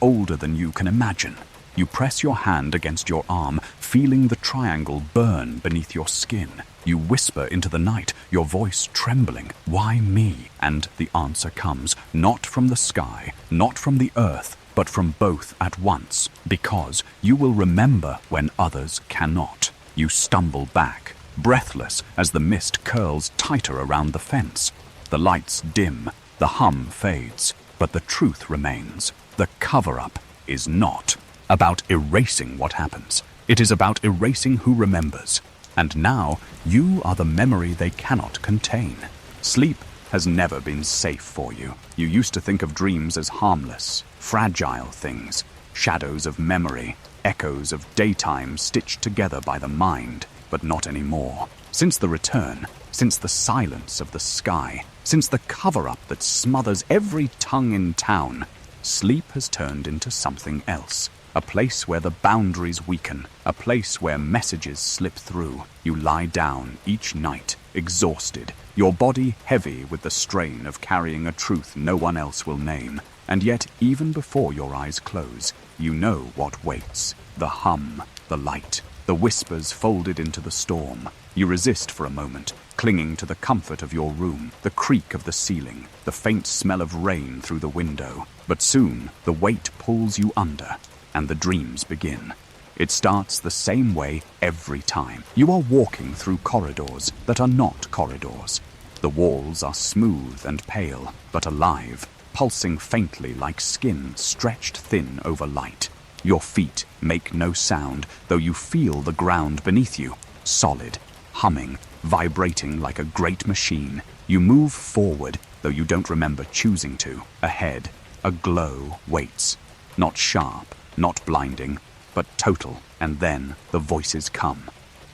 older than you can imagine. You press your hand against your arm, feeling the triangle burn beneath your skin. You whisper into the night, your voice trembling, "Why me?" And the answer comes, not from the sky, not from the earth, but from both at once, because you will remember when others cannot. You stumble back, breathless as the mist curls tighter around the fence. The lights dim, the hum fades, but the truth remains. The cover-up is not about erasing what happens. It is about erasing who remembers. And now, you are the memory they cannot contain. Sleep has never been safe for you. You used to think of dreams as harmless, fragile things, shadows of memory, echoes of daytime stitched together by the mind, but not anymore. Since the return, since the silence of the sky, since the cover-up that smothers every tongue in town, sleep has turned into something else. A place where the boundaries weaken, a place where messages slip through. You lie down each night, exhausted, your body heavy with the strain of carrying a truth no one else will name. And yet, even before your eyes close, you know what waits. The hum, the light, the whispers folded into the storm. You resist for a moment, clinging to the comfort of your room, the creak of the ceiling, the faint smell of rain through the window. But soon, the weight pulls you under, and the dreams begin. It starts the same way every time. You are walking through corridors that are not corridors. The walls are smooth and pale, but alive, pulsing faintly like skin stretched thin over light. Your feet make no sound, though you feel the ground beneath you, solid, humming, vibrating like a great machine. You move forward, though you don't remember choosing to. Ahead, a glow waits, not sharp, not blinding, but total, and then the voices come.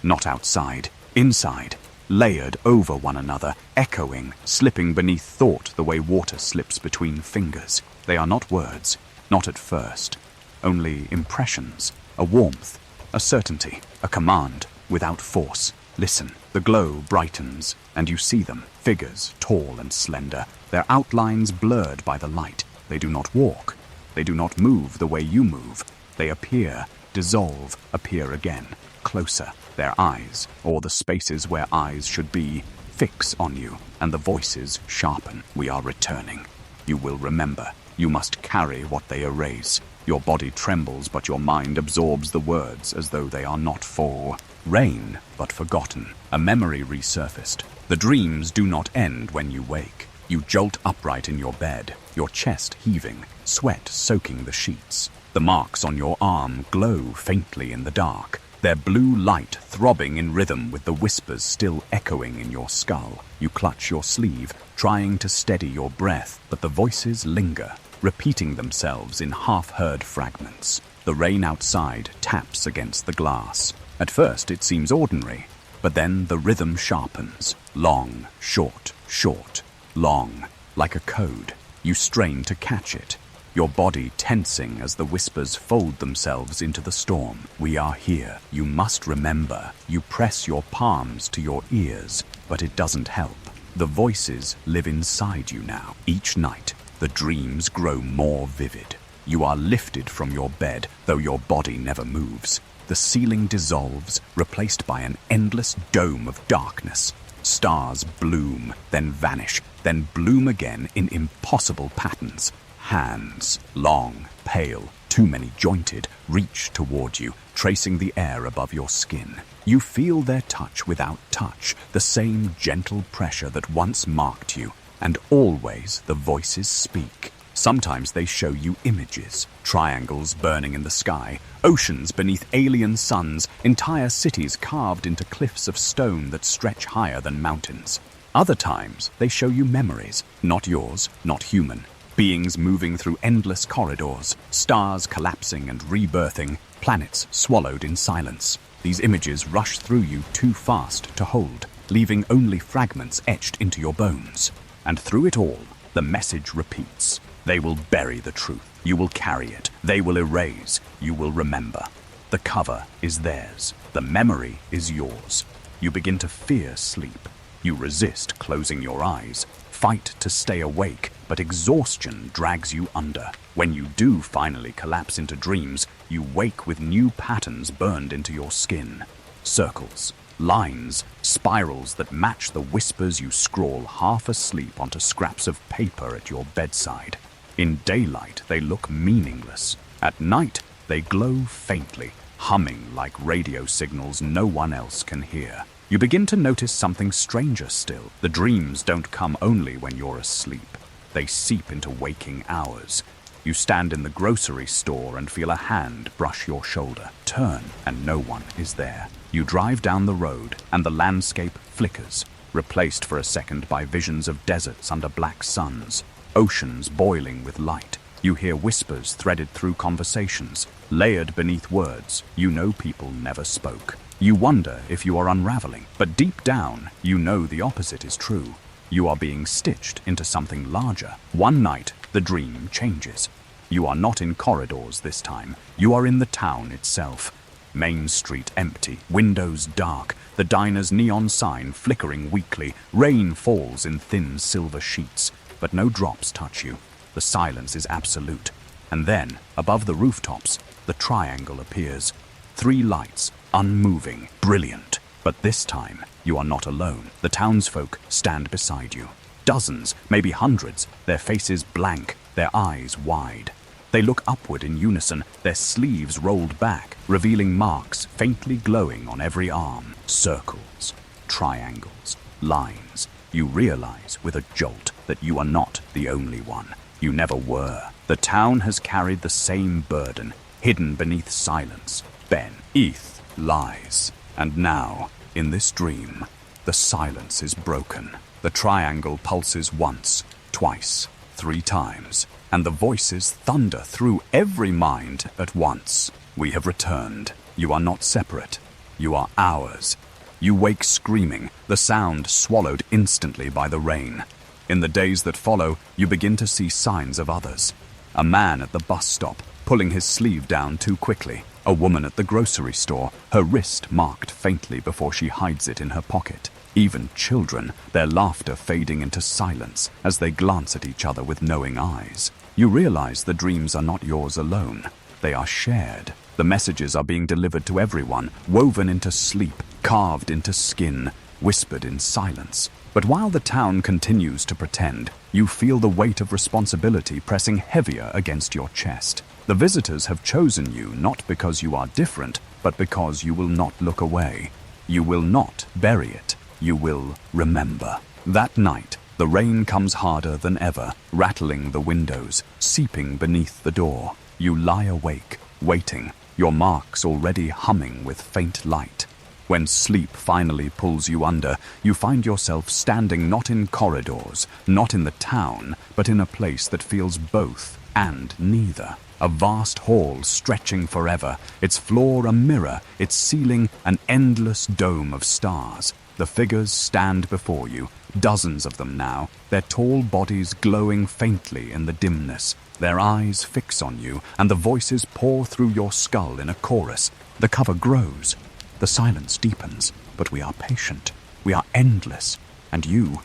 Not outside, inside, layered over one another, echoing, slipping beneath thought the way water slips between fingers. They are not words, not at first, only impressions, a warmth, a certainty, a command, without force. Listen, the glow brightens, and you see them, figures tall and slender, their outlines blurred by the light. They do not walk. They do not move the way you move. They appear, dissolve, appear again, closer. Their eyes, or the spaces where eyes should be, fix on you, and the voices sharpen. We are returning. You will remember. You must carry what they erase. Your body trembles, but your mind absorbs the words as though they are not for rain, but forgotten. A memory resurfaced. The dreams do not end when you wake. You jolt upright in your bed, your chest heaving, sweat soaking the sheets. The marks on your arm glow faintly in the dark, their blue light throbbing in rhythm with the whispers still echoing in your skull. You clutch your sleeve, trying to steady your breath, but the voices linger, repeating themselves in half-heard fragments. The rain outside taps against the glass. At first it seems ordinary, but then the rhythm sharpens. Long, short, short, long, like a code. You strain to catch it, your body tensing as the whispers fold themselves into the storm. We are here. You must remember. You press your palms to your ears, but it doesn't help. The voices live inside you now. Each night, the dreams grow more vivid. You are lifted from your bed, though your body never moves. The ceiling dissolves, replaced by an endless dome of darkness. Stars bloom, then vanish, then bloom again in impossible patterns. Hands, long, pale, too many jointed, reach toward you, tracing the air above your skin. You feel their touch without touch, the same gentle pressure that once marked you, and always the voices speak. Sometimes they show you images, triangles burning in the sky, oceans beneath alien suns, entire cities carved into cliffs of stone that stretch higher than mountains. Other times they show you memories, not yours, not human. Beings moving through endless corridors, stars collapsing and rebirthing, planets swallowed in silence. These images rush through you too fast to hold. leaving only fragments etched into your bones. And through it all, the message repeats. They will bury the truth. You will carry it. They will erase. You will remember. The cover is theirs. The memory is yours. You begin to fear sleep. You resist closing your eyes, fight to stay awake, but exhaustion drags you under. When you do finally collapse into dreams, you wake with new patterns burned into your skin. Circles, lines, spirals that match the whispers you scrawl half asleep onto scraps of paper at your bedside. In daylight, they look meaningless. At night, they glow faintly, humming like radio signals no one else can hear. You begin to notice something stranger still. The dreams don't come only when you're asleep. They seep into waking hours. You stand in the grocery store and feel a hand brush your shoulder. Turn, and no one is there. You drive down the road, and the landscape flickers, replaced for a second by visions of deserts under black suns, oceans boiling with light. You hear whispers threaded through conversations, layered beneath words you know people never spoke. You wonder if you are unraveling, but deep down, you know the opposite is true. You are being stitched into something larger. One night, the dream changes. You are not in corridors this time. You are in the town itself. Main Street empty, windows dark, the diner's neon sign flickering weakly. Rain falls in thin silver sheets, but no drops touch you. The silence is absolute. And then, above the rooftops, the triangle appears. 3 lights, unmoving, brilliant. But this time, you are not alone. The townsfolk stand beside you. Dozens, maybe hundreds, their faces blank, their eyes wide. They look upward in unison, their sleeves rolled back, revealing marks faintly glowing on every arm. Circles, triangles, lines. You realize with a jolt that you are not the only one. You never were. The town has carried the same burden, hidden beneath silence. Ben, Eth, lies. And now, in this dream, the silence is broken. The triangle pulses once, twice, 3 times, and the voices thunder through every mind at once. We have returned. You are not separate. You are ours. You wake screaming, the sound swallowed instantly by the rain. In the days that follow, you begin to see signs of others. A man at the bus stop, pulling his sleeve down too quickly. A woman at the grocery store, her wrist marked faintly before she hides it in her pocket. Even children, their laughter fading into silence as they glance at each other with knowing eyes. You realize the dreams are not yours alone. They are shared. The messages are being delivered to everyone, woven into sleep, carved into skin, whispered in silence. But while the town continues to pretend, you feel the weight of responsibility pressing heavier against your chest. The visitors have chosen you not because you are different, but because you will not look away. You will not bury it. You will remember. That night, the rain comes harder than ever, rattling the windows, seeping beneath the door. You lie awake, waiting, your marks already humming with faint light. When sleep finally pulls you under, you find yourself standing not in corridors, not in the town, but in a place that feels both and neither. A vast hall stretching forever, its floor a mirror, its ceiling an endless dome of stars. The figures stand before you, dozens of them now, their tall bodies glowing faintly in the dimness. Their eyes fix on you, and the voices pour through your skull in a chorus. The cover grows. The silence deepens, but we are patient. We are endless. And you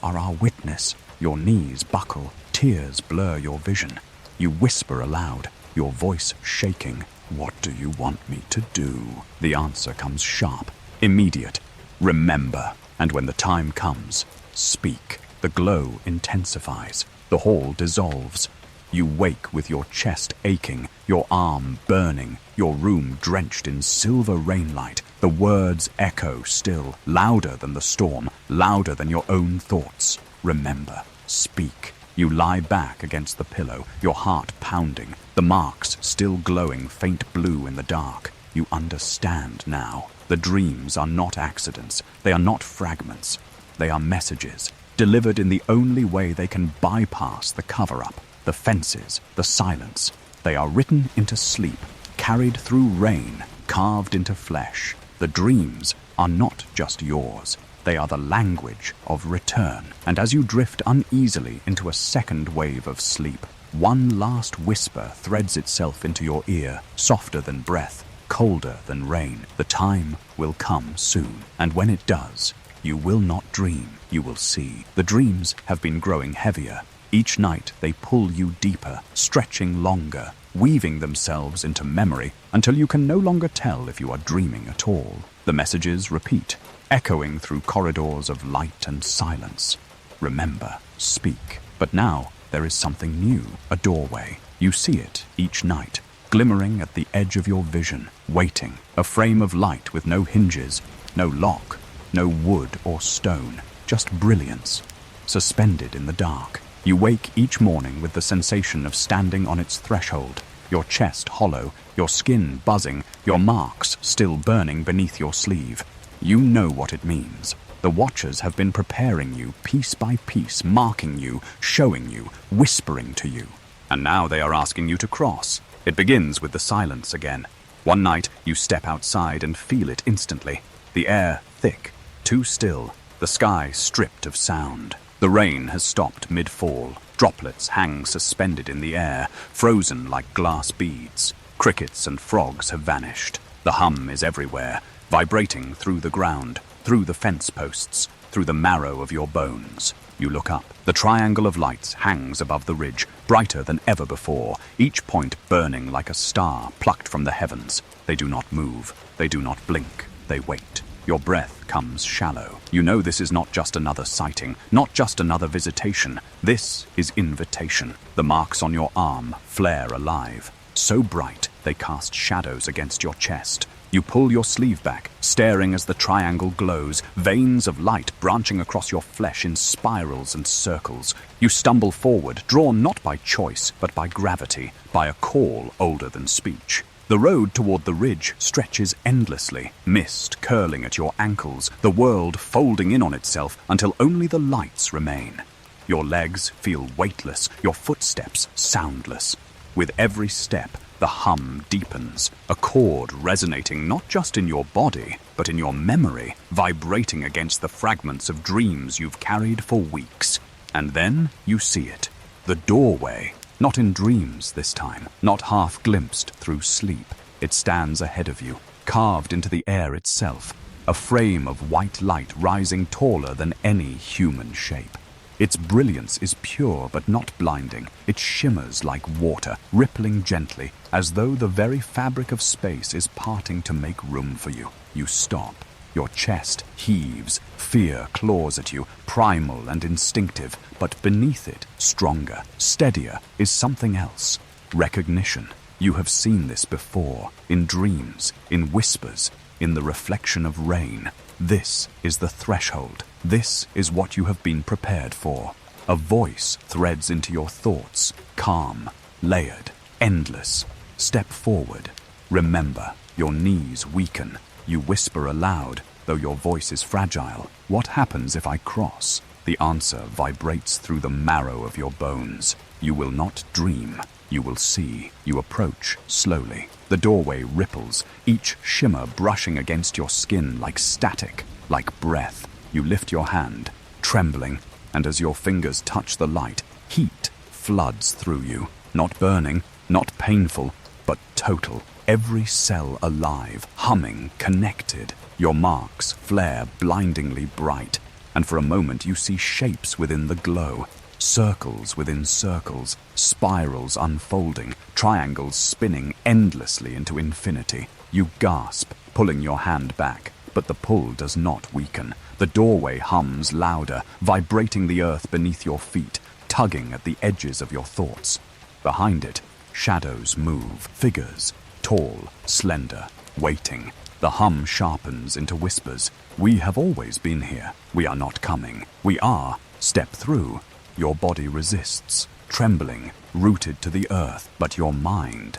are our witness. Your knees buckle, tears blur your vision. You whisper aloud, your voice shaking. What do you want me to do? The answer comes sharp, immediate. Remember. And when the time comes, speak. The glow intensifies. The hall dissolves. You wake with your chest aching, your arm burning, your room drenched in silver rainlight. The words echo still, louder than the storm, louder than your own thoughts. Remember, speak. You lie back against the pillow, your heart pounding, the marks still glowing faint blue in the dark. You understand now. The dreams are not accidents. They are not fragments. They are messages, delivered in the only way they can bypass the cover-up, the fences, the silence. They are written into sleep, carried through rain, carved into flesh. The dreams are not just yours. They are the language of return. And as you drift uneasily into a second wave of sleep, one last whisper threads itself into your ear, softer than breath, colder than rain. The time will come soon, and when it does, you will not dream, you will see. The dreams have been growing heavier. Each night they pull you deeper, stretching longer, weaving themselves into memory until you can no longer tell if you are dreaming at all. The messages repeat, echoing through corridors of light and silence. Remember, speak. But now there is something new, a doorway. You see it each night, glimmering at the edge of your vision, waiting, a frame of light with no hinges, no lock, no wood or stone, just brilliance, suspended in the dark. You wake each morning with the sensation of standing on its threshold, your chest hollow, your skin buzzing, your marks still burning beneath your sleeve. You know what it means. The Watchers have been preparing you piece by piece, marking you, showing you, whispering to you. And now they are asking you to cross. It begins with the silence again. One night, you step outside and feel it instantly. The air thick, too still, the sky stripped of sound. The rain has stopped mid-fall. Droplets hang suspended in the air, frozen like glass beads. Crickets and frogs have vanished. The hum is everywhere, vibrating through the ground, through the fence posts, through the marrow of your bones. You look up. The triangle of lights hangs above the ridge, brighter than ever before, each point burning like a star plucked from the heavens. They do not move. They do not blink. They wait. Your breath comes shallow. You know this is not just another sighting, not just another visitation. This is invitation. The marks on your arm flare alive, so bright they cast shadows against your chest. You pull your sleeve back, staring as the triangle glows, veins of light branching across your flesh in spirals and circles. You stumble forward, drawn not by choice, but by gravity, by a call older than speech. The road toward the ridge stretches endlessly, mist curling at your ankles, the world folding in on itself until only the lights remain. Your legs feel weightless, your footsteps soundless. With every step, the hum deepens, a chord resonating not just in your body, but in your memory, vibrating against the fragments of dreams you've carried for weeks. And then you see it, the doorway. Not in dreams this time, not half glimpsed through sleep. It stands ahead of you, carved into the air itself, a frame of white light rising taller than any human shape. Its brilliance is pure but not blinding. It shimmers like water, rippling gently, as though the very fabric of space is parting to make room for you. You stop. Your chest heaves, fear claws at you, primal and instinctive, but beneath it, stronger, steadier, is something else. Recognition. You have seen this before, in dreams, in whispers, in the reflection of rain. This is the threshold. This is what you have been prepared for. A voice threads into your thoughts, calm, layered, endless. Step forward. Remember, your knees weaken. You whisper aloud, though your voice is fragile. What happens if I cross? The answer vibrates through the marrow of your bones. You will not dream. You will see. You approach slowly. The doorway ripples, each shimmer brushing against your skin like static, like breath. You lift your hand, trembling, and as your fingers touch the light, heat floods through you. Not burning, not painful, but total. Every cell alive, humming, connected. Your marks flare blindingly bright, and for a moment you see shapes within the glow. Circles within circles, spirals unfolding, triangles spinning endlessly into infinity. You gasp, pulling your hand back, but the pull does not weaken. The doorway hums louder, vibrating the earth beneath your feet, tugging at the edges of your thoughts. Behind it, shadows move, figures, tall, slender, waiting. The hum sharpens into whispers. We have always been here. We are not coming. We are. Step through. Your body resists, trembling, rooted to the earth. But your mind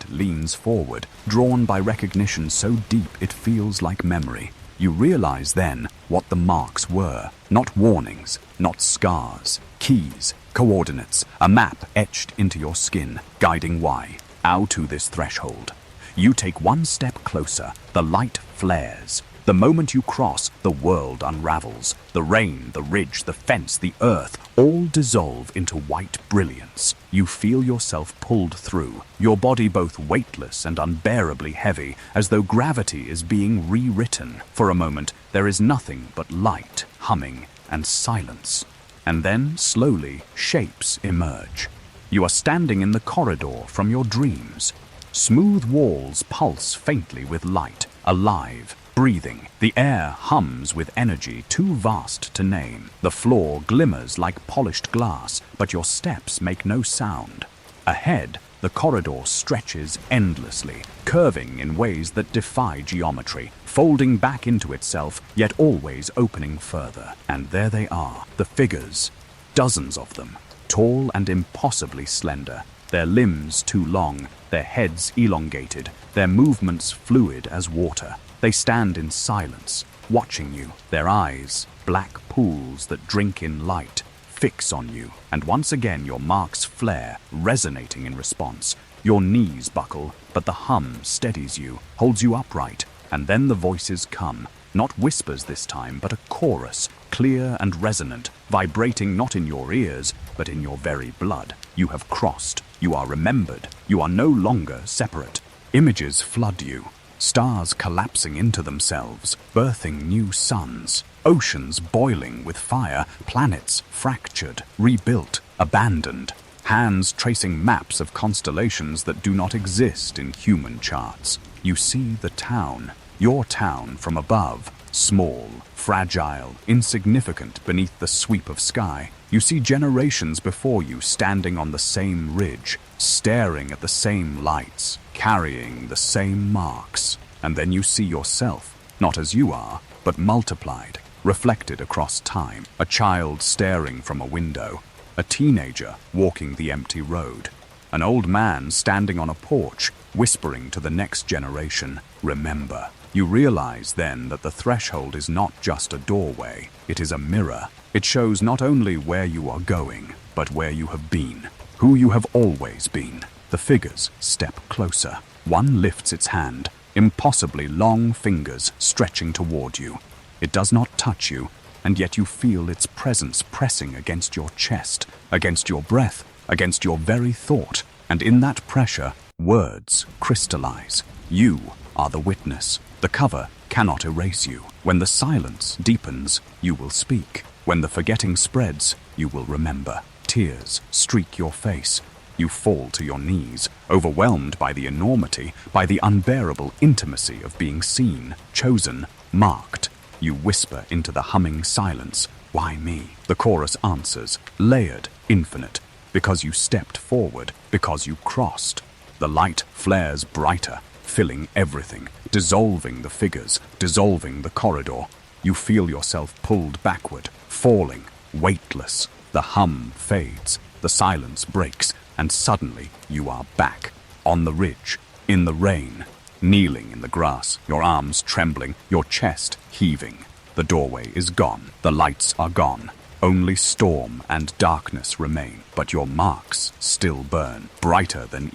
leans forward, drawn by recognition so deep it feels like memory. You realize then what the marks were. Not warnings, not scars. Keys, coordinates, a map etched into your skin, guiding why. Out to this threshold. You take one step closer. The light flares. The moment you cross, the world unravels. The rain, the ridge, the fence, the earth, all dissolve into white brilliance. You feel yourself pulled through, your body both weightless and unbearably heavy, as though gravity is being rewritten. For a moment, there is nothing but light, humming, and silence. And then, slowly, shapes emerge. You are standing in the corridor from your dreams. Smooth walls pulse faintly with light, alive, breathing. The air hums with energy too vast to name. The floor glimmers like polished glass, but your steps make no sound. Ahead, the corridor stretches endlessly, curving in ways that defy geometry, folding back into itself, yet always opening further. And there they are, the figures, dozens of them, tall and impossibly slender, their limbs too long, their heads elongated, their movements fluid as water. They stand in silence, watching you, their eyes, black pools that drink in light, fix on you, and once again your marks flare, resonating in response. Your knees buckle, but the hum steadies you, holds you upright, and then the voices come, not whispers this time, but a chorus, clear and resonant, vibrating not in your ears, but in your very blood. You have crossed, you are remembered, you are no longer separate. Images flood you. Stars collapsing into themselves, birthing new suns, oceans boiling with fire, planets fractured, rebuilt, abandoned, hands tracing maps of constellations that do not exist in human charts. You see the town, your town from above, small, fragile, insignificant beneath the sweep of sky. You see generations before you standing on the same ridge, staring at the same lights, carrying the same marks. And then you see yourself, not as you are, but multiplied, reflected across time. A child staring from a window, a teenager walking the empty road, an old man standing on a porch, whispering to the next generation, "Remember." You realize then that the threshold is not just a doorway, it is a mirror. It shows not only where you are going, but where you have been, who you have always been. The figures step closer. One lifts its hand, impossibly long fingers stretching toward you. It does not touch you, and yet you feel its presence pressing against your chest, against your breath, against your very thought. And in that pressure, words crystallize. You are the witness. The cover cannot erase you. When the silence deepens, you will speak. When the forgetting spreads, you will remember. Tears streak your face. You fall to your knees, overwhelmed by the enormity, by the unbearable intimacy of being seen, chosen, marked. You whisper into the humming silence, "Why me?" The chorus answers, layered, infinite, because you stepped forward, because you crossed. The light flares brighter, filling everything, dissolving the figures, dissolving the corridor. You feel yourself pulled backward, falling, weightless. The hum fades, the silence breaks, and suddenly you are back, on the ridge, in the rain, kneeling in the grass, your arms trembling, your chest heaving. The doorway is gone, the lights are gone. Only storm and darkness remain, but your marks still burn, brighter than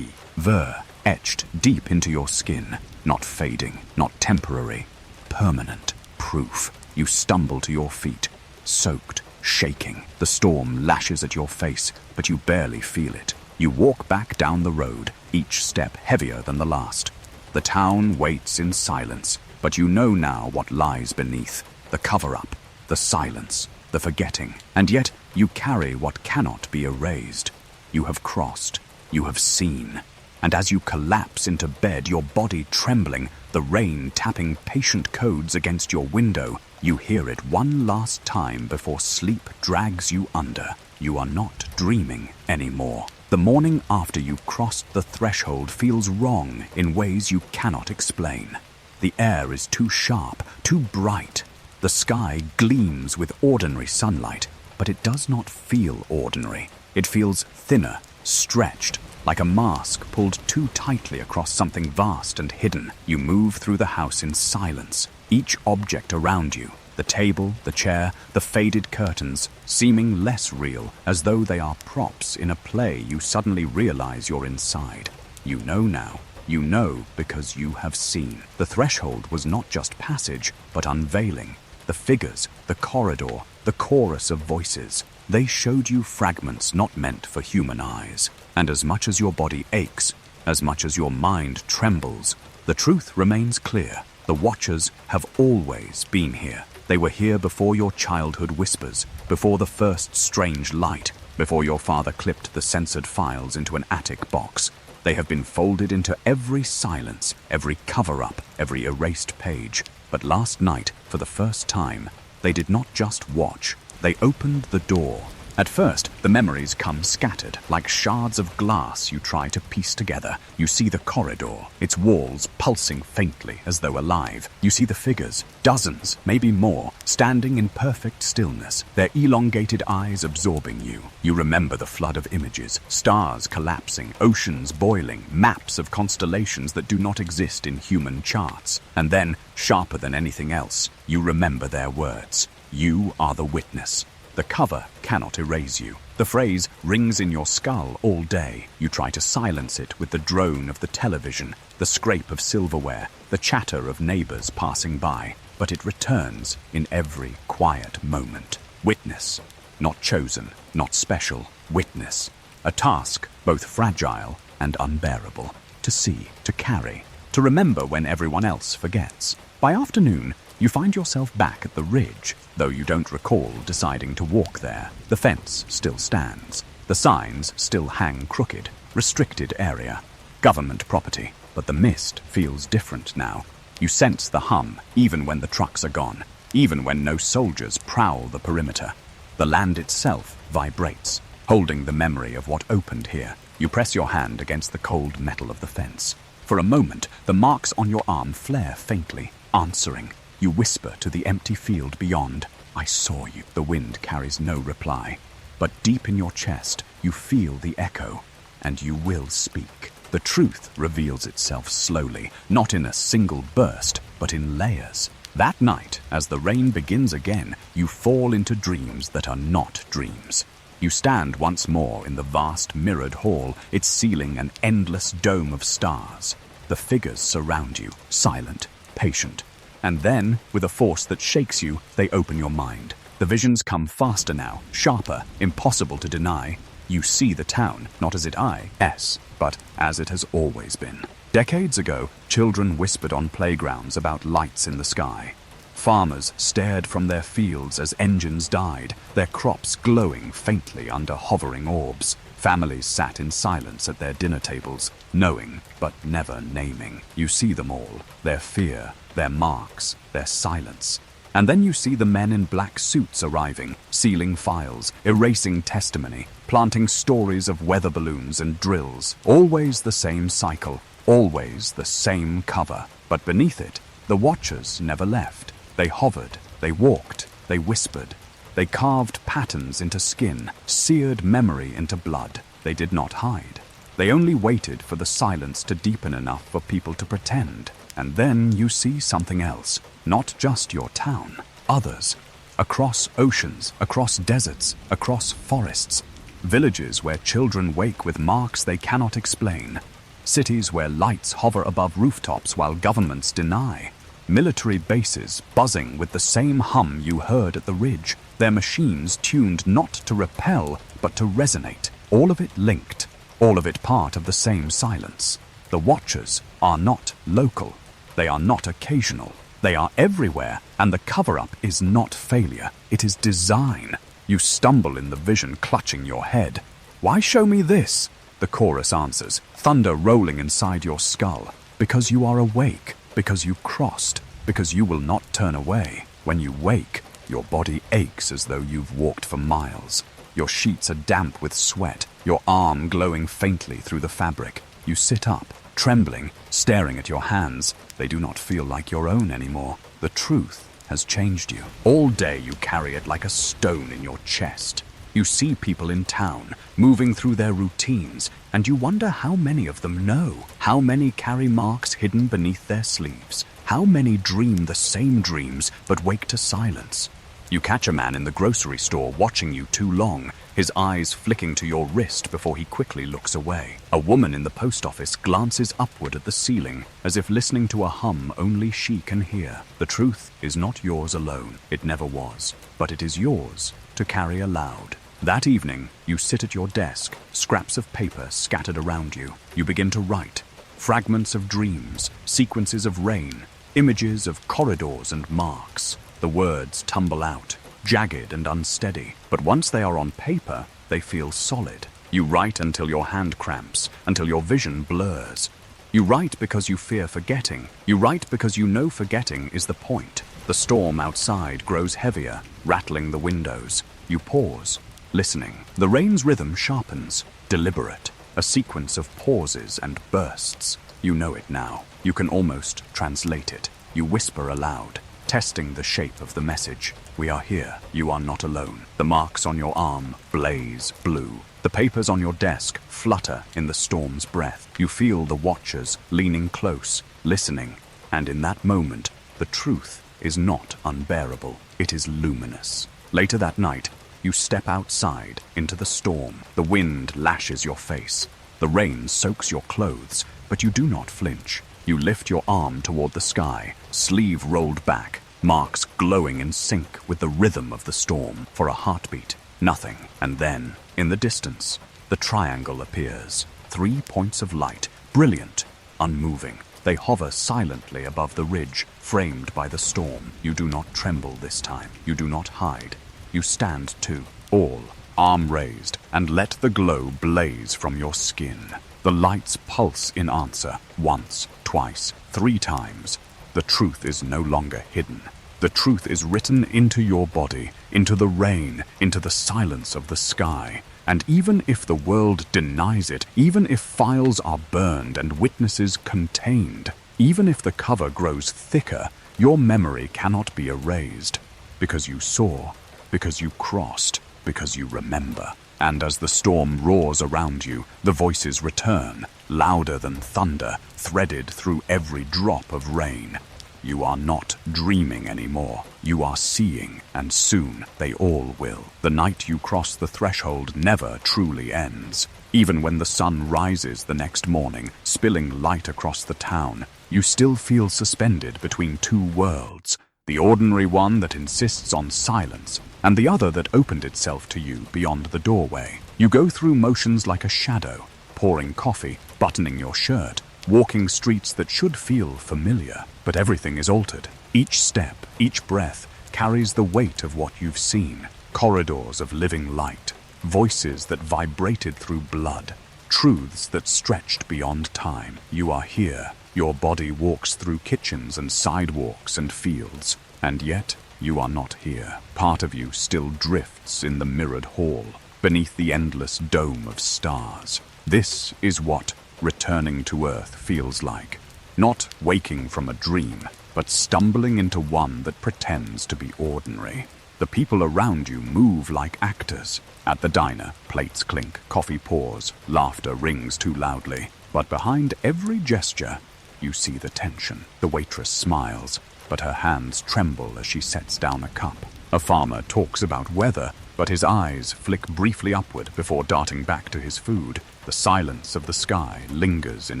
ever, etched deep into your skin, not fading, not temporary, permanent, proof. You stumble to your feet, soaked, shaking. The storm lashes at your face, but you barely feel it. You walk back down the road, each step heavier than the last. The town waits in silence, but you know now what lies beneath. The cover-up, the silence, the forgetting. And yet you carry what cannot be erased. You have crossed, you have seen. And as you collapse into bed, your body trembling, the rain tapping patient codes against your window, you hear it one last time before sleep drags you under. You are not dreaming anymore. The morning after you crossed the threshold feels wrong in ways you cannot explain. The air is too sharp, too bright. The sky gleams with ordinary sunlight, but it does not feel ordinary. It feels thinner, stretched, like a mask pulled too tightly across something vast and hidden. You move through the house in silence, each object around you, the table, the chair, the faded curtains, seeming less real, as though they are props in a play. You suddenly realize you're inside. You know now, You know because you have seen. The threshold was not just passage, but unveiling. The figures, the corridor, the chorus of voices, they showed you fragments not meant for human eyes. And as much as your body aches, as much as your mind trembles, the truth remains clear. The Watchers have always been here. They were here before your childhood whispers, before the first strange light, before your father clipped the censored files into an attic box. They have been folded into every silence, every cover-up, every erased page. But last night, for the first time, they did not just watch. They opened the door. At first, the memories come scattered, like shards of glass you try to piece together. You see the corridor, its walls pulsing faintly as though alive. You see the figures, dozens, maybe more, standing in perfect stillness, their elongated eyes absorbing you. You remember the flood of images, stars collapsing, oceans boiling, maps of constellations that do not exist in human charts. And then, sharper than anything else, you remember their words. You are the witness. The cover cannot erase you. The phrase rings in your skull all day. You try to silence it with the drone of the television, the scrape of silverware, the chatter of neighbors passing by, but it returns in every quiet moment. Witness. Not chosen, not special. Witness. A task both fragile and unbearable. To see, to carry, to remember when everyone else forgets. By afternoon, you find yourself back at the ridge, though you don't recall deciding to walk there. The fence still stands. The signs still hang crooked. Restricted area. Government property. But the mist feels different now. You sense the hum, even when the trucks are gone, even when no soldiers prowl the perimeter. The land itself vibrates, holding the memory of what opened here. You press your hand against the cold metal of the fence. For a moment, the marks on your arm flare faintly, answering. You whisper to the empty field beyond. I saw you. The wind carries no reply. But deep in your chest, you feel the echo, and you will speak. The truth reveals itself slowly, not in a single burst, but in layers. That night, as the rain begins again, you fall into dreams that are not dreams. You stand once more in the vast mirrored hall, its ceiling an endless dome of stars. The figures surround you, silent, patient. And then, with a force that shakes you, they open your mind. The visions come faster now, sharper, impossible to deny. You see the town, not as it is, but as it has always been. Decades ago, children whispered on playgrounds about lights in the sky. Farmers stared from their fields as engines died, their crops glowing faintly under hovering orbs. Families sat in silence at their dinner tables, knowing but never naming. You see them all, their fear, their marks, their silence. And then you see the men in black suits arriving, sealing files, erasing testimony, planting stories of weather balloons and drills. Always the same cycle, always the same cover. But beneath it, the Watchers never left. They hovered, they walked, they whispered. They carved patterns into skin, seared memory into blood. They did not hide. They only waited for the silence to deepen enough for people to pretend. And then you see something else. Not just your town. Others. Across oceans, across deserts, across forests. Villages where children wake with marks they cannot explain. Cities where lights hover above rooftops while governments deny. Military bases buzzing with the same hum you heard at the ridge. Their machines tuned not to repel, but to resonate. All of it linked. All of it part of the same silence. The Watchers are not local. They are not occasional. They are everywhere, and the cover-up is not failure. It is design. You stumble in the vision, clutching your head. Why show me this? The chorus answers, thunder rolling inside your skull. Because you are awake. Because you crossed. Because you will not turn away. When you wake, your body aches as though you've walked for miles. Your sheets are damp with sweat, your arm glowing faintly through the fabric. You sit up, trembling, staring at your hands. They do not feel like your own anymore. The truth has changed you. All day you carry it like a stone in your chest. You see people in town, moving through their routines, and you wonder how many of them know. How many carry marks hidden beneath their sleeves. How many dream the same dreams but wake to silence. You catch a man in the grocery store watching you too long, his eyes flicking to your wrist before he quickly looks away. A woman in the post office glances upward at the ceiling, as if listening to a hum only she can hear. The truth is not yours alone. It never was. But it is yours to carry aloud. That evening, you sit at your desk, scraps of paper scattered around you. You begin to write. Fragments of dreams, sequences of rain, images of corridors and marks. The words tumble out, jagged and unsteady, but once they are on paper, they feel solid. You write until your hand cramps, until your vision blurs. You write because you fear forgetting. You write because you know forgetting is the point. The storm outside grows heavier, rattling the windows. You pause, listening. The rain's rhythm sharpens, deliberate, a sequence of pauses and bursts. You know it now. You can almost translate it. You whisper aloud, testing the shape of the message. We are here. You are not alone. The marks on your arm blaze blue. The papers on your desk flutter in the storm's breath. You feel the watchers leaning close, listening, and in that moment, the truth is not unbearable. It is luminous. Later that night, you step outside into the storm. The wind lashes your face. The rain soaks your clothes, but you do not flinch. You lift your arm toward the sky, sleeve rolled back, marks glowing in sync with the rhythm of the storm. For a heartbeat, nothing. And then, in the distance, the triangle appears. 3 points of light, brilliant, unmoving. They hover silently above the ridge, framed by the storm. You do not tremble this time. You do not hide. You stand too, all, arm raised, and let the glow blaze from your skin. The lights pulse in answer, once, twice, 3 times. The truth is no longer hidden. The truth is written into your body, into the rain, into the silence of the sky. And even if the world denies it, even if files are burned and witnesses contained, even if the cover grows thicker, your memory cannot be erased. Because you saw, because you crossed, because you remember. And as the storm roars around you, the voices return, louder than thunder, threaded through every drop of rain. You are not dreaming anymore. You are seeing, and soon they all will. The night you cross the threshold never truly ends. Even when the sun rises the next morning, spilling light across the town, you still feel suspended between 2 worlds. The ordinary one that insists on silence, and the other that opened itself to you beyond the doorway. You go through motions like a shadow, pouring coffee, buttoning your shirt, walking streets that should feel familiar, but everything is altered. Each step, each breath, carries the weight of what you've seen. Corridors of living light, voices that vibrated through blood, truths that stretched beyond time. You are here. Your body walks through kitchens and sidewalks and fields, and yet you are not here. Part of you still drifts in the mirrored hall, beneath the endless dome of stars. This is what returning to Earth feels like. Not waking from a dream, but stumbling into one that pretends to be ordinary. The people around you move like actors. At the diner, plates clink, coffee pours, laughter rings too loudly. But behind every gesture, you see the tension. The waitress smiles, but her hands tremble as she sets down a cup. A farmer talks about weather, but his eyes flick briefly upward before darting back to his food. The silence of the sky lingers in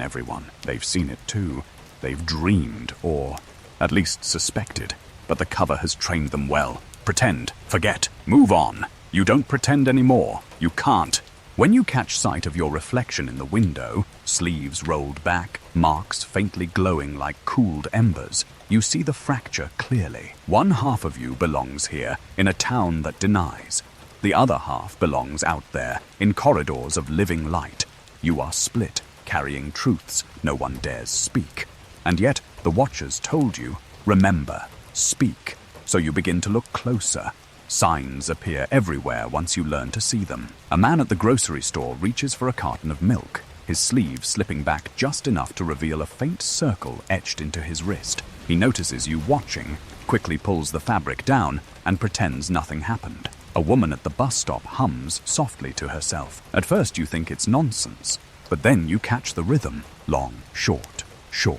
everyone. They've seen it too. They've dreamed, or at least suspected, but the cover has trained them well. Pretend, forget, move on. You don't pretend anymore. You can't. When you catch sight of your reflection in the window, sleeves rolled back, marks faintly glowing like cooled embers, you see the fracture clearly. One half of you belongs here, in a town that denies. The other half belongs out there, in corridors of living light. You are split, carrying truths no one dares speak. And yet, the watchers told you, remember, speak. So you begin to look closer. Signs appear everywhere once you learn to see them. A man at the grocery store reaches for a carton of milk, his sleeve slipping back just enough to reveal a faint circle etched into his wrist. He notices you watching, quickly pulls the fabric down, and pretends nothing happened. A woman at the bus stop hums softly to herself. At first you think it's nonsense, but then you catch the rhythm. Long, short, short.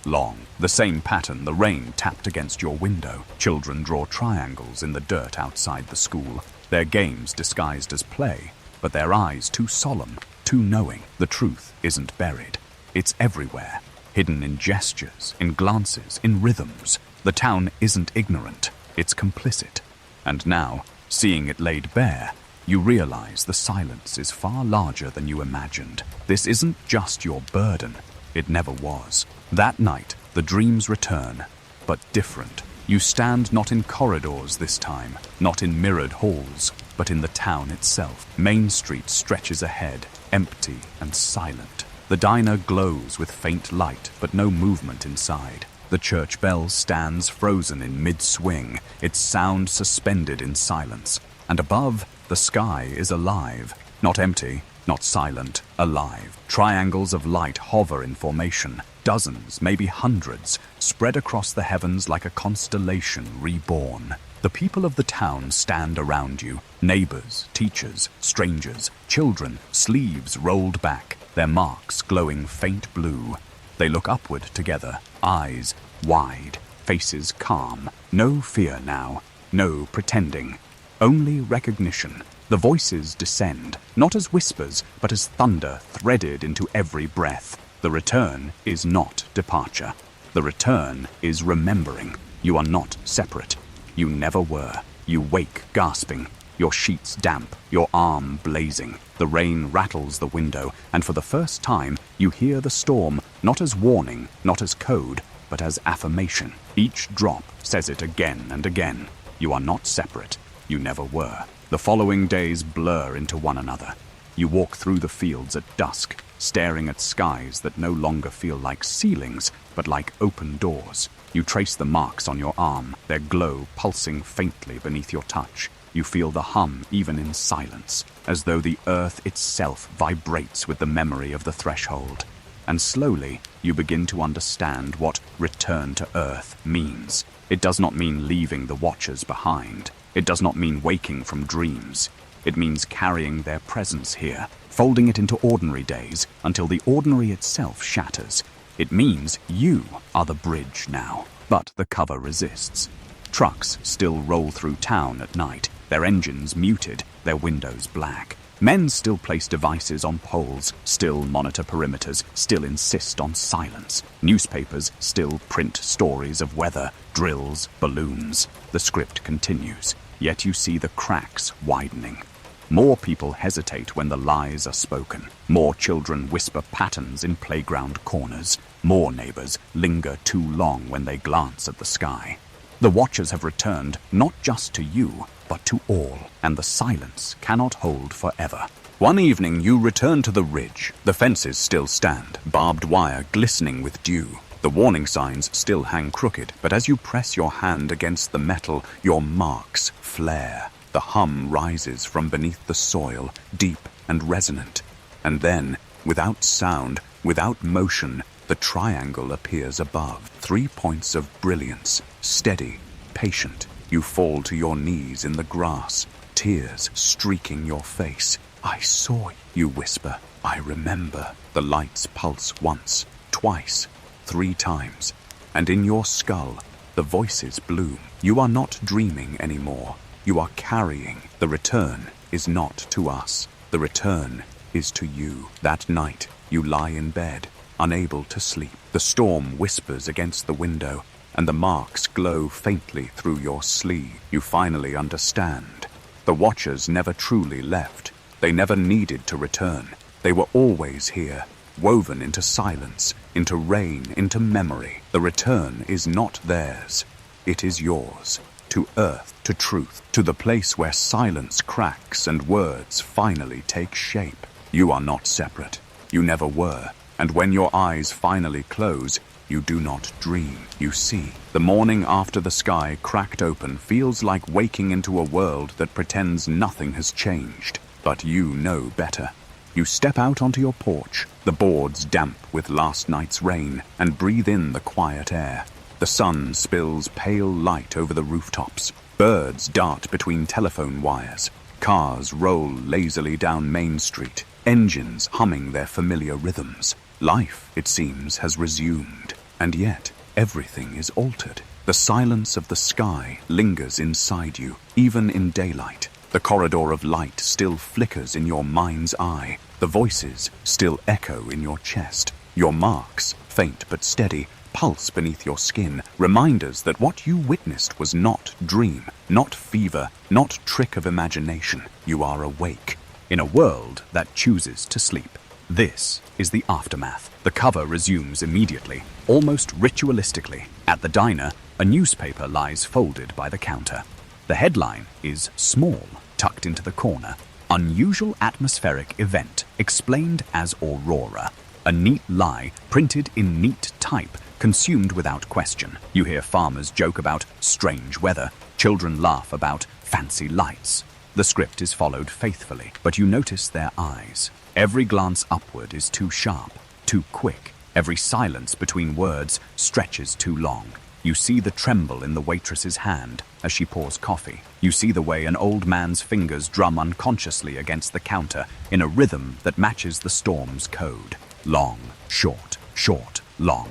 long. The same pattern, the rain tapped against your window. Children draw triangles in the dirt outside the school. Their games disguised as play, but their eyes too solemn, too knowing. The truth isn't buried. It's everywhere, hidden in gestures, in glances, in rhythms. The town isn't ignorant, it's complicit. And now, seeing it laid bare, you realize the silence is far larger than you imagined. This isn't just your burden. It never was. That night, the dreams return, but different. You stand not in corridors this time, not in mirrored halls, but in the town itself. Main Street stretches ahead, empty and silent. The diner glows with faint light, but no movement inside. The church bell stands frozen in mid-swing, its sound suspended in silence. And above, the sky is alive, not empty, not silent, alive. Triangles of light hover in formation, dozens, maybe hundreds, spread across the heavens like a constellation reborn. The people of the town stand around you, neighbors, teachers, strangers, children, sleeves rolled back, their marks glowing faint blue. They look upward together, eyes wide, faces calm. No fear now, no pretending. Only recognition. The voices descend, not as whispers, but as thunder threaded into every breath. The return is not departure. The return is remembering. You are not separate. You never were. You wake gasping, your sheets damp, your arm blazing. The rain rattles the window, and for the first time, you hear the storm, not as warning, not as code, but as affirmation. Each drop says it again and again. You are not separate. You never were. The following days blur into one another. You walk through the fields at dusk, staring at skies that no longer feel like ceilings, but like open doors. You trace the marks on your arm, their glow pulsing faintly beneath your touch. You feel the hum even in silence, as though the earth itself vibrates with the memory of the threshold. And slowly, you begin to understand what return to earth means. It does not mean leaving the watchers behind. It does not mean waking from dreams. It means carrying their presence here, folding it into ordinary days until the ordinary itself shatters. It means you are the bridge now, but the cover resists. Trucks still roll through town at night, their engines muted, their windows black. Men still place devices on poles, still monitor perimeters, still insist on silence. Newspapers still print stories of weather, drills, balloons. The script continues, yet you see the cracks widening. More people hesitate when the lies are spoken. More children whisper patterns in playground corners. More neighbors linger too long when they glance at the sky. The watchers have returned not just to you, but to all, and the silence cannot hold forever. One evening you return to the ridge. The fences still stand, barbed wire glistening with dew. The warning signs still hang crooked, but as you press your hand against the metal, your marks flare. The hum rises from beneath the soil, deep and resonant. And then, without sound, without motion, the triangle appears above. 3 points of brilliance, steady, patient. You fall to your knees in the grass, tears streaking your face. I saw you, whisper. I remember. The lights pulse once, twice, 3 times. And in your skull, the voices bloom. You are not dreaming anymore. You are carrying. The return is not to us. The return is to you. That night, you lie in bed, unable to sleep. The storm whispers against the window, and the marks glow faintly through your sleeve. You finally understand. The watchers never truly left. They never needed to return. They were always here, woven into silence, into rain, into memory. The return is not theirs. It is yours. To earth, to truth, to the place where silence cracks and words finally take shape. You are not separate. You never were. And when your eyes finally close, you do not dream, you see. The morning after the sky cracked open feels like waking into a world that pretends nothing has changed. But you know better. You step out onto your porch, the boards damp with last night's rain, and breathe in the quiet air. The sun spills pale light over the rooftops. Birds dart between telephone wires. Cars roll lazily down Main Street, engines humming their familiar rhythms. Life, it seems, has resumed. And yet, everything is altered. The silence of the sky lingers inside you, even in daylight. The corridor of light still flickers in your mind's eye. The voices still echo in your chest. Your marks, faint but steady, pulse beneath your skin, reminders that what you witnessed was not dream, not fever, not trick of imagination. You are awake, in a world that chooses to sleep. This is the aftermath. The cover resumes immediately, almost ritualistically. At the diner, a newspaper lies folded by the counter. The headline is small, tucked into the corner. Unusual atmospheric event, explained as aurora. A neat lie, printed in neat type, consumed without question. You hear farmers joke about strange weather. Children laugh about fancy lights. The script is followed faithfully, but you notice their eyes. Every glance upward is too sharp, too quick. Every silence between words stretches too long. You see the tremble in the waitress's hand as she pours coffee. You see the way an old man's fingers drum unconsciously against the counter in a rhythm that matches the storm's code. Long, short, short, long.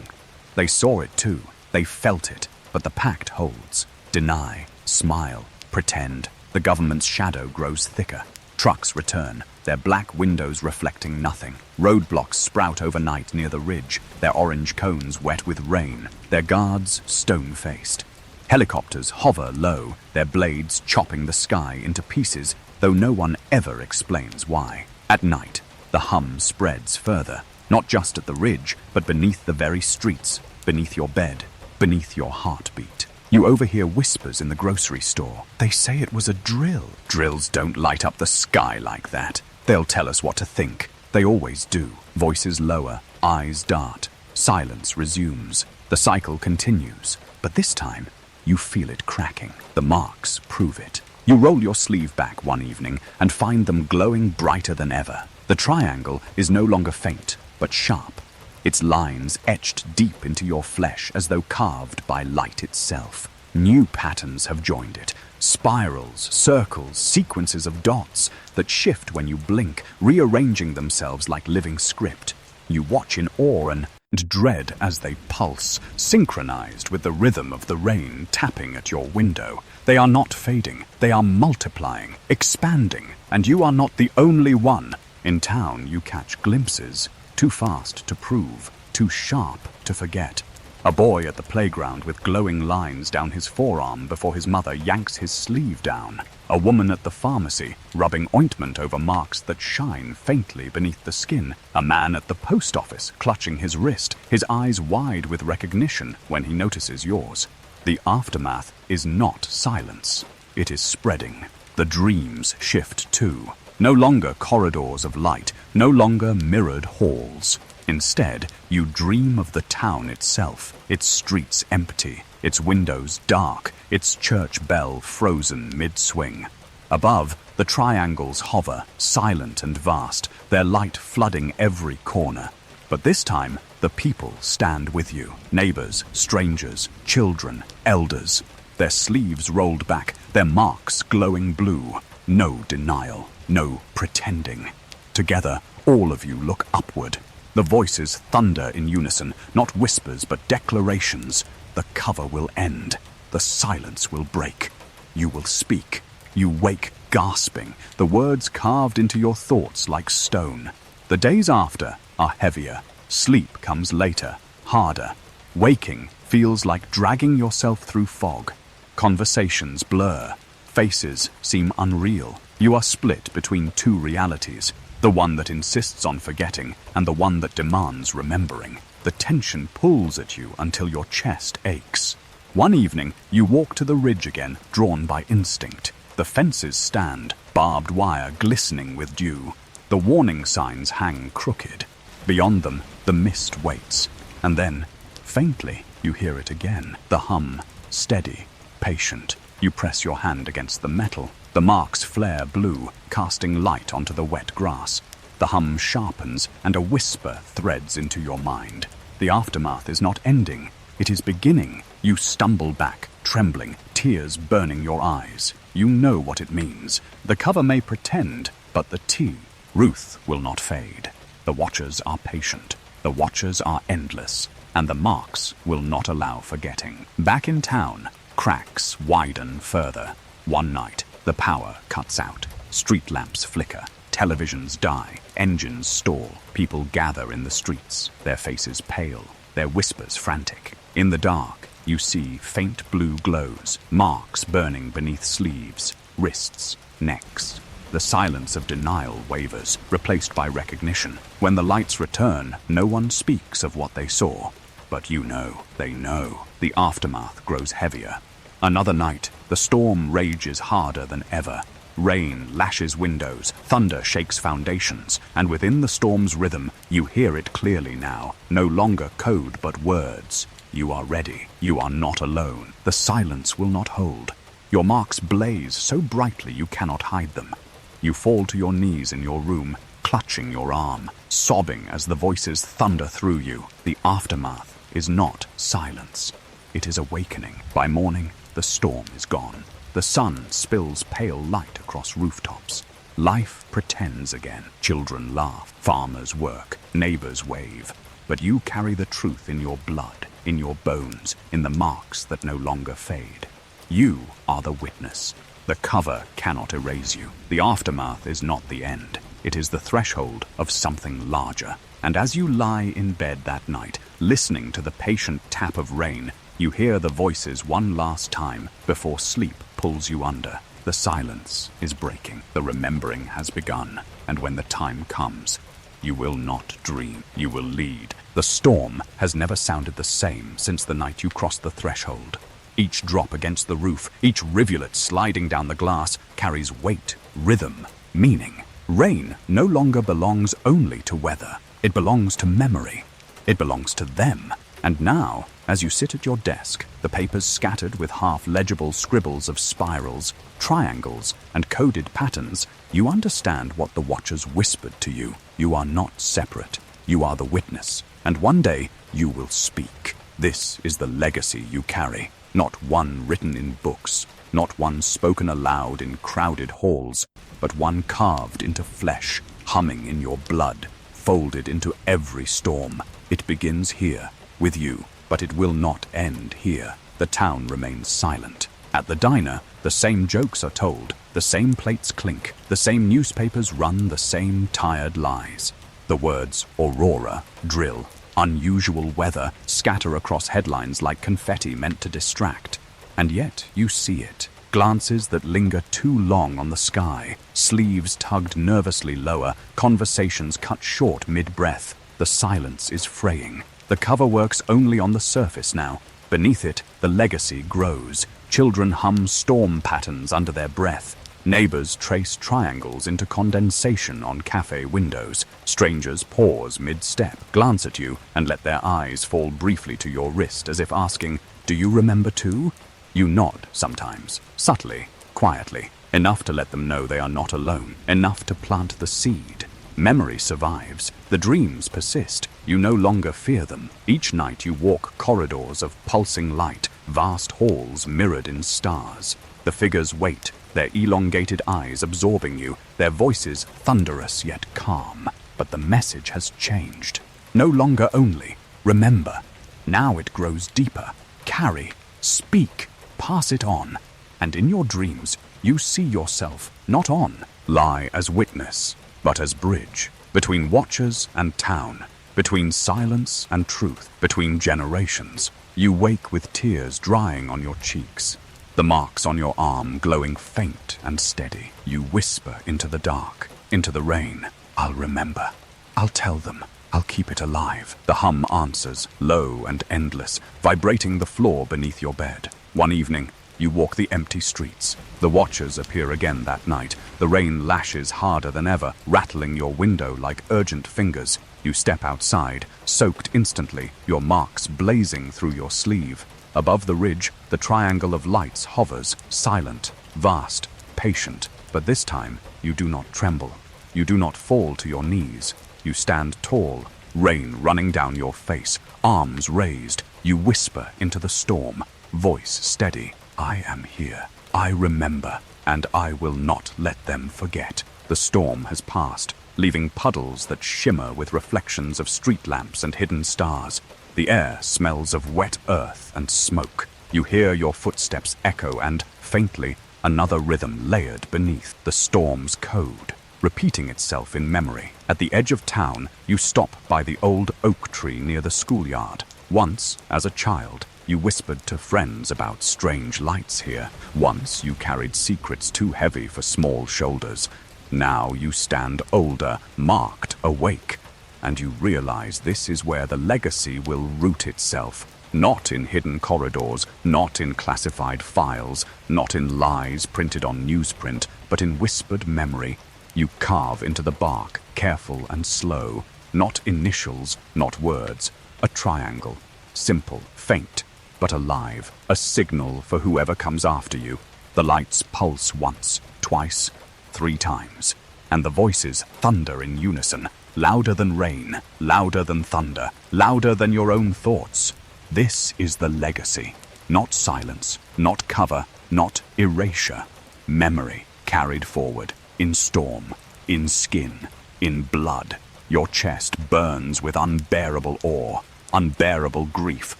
They saw it too. They felt it. But the pact holds. Deny, smile, pretend. The government's shadow grows thicker. Trucks return, their black windows reflecting nothing. Roadblocks sprout overnight near the ridge, their orange cones wet with rain, their guards stone-faced. Helicopters hover low, their blades chopping the sky into pieces, though no one ever explains why. At night, the hum spreads further, not just at the ridge, but beneath the very streets, beneath your bed, beneath your heartbeat. You overhear whispers in the grocery store. They say it was a drill. Drills don't light up the sky like that. They'll tell us what to think. They always do. Voices lower, eyes dart. Silence resumes. The cycle continues. But this time, you feel it cracking. The marks prove it. You roll your sleeve back one evening and find them glowing brighter than ever. The triangle is no longer faint, but sharp. Its lines etched deep into your flesh as though carved by light itself. New patterns have joined it. Spirals, circles, sequences of dots that shift when you blink, rearranging themselves like living script. You watch in awe and dread as they pulse, synchronized with the rhythm of the rain tapping at your window. They are not fading, they are multiplying, expanding, and you are not the only one. In town, you catch glimpses. Too fast to prove, too sharp to forget. A boy at the playground with glowing lines down his forearm before his mother yanks his sleeve down. A woman at the pharmacy, rubbing ointment over marks that shine faintly beneath the skin. A man at the post office, clutching his wrist, his eyes wide with recognition when he notices yours. The aftermath is not silence. It is spreading. The dreams shift too. No longer corridors of light, no longer mirrored halls. Instead, you dream of the town itself, its streets empty, its windows dark, its church bell frozen mid-swing. Above, the triangles hover, silent and vast, their light flooding every corner. But this time, the people stand with you. Neighbors, strangers, children, elders. Their sleeves rolled back, their marks glowing blue. No denial. No pretending. Together, all of you look upward. The voices thunder in unison, not whispers but declarations. The cover will end. The silence will break. You will speak. You wake gasping, the words carved into your thoughts like stone. The days after are heavier. Sleep comes later, harder. Waking feels like dragging yourself through fog. Conversations blur. Faces seem unreal. You are split between two realities, the one that insists on forgetting and the one that demands remembering. The tension pulls at you until your chest aches. One evening, you walk to the ridge again, drawn by instinct. The fences stand, barbed wire glistening with dew. The warning signs hang crooked. Beyond them, the mist waits. And then, faintly, you hear it again. The hum, steady, patient. You press your hand against the metal. The marks flare blue, casting light onto the wet grass. The hum sharpens, and a whisper threads into your mind. The aftermath is not ending. It is beginning. You stumble back, trembling, tears burning your eyes. You know what it means. The cover may pretend, but the tea, Ruth, will not fade. The watchers are patient. The watchers are endless. and the marks will not allow forgetting. Back in town, cracks widen further. One night, the power cuts out. Street lamps flicker. Televisions die. Engines stall. People gather in the streets, their faces pale, their whispers frantic. In the dark, you see faint blue glows, marks burning beneath sleeves, wrists, necks. The silence of denial wavers, replaced by recognition. When the lights return, no one speaks of what they saw. But you know, they know. The aftermath grows heavier. Another night, the storm rages harder than ever. Rain lashes windows, thunder shakes foundations, and within the storm's rhythm, you hear it clearly now, no longer code but words. You are ready. You are not alone. The silence will not hold. Your marks blaze so brightly you cannot hide them. You fall to your knees in your room, clutching your arm, sobbing as the voices thunder through you. The aftermath is not silence. It is awakening. By morning, the storm is gone. The sun spills pale light across rooftops. Life pretends again. Children laugh, farmers work, neighbors wave. But you carry the truth in your blood, in your bones, in the marks that no longer fade. You are the witness. The cover cannot erase you. The aftermath is not the end. It is the threshold of something larger. And as you lie in bed that night, listening to the patient tap of rain, you hear the voices one last time before sleep pulls you under. The silence is breaking. The remembering has begun. And when the time comes, you will not dream. You will lead. The storm has never sounded the same since the night you crossed the threshold. Each drop against the roof, each rivulet sliding down the glass carries weight, rhythm, meaning. Rain no longer belongs only to weather. It belongs to memory. It belongs to them. And now, as you sit at your desk, the papers scattered with half-legible scribbles of spirals, triangles, and coded patterns, you understand what the watchers whispered to you. You are not separate. You are the witness. And one day, you will speak. This is the legacy you carry. Not one written in books, not one spoken aloud in crowded halls, but one carved into flesh, humming in your blood, folded into every storm. It begins here, with you, but it will not end here. The town remains silent. At the diner, the same jokes are told, the same plates clink, the same newspapers run the same tired lies. The words aurora, drill, unusual weather scatter across headlines like confetti meant to distract. And yet you see it. Glances that linger too long on the sky, sleeves tugged nervously lower, conversations cut short mid-breath. The silence is fraying. The cover works only on the surface now. Beneath it, the legacy grows. Children hum storm patterns under their breath. Neighbors trace triangles into condensation on cafe windows. Strangers pause mid-step, glance at you, and let their eyes fall briefly to your wrist as if asking, "Do you remember too?" You nod sometimes, subtly, quietly, enough to let them know they are not alone, enough to plant the seed. Memory survives. The dreams persist. You no longer fear them. Each night you walk corridors of pulsing light, vast halls mirrored in stars. The figures wait, their elongated eyes absorbing you, their voices thunderous yet calm. But the message has changed. No longer only remember. Now it grows deeper. Carry, speak, pass it on. And in your dreams, you see yourself not on, lie as witness, but as bridge between watchers and town, between silence and truth, between generations. You wake with tears drying on your cheeks, the marks on your arm glowing faint and steady. You whisper into the dark, into the rain, "I'll remember. I'll tell them. I'll keep it alive." The hum answers, low and endless, vibrating the floor beneath your bed. One evening, you walk the empty streets. The watchers appear again that night. The rain lashes harder than ever, rattling your window like urgent fingers. You step outside, soaked instantly, your marks blazing through your sleeve. Above the ridge, the triangle of lights hovers, silent, vast, patient. But this time, you do not tremble. You do not fall to your knees. You stand tall, rain running down your face, arms raised. You whisper into the storm, voice steady. "I am here. I remember, and I will not let them forget." The storm has passed, leaving puddles that shimmer with reflections of street lamps and hidden stars. The air smells of wet earth and smoke. You hear your footsteps echo and, faintly, another rhythm layered beneath, the storm's code, repeating itself in memory. At the edge of town, you stop by the old oak tree near the schoolyard. Once, as a child, you whispered to friends about strange lights here. Once you carried secrets too heavy for small shoulders. Now you stand older, marked, awake, and you realize this is where the legacy will root itself. Not in hidden corridors, not in classified files, not in lies printed on newsprint, but in whispered memory. You carve into the bark, careful and slow. Not initials, not words. A triangle. Simple, faint, but alive. A signal for whoever comes after you. The lights pulse once, twice, 3 times. And the voices thunder in unison. Louder than rain, louder than thunder, louder than your own thoughts. This is the legacy. Not silence, not cover, not erasure. Memory carried forward, in storm, in skin, in blood. Your chest burns with unbearable awe, unbearable grief,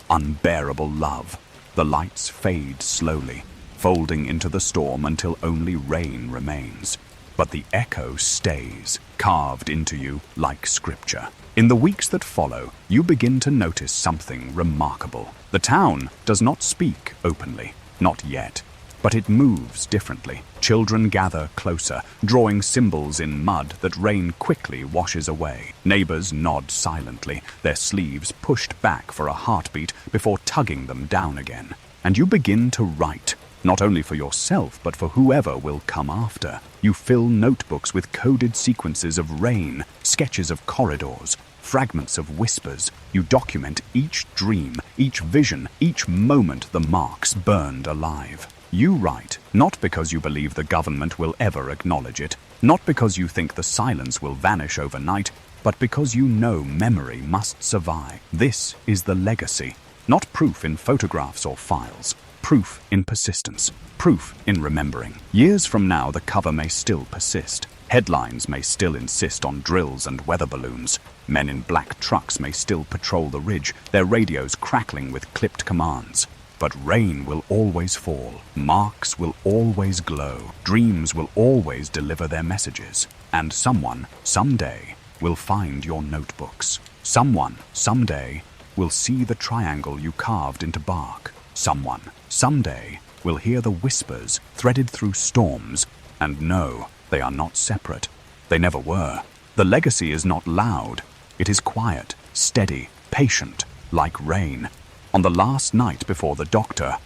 unbearable love. The lights fade slowly, folding into the storm until only rain remains. But the echo stays, carved into you like scripture. In the weeks that follow, you begin to notice something remarkable. The town does not speak openly, not yet, but it moves differently. Children gather closer, drawing symbols in mud that rain quickly washes away. Neighbors nod silently, their sleeves pushed back for a heartbeat before tugging them down again. And you begin to write. Not only for yourself, but for whoever will come after. You fill notebooks with coded sequences of rain, sketches of corridors, fragments of whispers. You document each dream, each vision, each moment the marks burned alive. You write, not because you believe the government will ever acknowledge it, not because you think the silence will vanish overnight, but because you know memory must survive. This is the legacy, not proof in photographs or files. Proof in persistence. Proof in remembering. Years from now, the cover may still persist. Headlines may still insist on drills and weather balloons. Men in black trucks may still patrol the ridge, their radios crackling with clipped commands. But rain will always fall. Marks will always glow. Dreams will always deliver their messages. And someone, someday, will find your notebooks. Someone, someday, will see the triangle you carved into bark. Someone, someday, will hear the whispers threaded through storms and know they are not separate. They never were. The legacy is not loud. It is quiet, steady, patient, like rain. On the last night before the doctor,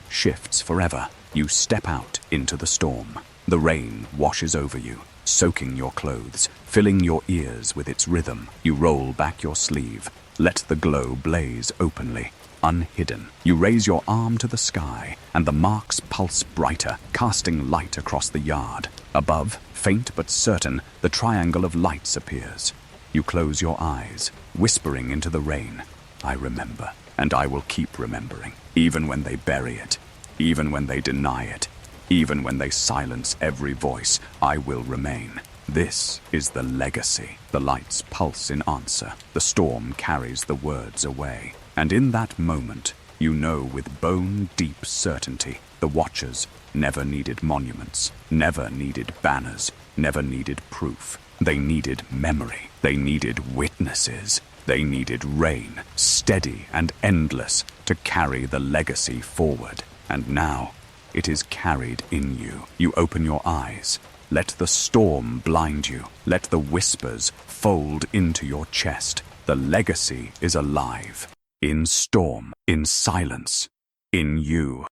shifts forever. You step out into the storm. The rain washes over you, soaking your clothes, filling your ears with its rhythm. You roll back your sleeve. Let the glow blaze openly. Unhidden. You raise your arm to the sky, and the marks pulse brighter, casting light across the yard. Above, faint but certain, the triangle of lights appears. You close your eyes, whispering into the rain, I remember, and I will keep remembering, even when they bury it, even when they deny it, even when they silence every voice, I will remain. This is the legacy. The lights pulse in answer. The storm carries the words away. And in that moment, you know with bone-deep certainty, the Watchers never needed monuments, never needed banners, never needed proof. They needed memory. They needed witnesses. They needed rain, steady and endless, to carry the legacy forward. And now, it is carried in you. You open your eyes. Let the storm blind you. Let the whispers fold into your chest. The legacy is alive. In storm, in silence, in you.